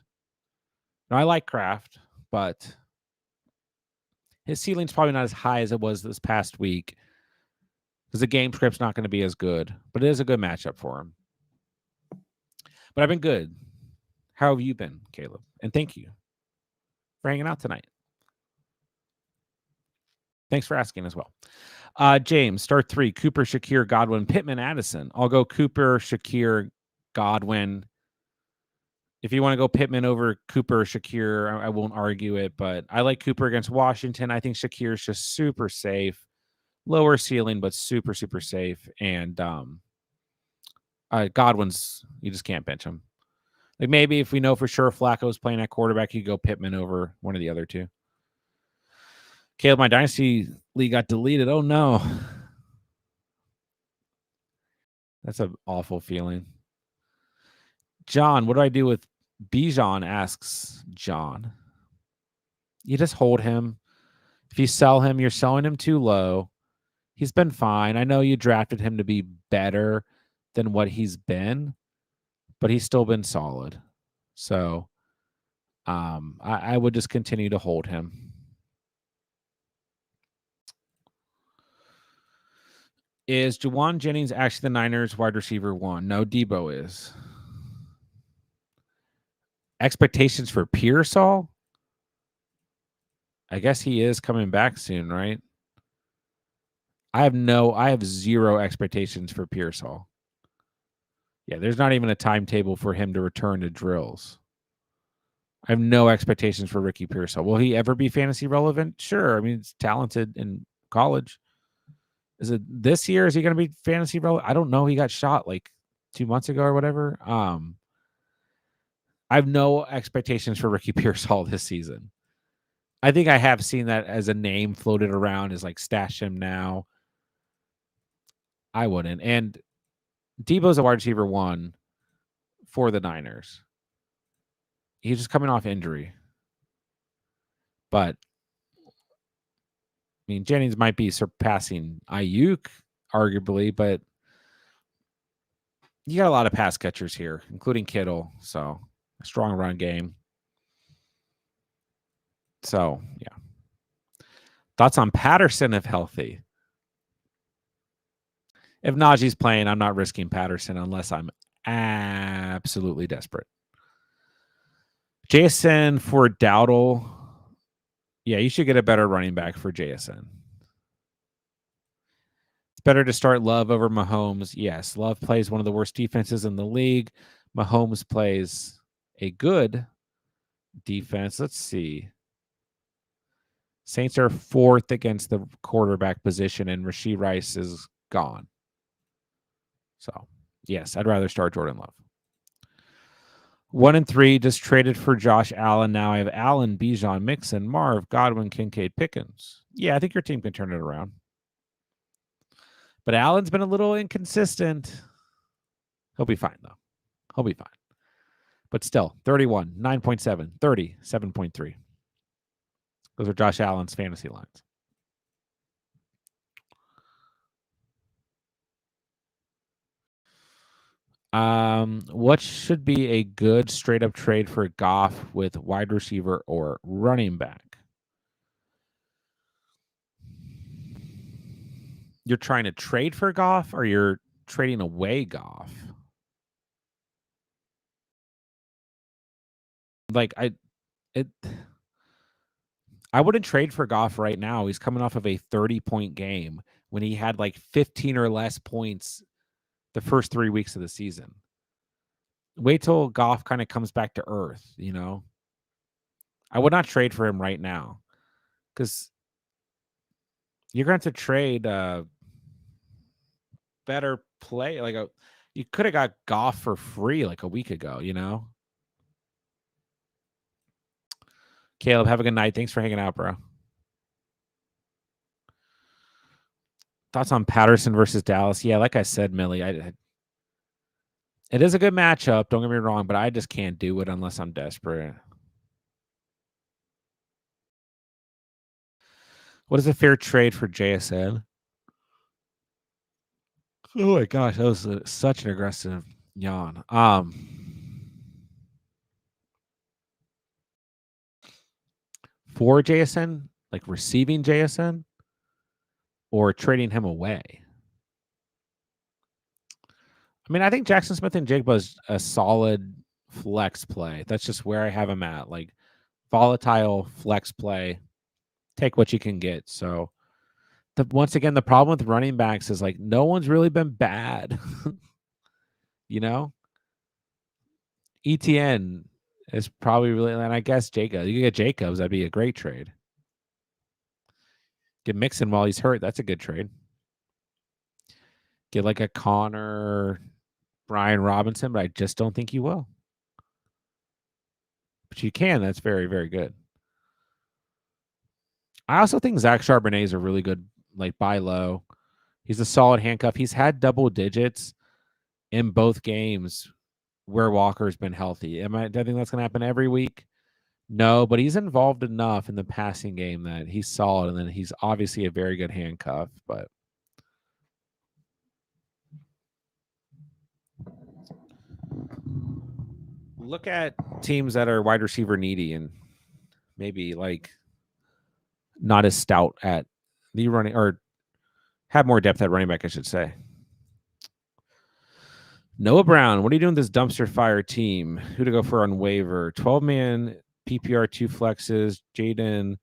No, I like Kraft, but his ceiling's probably not as high as it was this past week because the game script's not going to be as good, but it is a good matchup for him. But I've been good. How have you been, Caleb? And thank you for hanging out tonight. Thanks for asking as well. James, start 3. Cooper, Shakir, Godwin, Pittman, Addison. I'll go Cooper, Shakir, Godwin. If you want to go Pittman over Cooper, Shakir, I won't argue it, but I like Cooper against Washington. I think Shakir is just super safe. Lower ceiling, but super, super safe. And Godwin's, you just can't bench him. Like maybe if we know for sure Flacco's playing at quarterback, you go Pittman over one of the other two. Caleb, my Dynasty League got deleted. Oh, no. That's an awful feeling. John, what do I do with Bijan? Asks John. You just hold him. If you sell him, you're selling him too low. He's been fine. I know you drafted him to be better than what he's been, but he's still been solid. So I would just continue to hold him. Is Juwan Jennings actually the Niners wide receiver 1? No, Debo is. Expectations for Pearsall? I guess he is coming back soon, right? I have zero expectations for Pearsall. Yeah, there's not even a timetable for him to return to drills. I have no expectations for Ricky Pearsall. Will he ever be fantasy relevant? Sure. I mean, he's talented in college. Is it this year? Is he going to be fantasy relevant? I don't know. He got shot like 2 months ago or whatever. I have no expectations for Ricky Pearsall this season. I think I have seen that as a name floated around as like stash him now. I wouldn't. And Debo's a wide receiver 1 for the Niners. He's just coming off injury. But I mean, Jennings might be surpassing Ayuk, arguably, but you got a lot of pass catchers here, including Kittle. So a strong run game. So, yeah. Thoughts on Patterson if healthy? If Najee's playing, I'm not risking Patterson unless I'm absolutely desperate. Jason for Dowdle. Yeah, you should get a better running back for JSN. It's better to start Love over Mahomes. Yes, Love plays one of the worst defenses in the league. Mahomes plays a good defense. Let's see. Saints are 4th against the quarterback position, and Rashee Rice is gone. So, yes, I'd rather start Jordan Love. 1 and 3 just traded for Josh Allen. Now I have Allen, Bijan, Mixon, Marv, Godwin, Kincaid, Pickens. Yeah, I think your team can turn it around. But Allen's been a little inconsistent. He'll be fine, though. He'll be fine. But still, 31, 9.7, 30, 7.3. Those are Josh Allen's fantasy lines. What should be a good straight up trade for Goff with wide receiver or running back? You're trying to trade for Goff or you're trading away Goff? Like I wouldn't trade for Goff right now. He's coming off of a 30-point game when he had like 15 or less points the first 3 weeks of the season. Wait till Goff kind of comes back to earth, you know? I would not trade for him right now because you're going to trade better play. You could have got Goff for free like a week ago, you know? Caleb, have a good night. Thanks for hanging out, bro. Thoughts on Patterson versus Dallas? Yeah, like I said, Millie, it is a good matchup. Don't get me wrong, but I just can't do it unless I'm desperate. What is a fair trade for JSN? Oh my gosh, that was such an aggressive yawn. For JSN, like receiving JSN or trading him away? I mean, I think Jackson Smith and Jigba is a solid flex play. That's just where I have him at. Like volatile flex play. Take what you can get. So once again, the problem with running backs is like no one's really been bad. You know? ETN is probably really, and I guess Jacobs. You could get Jacobs, that'd be a great trade. Get Mixon while he's hurt. That's a good trade. Get like a Connor, Brian Robinson, but I just don't think you will. But you can. That's very, very good. I also think Zach Charbonnet is a really good, like, buy low. He's a solid handcuff. He's had double digits in both games where Walker's been healthy. Do I think that's going to happen every week? No, but he's involved enough in the passing game that he's solid, and then he's obviously a very good handcuff. But look at teams that are wide receiver needy and maybe like not as stout at the running or have more depth at running back, I should say. Noah Brown, what are you doing with this dumpster fire team? Who to go for on waiver? 12-man PPR, 2 flexes. Jaden,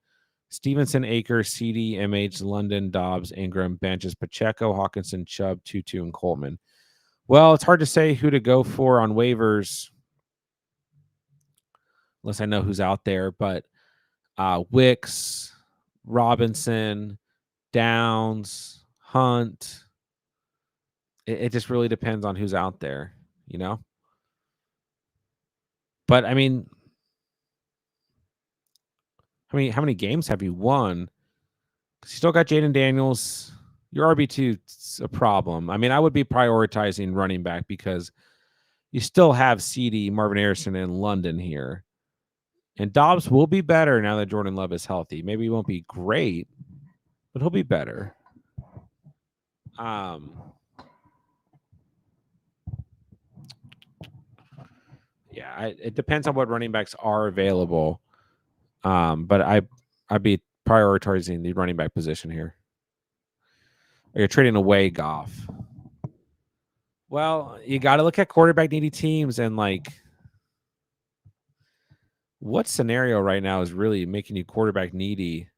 Stevenson, Akers, CD, MH, London, Dobbs, Ingram, benches Pacheco, Hawkinson, Chubb, Tutu, and Coleman. Well, it's hard to say who to go for on waivers unless I know who's out there, but Wicks, Robinson, Downs, Hunt. It just really depends on who's out there, you know? But I mean, how many games have you won? Because you still got Jaden Daniels. Your RB2 is a problem. I mean, I would be prioritizing running back because you still have CD, Marvin Harrison, and London here. And Dobbs will be better now that Jordan Love is healthy. Maybe he won't be great, but he'll be better. Yeah, it depends on what running backs are available. But I'd be prioritizing the running back position here. You're trading away Goff. Well, you got to look at quarterback needy teams and like what scenario right now is really making you quarterback needy.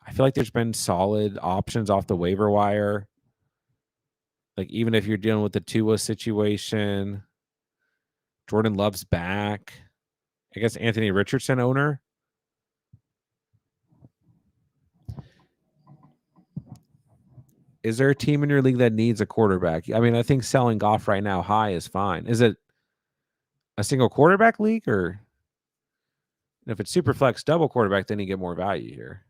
I feel like there's been solid options off the waiver wire. Like even if you're dealing with the Tua situation, Jordan Love's back. I guess Anthony Richardson owner. Is there a team in your league that needs a quarterback? I mean, I think selling Goff right now high is fine. Is it a single quarterback league or if it's super flex double quarterback, then you get more value here?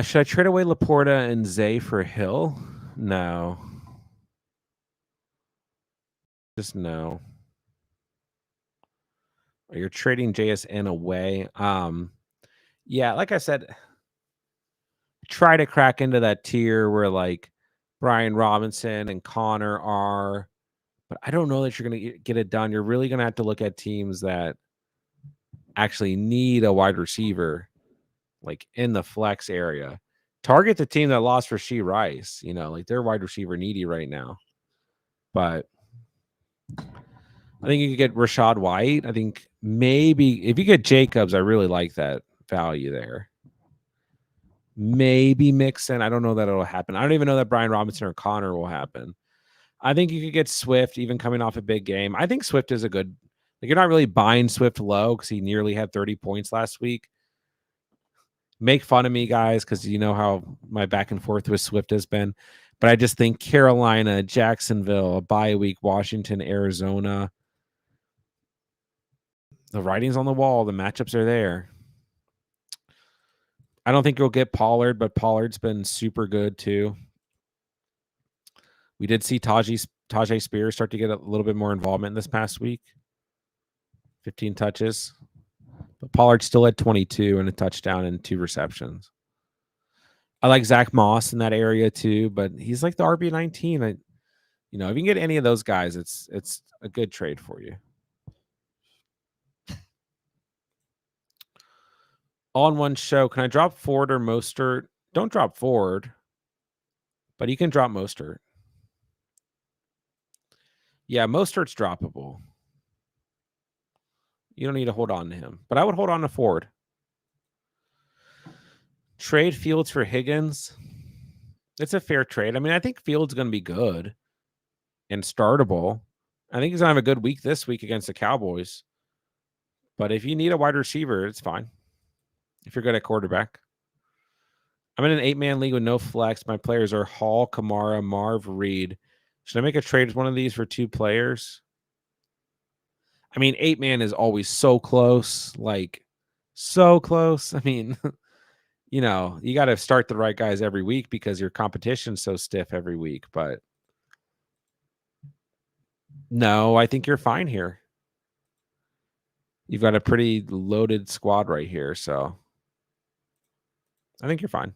Should I trade away Laporta and Zay for Hill? No. Just no. You're trading JSN away. Yeah, like I said, try to crack into that tier where like Brian Robinson and Connor are, but I don't know that you're going to get it done. You're really going to have to look at teams that actually need a wide receiver, like in the flex area. Target the team that lost for Rasheed Rice. You know, like they're wide receiver needy right now. But I think you could get Rashad White. I think maybe if you get Jacobs, I really like that value there. Maybe Mixon. I don't know that it'll happen. I don't even know that Brian Robinson or Connor will happen. I think you could get Swift even coming off a big game. I think Swift is a good, like you're not really buying Swift low because he nearly had 30 points last week. Make fun of me, guys, because you know how my back and forth with Swift has been. But I just think Carolina, Jacksonville, a bye week, Washington, Arizona. The writing's on the wall. The matchups are there. I don't think you'll get Pollard, but Pollard's been super good too. We did see Tajay Spears start to get a little bit more involvement this past week. 15 touches. But Pollard still had 22 and a touchdown and 2 receptions. I like Zach Moss in that area too, but he's like the RB19. If you can get any of those guys, it's a good trade for you. All in one show. Can I drop Ford or Mostert? Don't drop Ford, but you can drop Mostert. Yeah, Mostert's droppable. You don't need to hold on to him, but I would hold on to Ford. Trade Fields for Higgins. It's a fair trade. I mean, I think Fields is going to be good and startable. I think he's going to have a good week this week against the Cowboys. But if you need a wide receiver, it's fine. If you're good at quarterback. I'm in an 8-man league with no flex. My players are Hall, Kamara, Marv, Reed. Should I make a trade with one of these for 2 players? I mean, 8-man is always so close. Like, so close. I mean, you got to start the right guys every week because your competition's so stiff every week. But no, I think you're fine here. You've got a pretty loaded squad right here, so I think you're fine.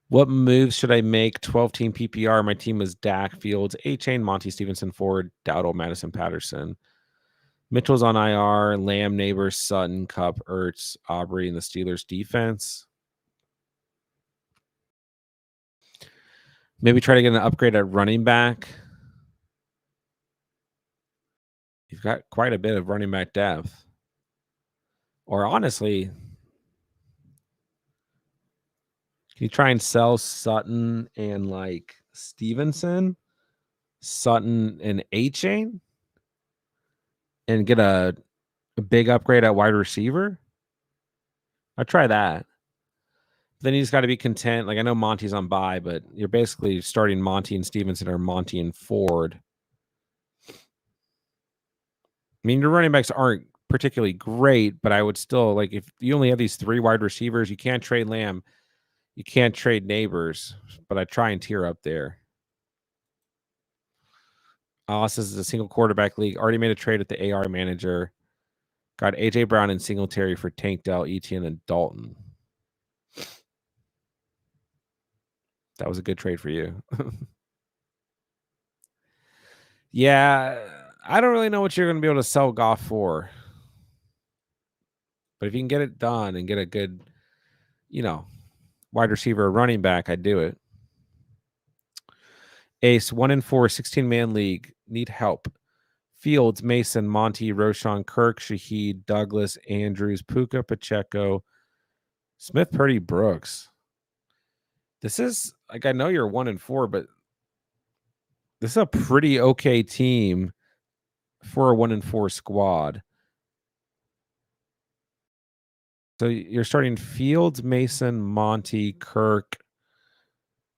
What moves should I make? 12-team PPR. My team is Dak, Fields, A-Chain, Monty Stevenson, Ford, Dowdle, Madison, Patterson. Mitchell's on IR. Lamb, Neighbors, Sutton, Cup, Ertz, Aubrey, and the Steelers defense. Maybe try to get an upgrade at running back. You've got quite a bit of running back depth. Or honestly, can you try and sell Sutton and like Stevenson, Sutton and A-Chain, and get a big upgrade at wide receiver? I'd try that. Then you just got to be content. Like I know Monty's on bye, but you're basically starting Monty and Stevenson or Monty and Ford. I mean, your running backs aren't particularly great, but I would still like if you only have these 3 wide receivers, you can't trade Lamb, you can't trade Neighbors, but I try and tier up there. This is a single quarterback league. Already made a trade with the AR manager. Got AJ Brown and Singletary for Tank Dell, Etienne, and Dalton. That was a good trade for you. Yeah, I don't really know what you're going to be able to sell Goff for. But if you can get it done and get a good, wide receiver or running back, I'd do it. Ace, 1-4, 16-man league. Need help. Fields, Mason, Monty, Roshan, Kirk, Shaheed, Douglas, Andrews, Puka, Pacheco, Smith, Purdy, Brooks. This is, like, I know you're 1-4, but this is a pretty okay team for a 1-4 squad. So you're starting Fields, Mason, Monty, Kirk,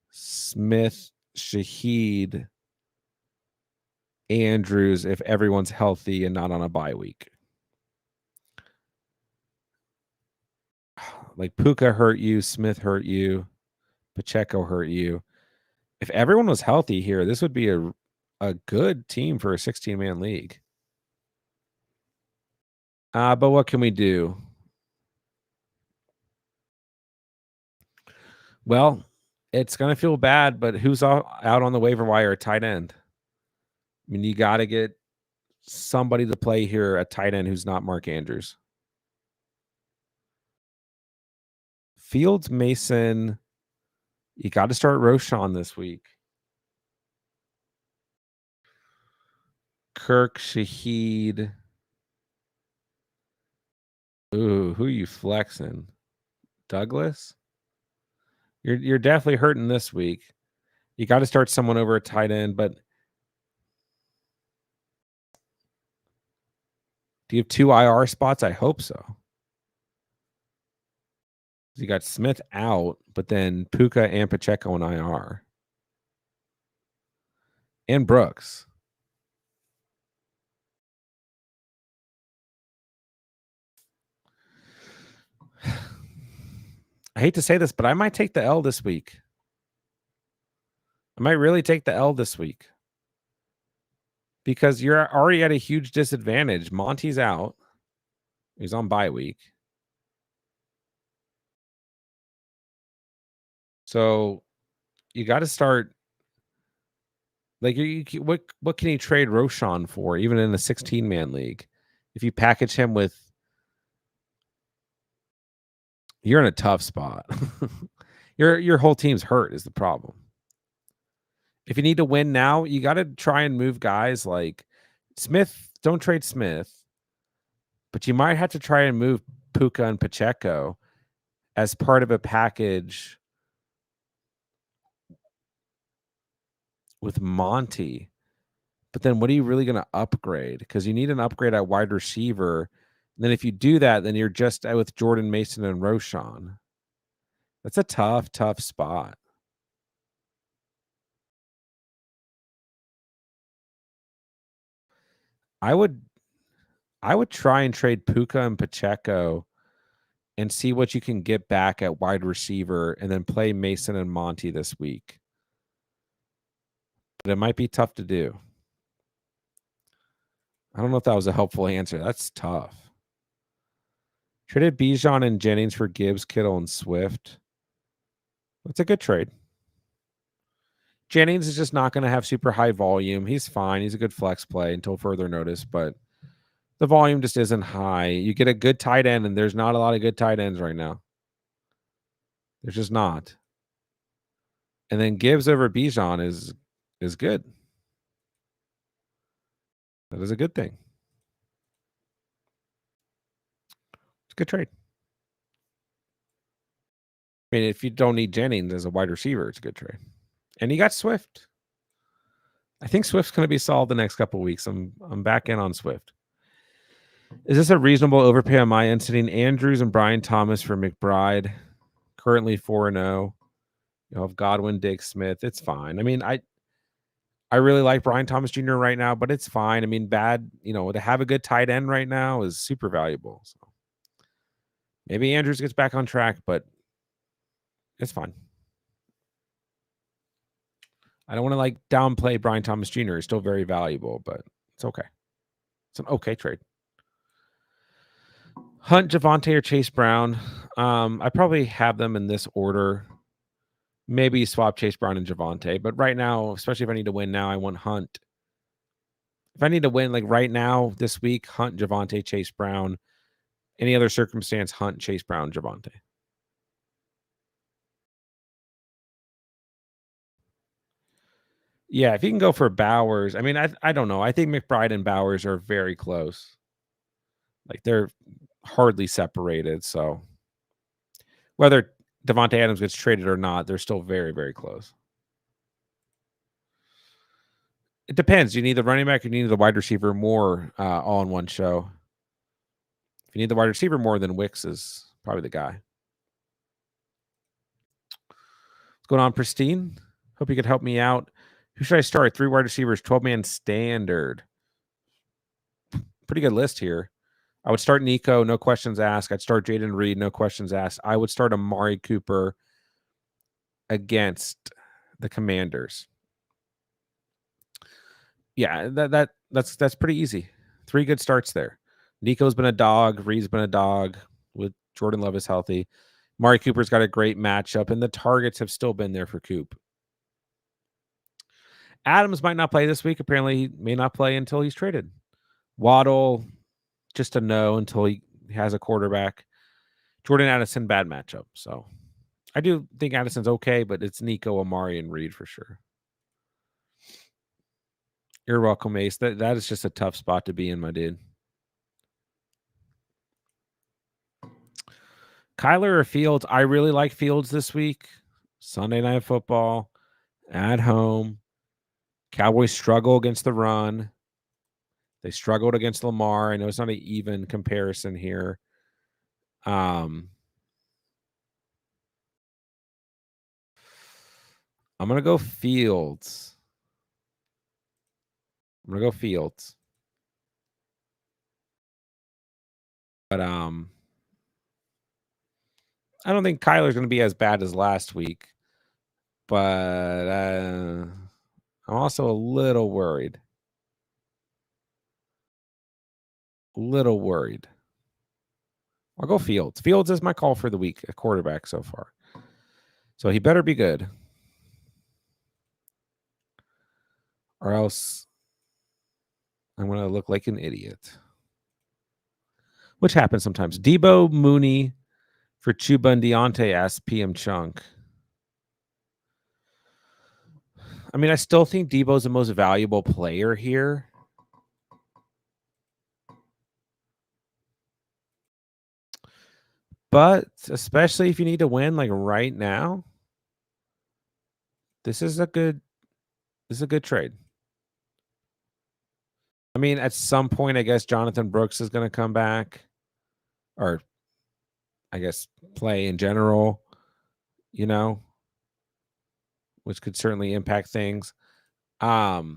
Smith, Shaheed, Andrews if everyone's healthy and not on a bye week. Like Puka hurt you, Smith hurt you, Pacheco hurt you. If everyone was healthy here, this would be a good team for a 16-man league. But what can we do? Well, it's going to feel bad, but who's out on the waiver wire at tight end? I mean, you got to get somebody to play here at tight end who's not Mark Andrews. Fields, Mason, you got to start Roshan this week. Kirk, Shaheed. Ooh, who are you flexing? Douglas? You're definitely hurting this week. You got to start someone over at tight end, but do you have 2 IR spots? I hope so. You got Smith out, but then Puka and Pacheco on IR. And Brooks. I hate to say this, but I might take the L this week. I might really take the L this week. Because you're already at a huge disadvantage. Monty's out. He's on bye week. So you got to start. Like, what can you trade Roshan for, even in a 16-man league? If you package him with, you're in a tough spot. Your whole team's hurt is the problem. If you need to win now, you got to try and move guys like Smith. Don't trade Smith, but you might have to try and move Puka and Pacheco as part of a package with Monty. But then what are you really going to upgrade? Because you need an upgrade at wide receiver. And then if you do that, then you're just with Jordan Mason and Roshan. That's a tough spot. I would try and trade Puka and Pacheco and see what you can get back at wide receiver and then play Mason and Monty this week. But it might be tough to do. I don't know if that was a helpful answer. That's tough. Traded Bijan and Jennings for Gibbs, Kittle, and Swift. That's a good trade. Jennings is just not going to have super high volume. He's fine. He's a good flex play until further notice, but The volume just isn't high. You get a good tight end, and there's not a lot of good tight ends right now. There's just not. And then Gibbs over Bijan is good. That is a good thing. It's a good trade. I mean, if you don't need Jennings as a wide receiver, it's a good trade. And you got Swift. I think Swift's going to be solid the next couple of weeks. I'm back in on Swift. Is this a reasonable overpay on my end? Sitting Andrews and Brian Thomas for McBride, currently 4-0. You have Godwin, Diggs, Smith. It's fine. I mean, I really like Brian Thomas Jr. right now, but it's fine. I mean, to have a good tight end right now is super valuable. So maybe Andrews gets back on track, but it's fine. I don't want to downplay Brian Thomas Jr. He's still very valuable, but it's okay. It's an okay trade. Hunt, Javonte, or Chase Brown. I probably have them in this order. Maybe swap Chase Brown and Javonte, but right now, especially if I need to win now, I want Hunt. If I need to win right now this week, Hunt, Javonte, Chase Brown. Any other circumstance, Hunt, Chase Brown, Javonte. Yeah, if you can go for Bowers, I mean, I don't know. I think McBride and Bowers are very close. They're hardly separated. So whether Devontae Adams gets traded or not, they're still very, very close. It depends. You need the running back, you need the wide receiver more all in one show. If you need the wide receiver more, then Wicks is probably the guy. What's going on, Pristine? Hope you could help me out. Who should I start? 3 wide receivers, 12-man standard. Pretty good list here. I would start Nico, no questions asked. I'd start Jaden Reed, no questions asked. I would start Amari Cooper against the Commanders. Yeah, that's pretty easy. 3 good starts there. Nico's been a dog. Reed's been a dog. With Jordan Love is healthy. Amari Cooper's got a great matchup, and the targets have still been there for Coop. Adams might not play this week. Apparently, he may not play until he's traded. Waddle, just a no until he has a quarterback. Jordan Addison, bad matchup. So I do think Addison's okay, but it's Nico, Amari, and Reed for sure. You're welcome, Ace. That is just a tough spot to be in, my dude. Kyler or Fields? I really like Fields this week. Sunday Night Football at home. Cowboys struggle against the run. They struggled against Lamar. I know it's not an even comparison here. I'm going to go Fields. But I don't think Kyler's going to be as bad as last week. But I'm also a little worried. I'll go Fields. Fields is my call for the week, a quarterback so far. So he better be good. Or else I'm going to look like an idiot. Which happens sometimes. Debo Mooney for Chuba and Deontay asks PM Chunk. I mean, I still think Debo's the most valuable player here. But especially if you need to win right now, this is a good trade. I mean, at some point, I guess Jonathan Brooks is going to come back, or I guess play in general, which could certainly impact things. If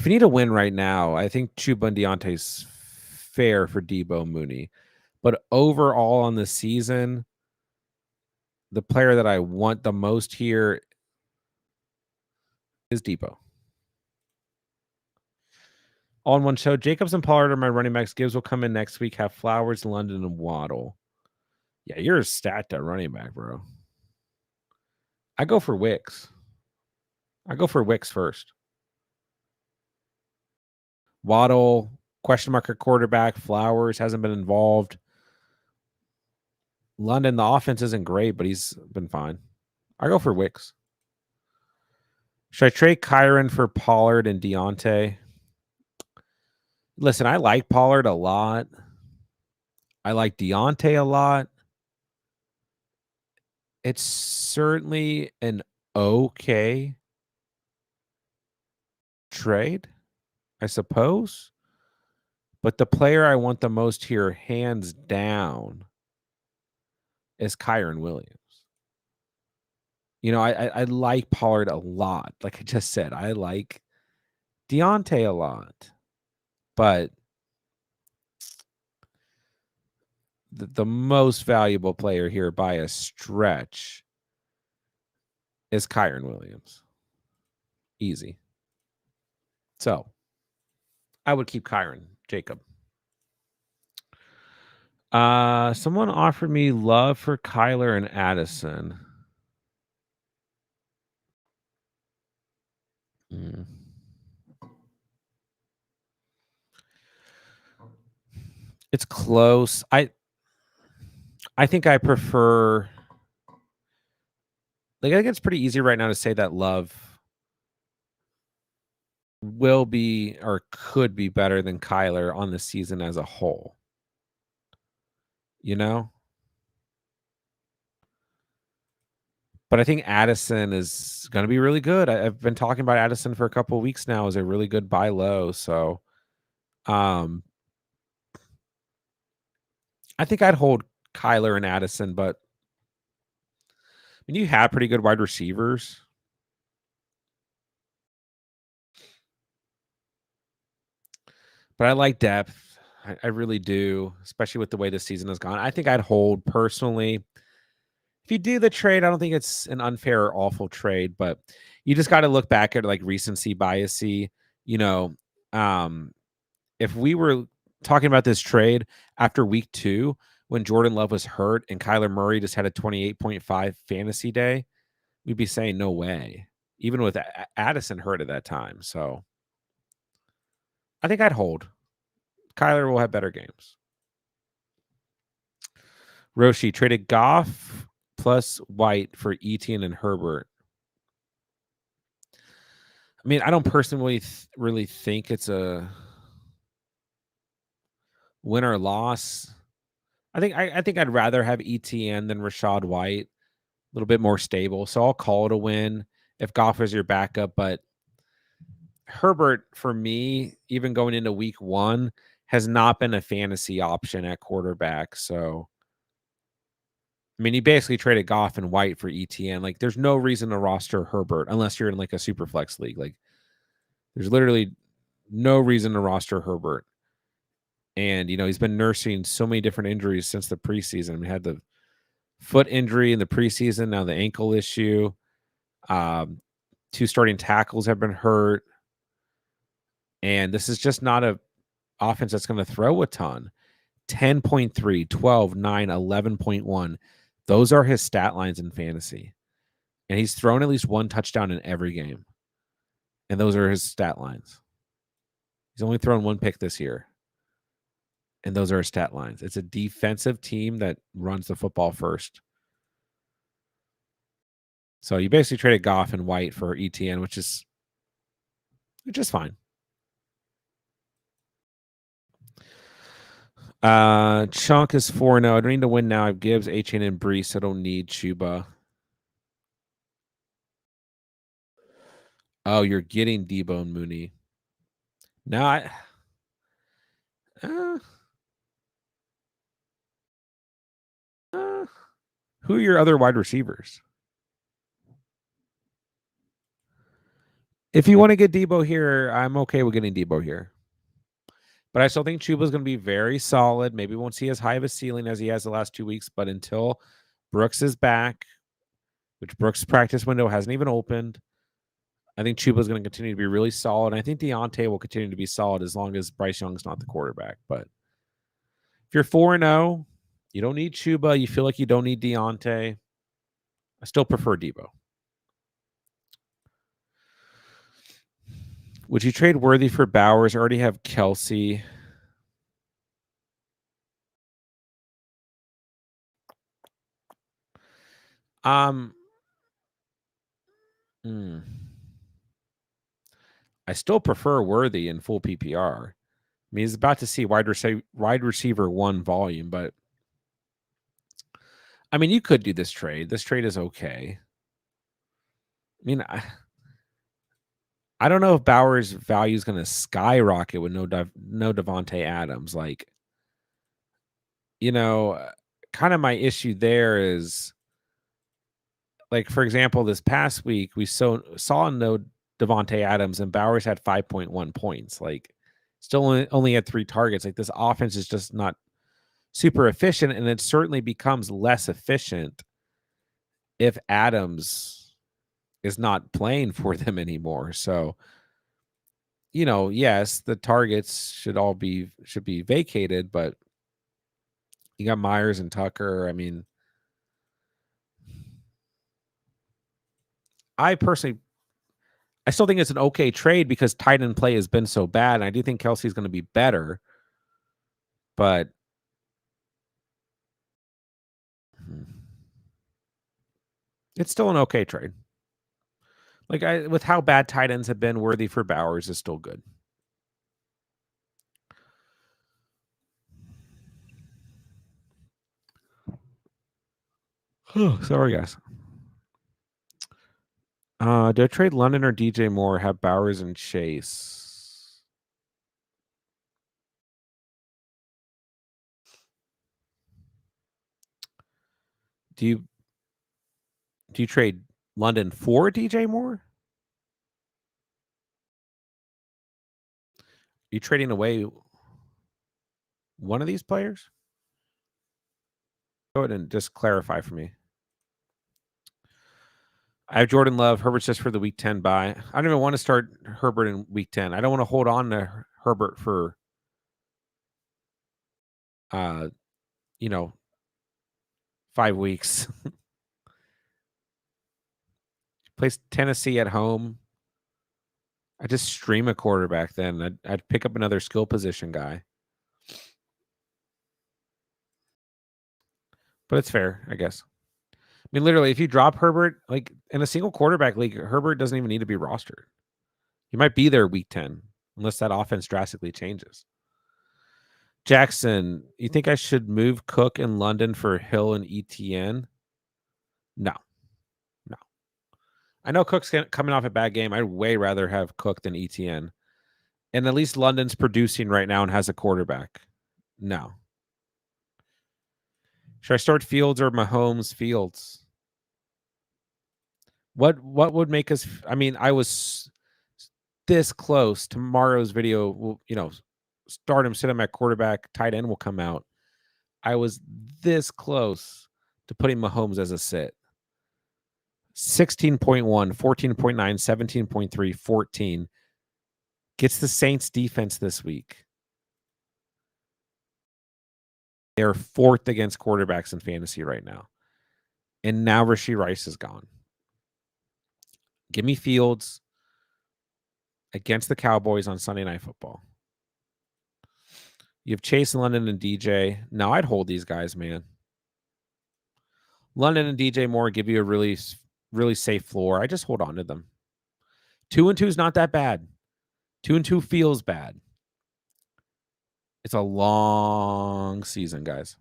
you need to win right now, I think Chuba and Deontay's fair for Debo Mooney. But overall on the season, the player that I want the most here is Debo. All in one show. Jacobs and Pollard are my running backs. Gibbs will come in next week. Have Flowers, London, and Waddle. Yeah, you're a stat at running back, bro. I go for Wicks. First. Waddle, question mark at quarterback. Flowers hasn't been involved. London, the offense isn't great, but he's been fine. I go for Wicks. Should I trade Kyron for Pollard and Deontay? Listen, I like Pollard a lot. I like Deontay a lot. It's certainly an okay trade, I suppose. But the player I want the most here, hands down, is Kyron Williams. You know, I like Pollard a lot. Like I just said, I like Deontay a lot. But the most valuable player here by a stretch is Kyron Williams. Easy. So I would keep Kyron, Jacob. Someone offered me love for Kyler and Addison. It's close. I think I prefer. Like, I think it's pretty easy right now to say that Love will be or could be better than Kyler on the season as a whole. You know? But I think Addison is going to be really good. I've been talking about Addison for a couple of weeks now as a really good buy low. So, I think I'd hold Kyler and Addison, but I mean, you have pretty good wide receivers. But I like depth. I really do, especially with the way this season has gone. I think I'd hold personally. If you do the trade, I don't think it's an unfair or awful trade, but you just got to look back at like recency biasy. You know, if we were talking about this trade after week 2, when Jordan Love was hurt and Kyler Murray just had a 28.5 fantasy day, we'd be saying no way, even with Addison hurt at that time. So I think I'd hold. Kyler will have better games. Roshi traded Goff plus White for Etienne and Herbert. I mean, I don't personally really think it's a win or loss. I think I'd rather have Etienne than Rashad White. A little bit more stable. So I'll call it a win if Goff is your backup. But Herbert, for me, even going into week 1, has not been a fantasy option at quarterback. So, I mean, he basically traded Goff and White for ETN. Like, there's no reason to roster Herbert unless you're in like a super flex league. Like, there's literally no reason to roster Herbert. And, you know, he's been nursing so many different injuries since the preseason. We had the foot injury in the preseason, now the ankle issue. 2 starting tackles have been hurt. And this is just not a offense that's going to throw a ton. 10.3, 12, 9, 11.1. Those are his stat lines in fantasy. And he's thrown at least 1 touchdown in every game. And those are his stat lines. He's only thrown 1 pick this year. And those are his stat lines. It's a defensive team that runs the football first. So you basically traded Goff and White for ETN, which is fine. Chunk is 4-0. I don't need to win now. I have Gibbs, HN, and Brees. I don't need Chuba. Oh, you're getting Debo and Mooney. Now who are your other wide receivers? If you want to get Debo here, I'm okay with getting Debo here. But I still think Chuba's going to be very solid. Maybe won't see as high of a ceiling as he has the last 2 weeks, but until Brooks is back, which Brooks' practice window hasn't even opened, I think Chuba's going to continue to be really solid. And I think Deontay will continue to be solid as long as Bryce Young's not the quarterback. But if you're 4-0, you don't need Chuba. You feel like you don't need Deontay. I still prefer Debo. Would you trade Worthy for Bowers? I already have Kelsey. I still prefer Worthy in full PPR. I mean, he's about to see wide receiver 1 volume, but I mean, you could do this trade. This trade is okay. I mean, I don't know if Bowers' value is going to skyrocket with no Devontae Adams. Like, kind of my issue there is, like, for example, this past week we saw no Devontae Adams and Bowers had 5.1 points. Like, still only had 3 targets. Like, this offense is just not super efficient, and it certainly becomes less efficient if Adams is not playing for them anymore. So, yes, the targets should be vacated, but you got Myers and Tucker. I mean, I still think it's an okay trade because tight end play has been so bad. And I do think Kelsey's going to be better, but it's still an okay trade. Like, with how bad tight ends have been, Worthy for Bowers is still good. Sorry, guys. Do I trade London or DJ Moore? Have Bowers and Chase? Do you trade London for DJ Moore? Are you trading away one of these players? Go ahead and just clarify for me. I have Jordan Love. Herbert's just for the week 10 bye. I don't even want to start Herbert in week 10. I don't want to hold on to Herbert for 5 weeks. Plays Tennessee at home. I just stream a quarterback then. I'd pick up another skill position guy. But it's fair, I guess. I mean, literally, if you drop Herbert, like in a single quarterback league, Herbert doesn't even need to be rostered. He might be there week 10, unless that offense drastically changes. Jackson, you think I should move Cook in London for Hill and ETN? No. I know Cook's coming off a bad game. I'd way rather have Cook than ETN. And at least London's producing right now and has a quarterback. No. Should I start Fields or Mahomes? Fields. What would make us? I mean, I was this close. Tomorrow's video will, start him, sit him at quarterback. Tight end will come out. I was this close to putting Mahomes as a sit. 16.1, 14.9, 17.3, 14. Gets the Saints defense this week. They're 4th against quarterbacks in fantasy right now. And now Rashee Rice is gone. Give me Fields against the Cowboys on Sunday Night Football. You have Chase, London, and DJ. Now I'd hold these guys, man. London and DJ Moore give you a really, really safe floor. I just hold on to them. 2-2 is not that bad. 2-2 feels bad. It's a long season, guys.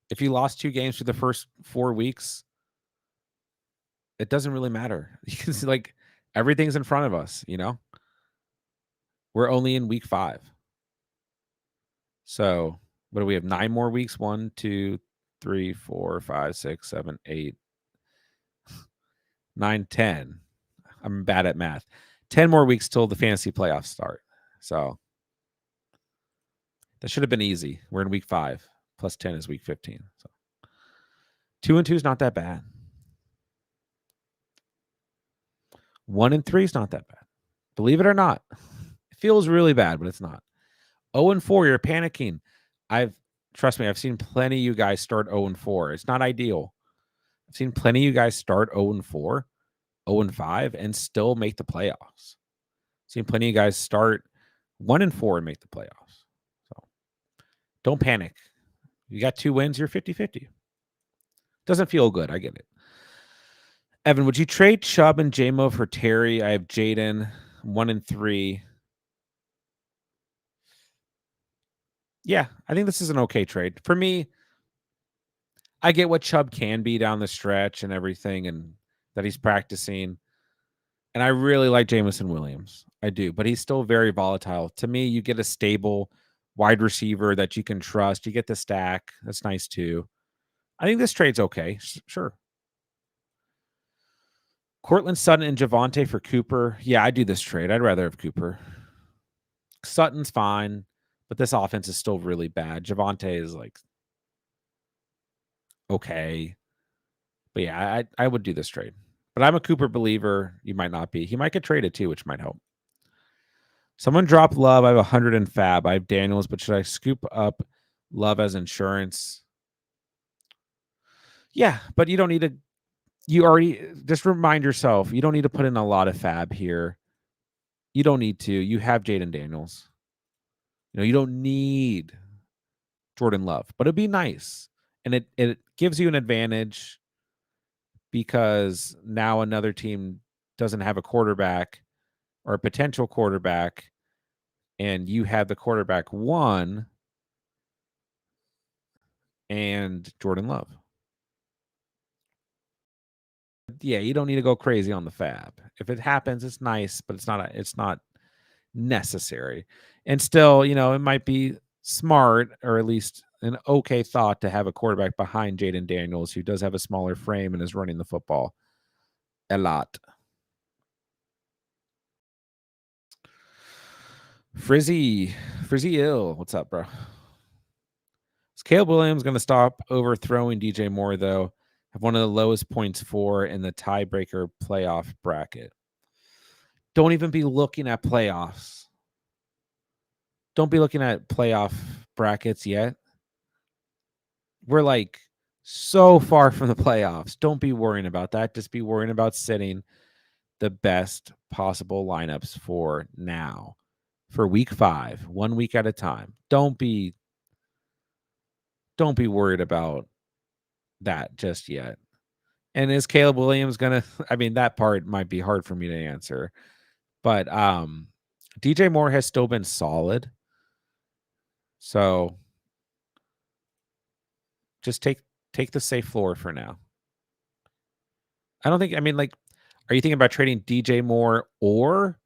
If you lost 2 games for the first 4 weeks, it doesn't really matter. Because like everything's in front of us, We're only in week 5. So what do we have? 9 more weeks? 1, 2, 3, 4, 5, 6, 7, 8, 9, 10. I'm bad at math. 10 more weeks till the fantasy playoffs start. So that should have been easy. We're in week 5. Plus 10 is week 15. So 2-2 is not that bad. 1-3 is not that bad. Believe it or not. It feels really bad, but it's not. 0-4, you're panicking. Trust me, I've seen plenty of you guys start 0-4. It's not ideal. I've seen plenty of you guys start 0-4 0-5 and still make the playoffs. Seen plenty of guys start 1-4 and make the playoffs. So don't panic. You got 2 wins, you're 50-50. Doesn't feel good. I get it. Evan, would you trade Chubb and JMO for Terry? I have Jaden 1-3. Yeah, I think this is an okay trade. For me, I get what Chubb can be down the stretch and everything, and that he's practicing. And I really like Jameson Williams. I do, but he's still very volatile. To me, you get a stable wide receiver that you can trust. You get the stack. That's nice too. I think this trade's okay. Sure. Cortland Sutton and Javonte for Cooper. Yeah, I do this trade. I'd rather have Cooper. Sutton's fine, but this offense is still really bad. Javonte is like okay. But yeah, I would do this trade. But I'm a Cooper believer. You might not be. He might get traded too, which might help. Someone dropped Love. I have 100 in Fab. I have Daniels, but should I scoop up Love as insurance? Yeah, but you don't need to. You already just remind yourself you don't need to put in a lot of Fab here. You don't need to. You have Jaden Daniels. You don't need Jordan Love, but it'd be nice. And it gives you an advantage because now another team doesn't have a quarterback or a potential quarterback, and you have the quarterback 1 and Jordan Love. Yeah, you don't need to go crazy on the Fab. If it happens, it's nice, but it's not necessary. And still, it might be smart, or at least an okay thought, to have a quarterback behind Jaden Daniels, who does have a smaller frame and is running the football a lot. Frizzy ill. What's up, bro? Is Caleb Williams going to stop overthrowing DJ Moore, though? Have one of the lowest points for in the tiebreaker playoff bracket. Don't even be looking at playoffs. Don't be looking at playoff brackets yet. We're like so far from the playoffs. Don't be worrying about that. Just be worrying about sitting the best possible lineups for now, for week 5, 1 week at a time. Don't be worried about that just yet. And is Caleb Williams gonna? I mean, that part might be hard for me to answer, but DJ Moore has still been solid. So just take the safe floor for now. I don't think. I mean, like, are you thinking about trading DJ Moore or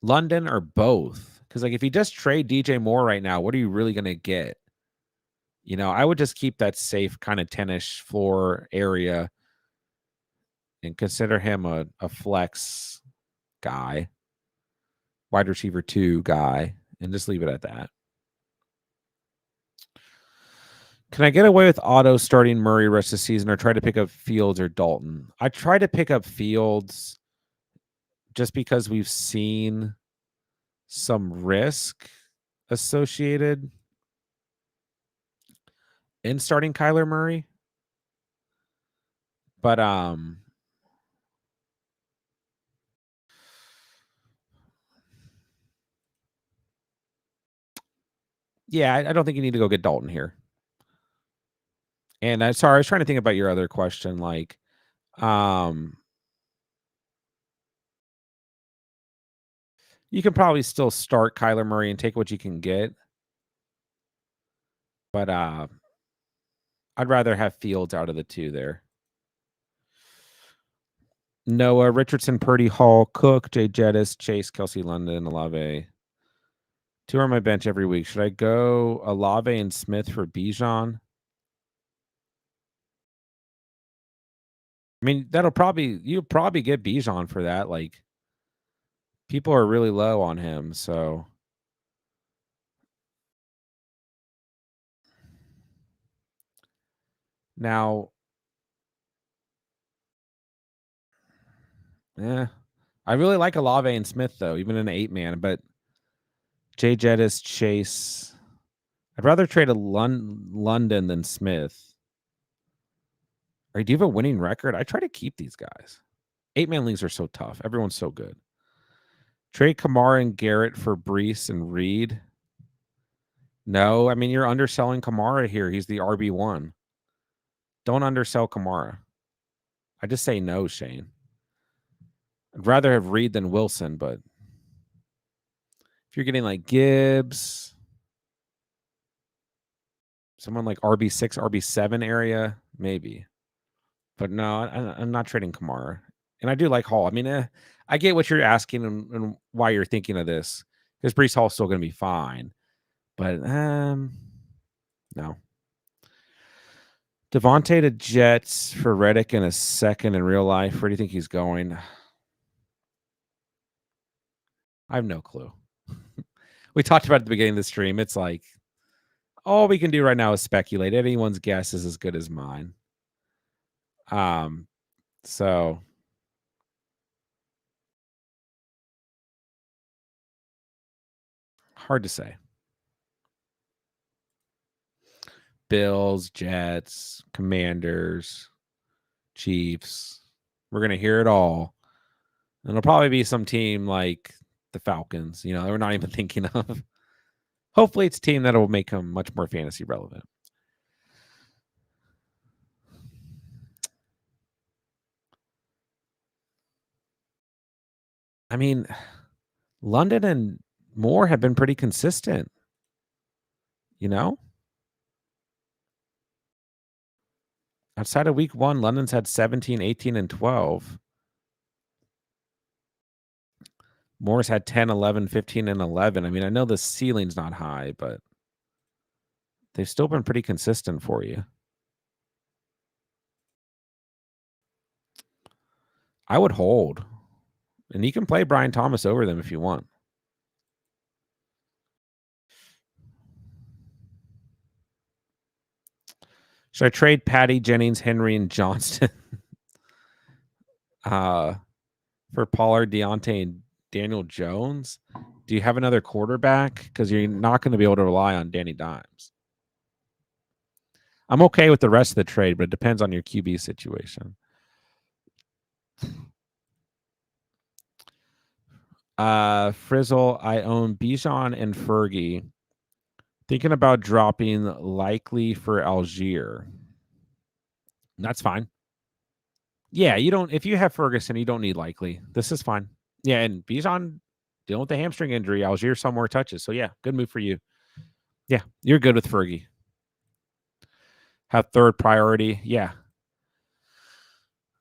London, or both? Because like, if you just trade DJ Moore right now, what are you really gonna get? I would just keep that safe kind of 10-ish floor area and consider him a flex guy, wide receiver 2 guy, and just leave it at that. Can I get away with Otto starting Murray rest of the season, or try to pick up Fields or Dalton? I try to pick up Fields just because we've seen some risk associated in starting Kyler Murray. But yeah, I don't think you need to go get Dalton here. And sorry, I was trying to think about your other question. Like, you can probably still start Kyler Murray and take what you can get. But I'd rather have Fields out of the 2 there. Noah, Richardson, Purdy, Hall, Cook, Jay Jettis, Chase, Kelsey, London, Olave. 2 on my bench every week. Should I go Olave and Smith for Bijan? I mean, you'll probably get Bijan for that. Like, people are really low on him, so now, I really like Olave and Smith though, even in an 8-man. But Jay Jettis, Chase, I'd rather trade a London than Smith. Or do you have a winning record? I try to keep these guys. 8-man leagues are so tough. Everyone's so good. Trade Kamara and Garrett for Brees and Reed. No, I mean, you're underselling Kamara here. He's the RB1. Don't undersell Kamara. I just say no, Shane. I'd rather have Reed than Wilson, but if you're getting like Gibbs, someone like RB6, RB7 area, maybe. But no, I'm not trading Kamara. And I do like Hall. I mean, I get what you're asking and why you're thinking of this, because Brees Hall's still going to be fine. But no. Devontae to Jets for Reddick in a second in real life. Where do you think he's going? I have no clue. We talked about it at the beginning of the stream. It's like all we can do right now is speculate. Anyone's guess is as good as mine. So hard to say. Bills, Jets, Commanders, Chiefs. We're going to hear it all. And it'll probably be some team like the Falcons, that we're not even thinking of. Hopefully it's a team that will make them much more fantasy relevant. I mean, London and Moore have been pretty consistent, Outside of week 1, London's had 17, 18, and 12. Moore's had 10, 11, 15, and 11. I mean, I know the ceiling's not high, but they've still been pretty consistent for you. I would hold. And you can play Brian Thomas over them if you want. Should I trade Patty, Jennings, Henry, and Johnston for Pollard, Deontay, and Daniel Jones? Do you have another quarterback? Because you're not going to be able to rely on Danny Dimes. I'm okay with the rest of the trade, but it depends on your QB situation. Frizzle, I own Bijan and Fergie. Thinking about dropping likely for Algier. That's fine. Yeah, if you have Ferguson, you don't need likely. This is fine. Yeah, and Bijan dealing with the hamstring injury. Algier somewhere touches. So yeah, good move for you. Yeah, you're good with Fergie. Have third priority. Yeah.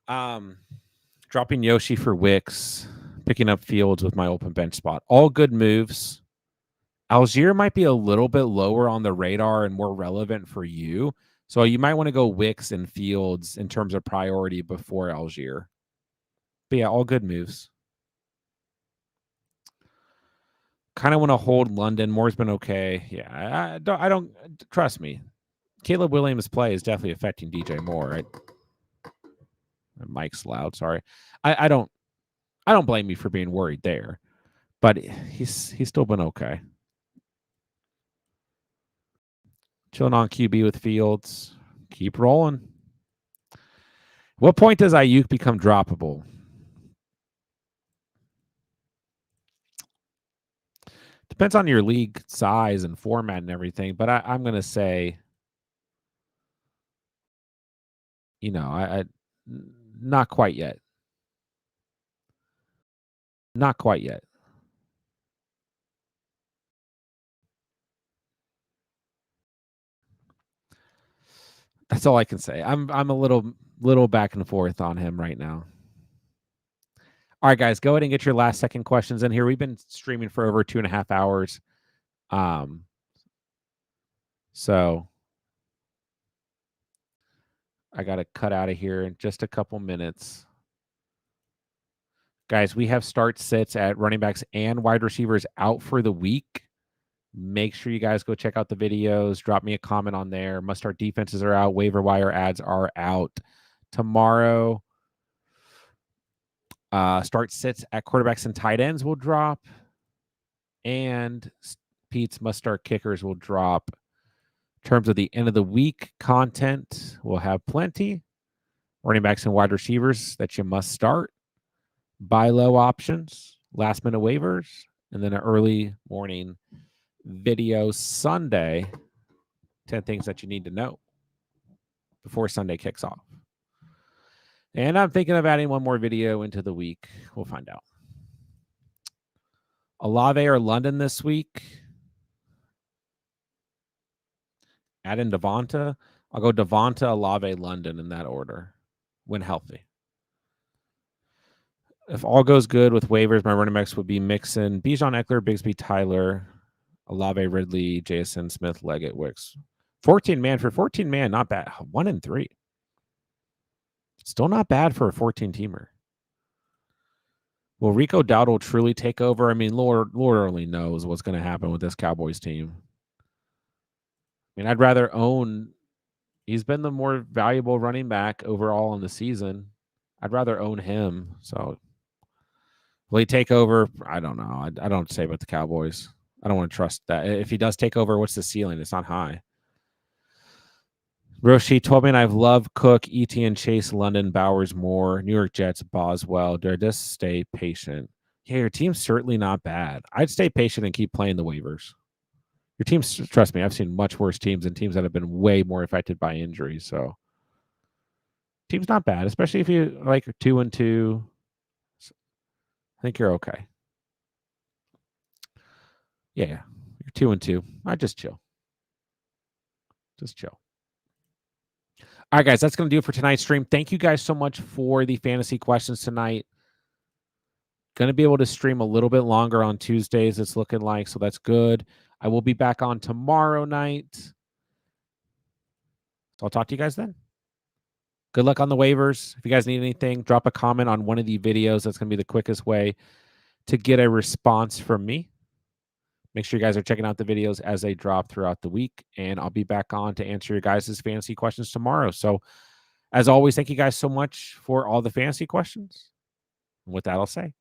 Dropping Yoshi for Wicks, picking up Fields with my open bench spot. All good moves. Algier might be a little bit lower on the radar and more relevant for you. So you might want to go Wicks and Fields in terms of priority before Algier. But yeah, all good moves. Kind of want to hold London. Moore's been okay. Yeah, I don't trust me. Caleb Williams' play is definitely affecting DJ Moore. Right? Mike's loud. Sorry. I don't blame you for being worried there, but he's still been okay. Chilling on QB with Fields. Keep rolling. What point does Ayuk become droppable? Depends on your league size and format and everything, but I'm going to say, I not quite yet. Not quite yet. That's all I can say. I'm a little back and forth on him right now. All right, guys, go ahead and get your last second questions in here. We've been streaming for over 2.5 hours. So I got to cut out of here in just a couple minutes. Guys, we have start sits at running backs and wide receivers out for the week. Make sure you guys go check out the videos. Drop me a comment on there. Must start defenses are out. Waiver wire ads are out. Tomorrow, start sits at quarterbacks and tight ends will drop. And Pete's must start kickers will drop. In terms of the end of the week content, we'll have plenty. Running backs and wide receivers that you must start. buy low options, last minute waivers, and then an early morning video Sunday. 10 things that you need to know before Sunday kicks off. And I'm thinking of adding one more video into the week. We'll find out. Olave or London this week. Add in Devonta. I'll go Devonta, Olave, London in that order when healthy. If all goes good with waivers, my running backs would be Mixon, Bijan, Eckler, Bigsby, Tyler, Olave, Ridley, Jason, Smith, Leggett, Wicks. 14 man for 14 man, not bad. 1-3. Still not bad for a 14-teamer. Will Rico Dowdle truly take over? I mean, Lord only knows what's going to happen with this Cowboys team. I mean, I'd rather own. He's been the more valuable running back overall in the season. I'd rather own him. So, will he take over? I don't know. I don't know what to say about the Cowboys. I don't want to trust that. If he does take over, what's the ceiling? It's not high. Roshi told me, and I've loved Cook, Etienne, Chase, London, Bowers, Moore, New York Jets, Boswell. Just stay patient. Yeah, your team's certainly not bad. I'd stay patient and keep playing the waivers. Your team's, trust me, I've seen much worse teams and teams that have been way more affected by injuries. So, team's not bad, especially if you like 2-2. I think you're okay. Yeah, you're 2-2. I'd just chill. Just chill. All right, guys, that's going to do it for tonight's stream. Thank you guys so much for the fantasy questions tonight. Going to be able to stream a little bit longer on Tuesdays, it's looking like, so that's good. I will be back on tomorrow night. So I'll talk to you guys then. Good luck on the waivers. If you guys need anything, drop a comment on one of the videos. That's going to be the quickest way to get a response from me. Make sure you guys are checking out the videos as they drop throughout the week, and I'll be back on to answer your guys' fantasy questions tomorrow. So, as always, thank you guys so much for all the fantasy questions. And with that, I'll say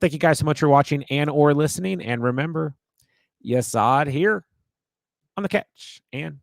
thank you guys so much for watching and or listening. And remember, Yesod here on the catch and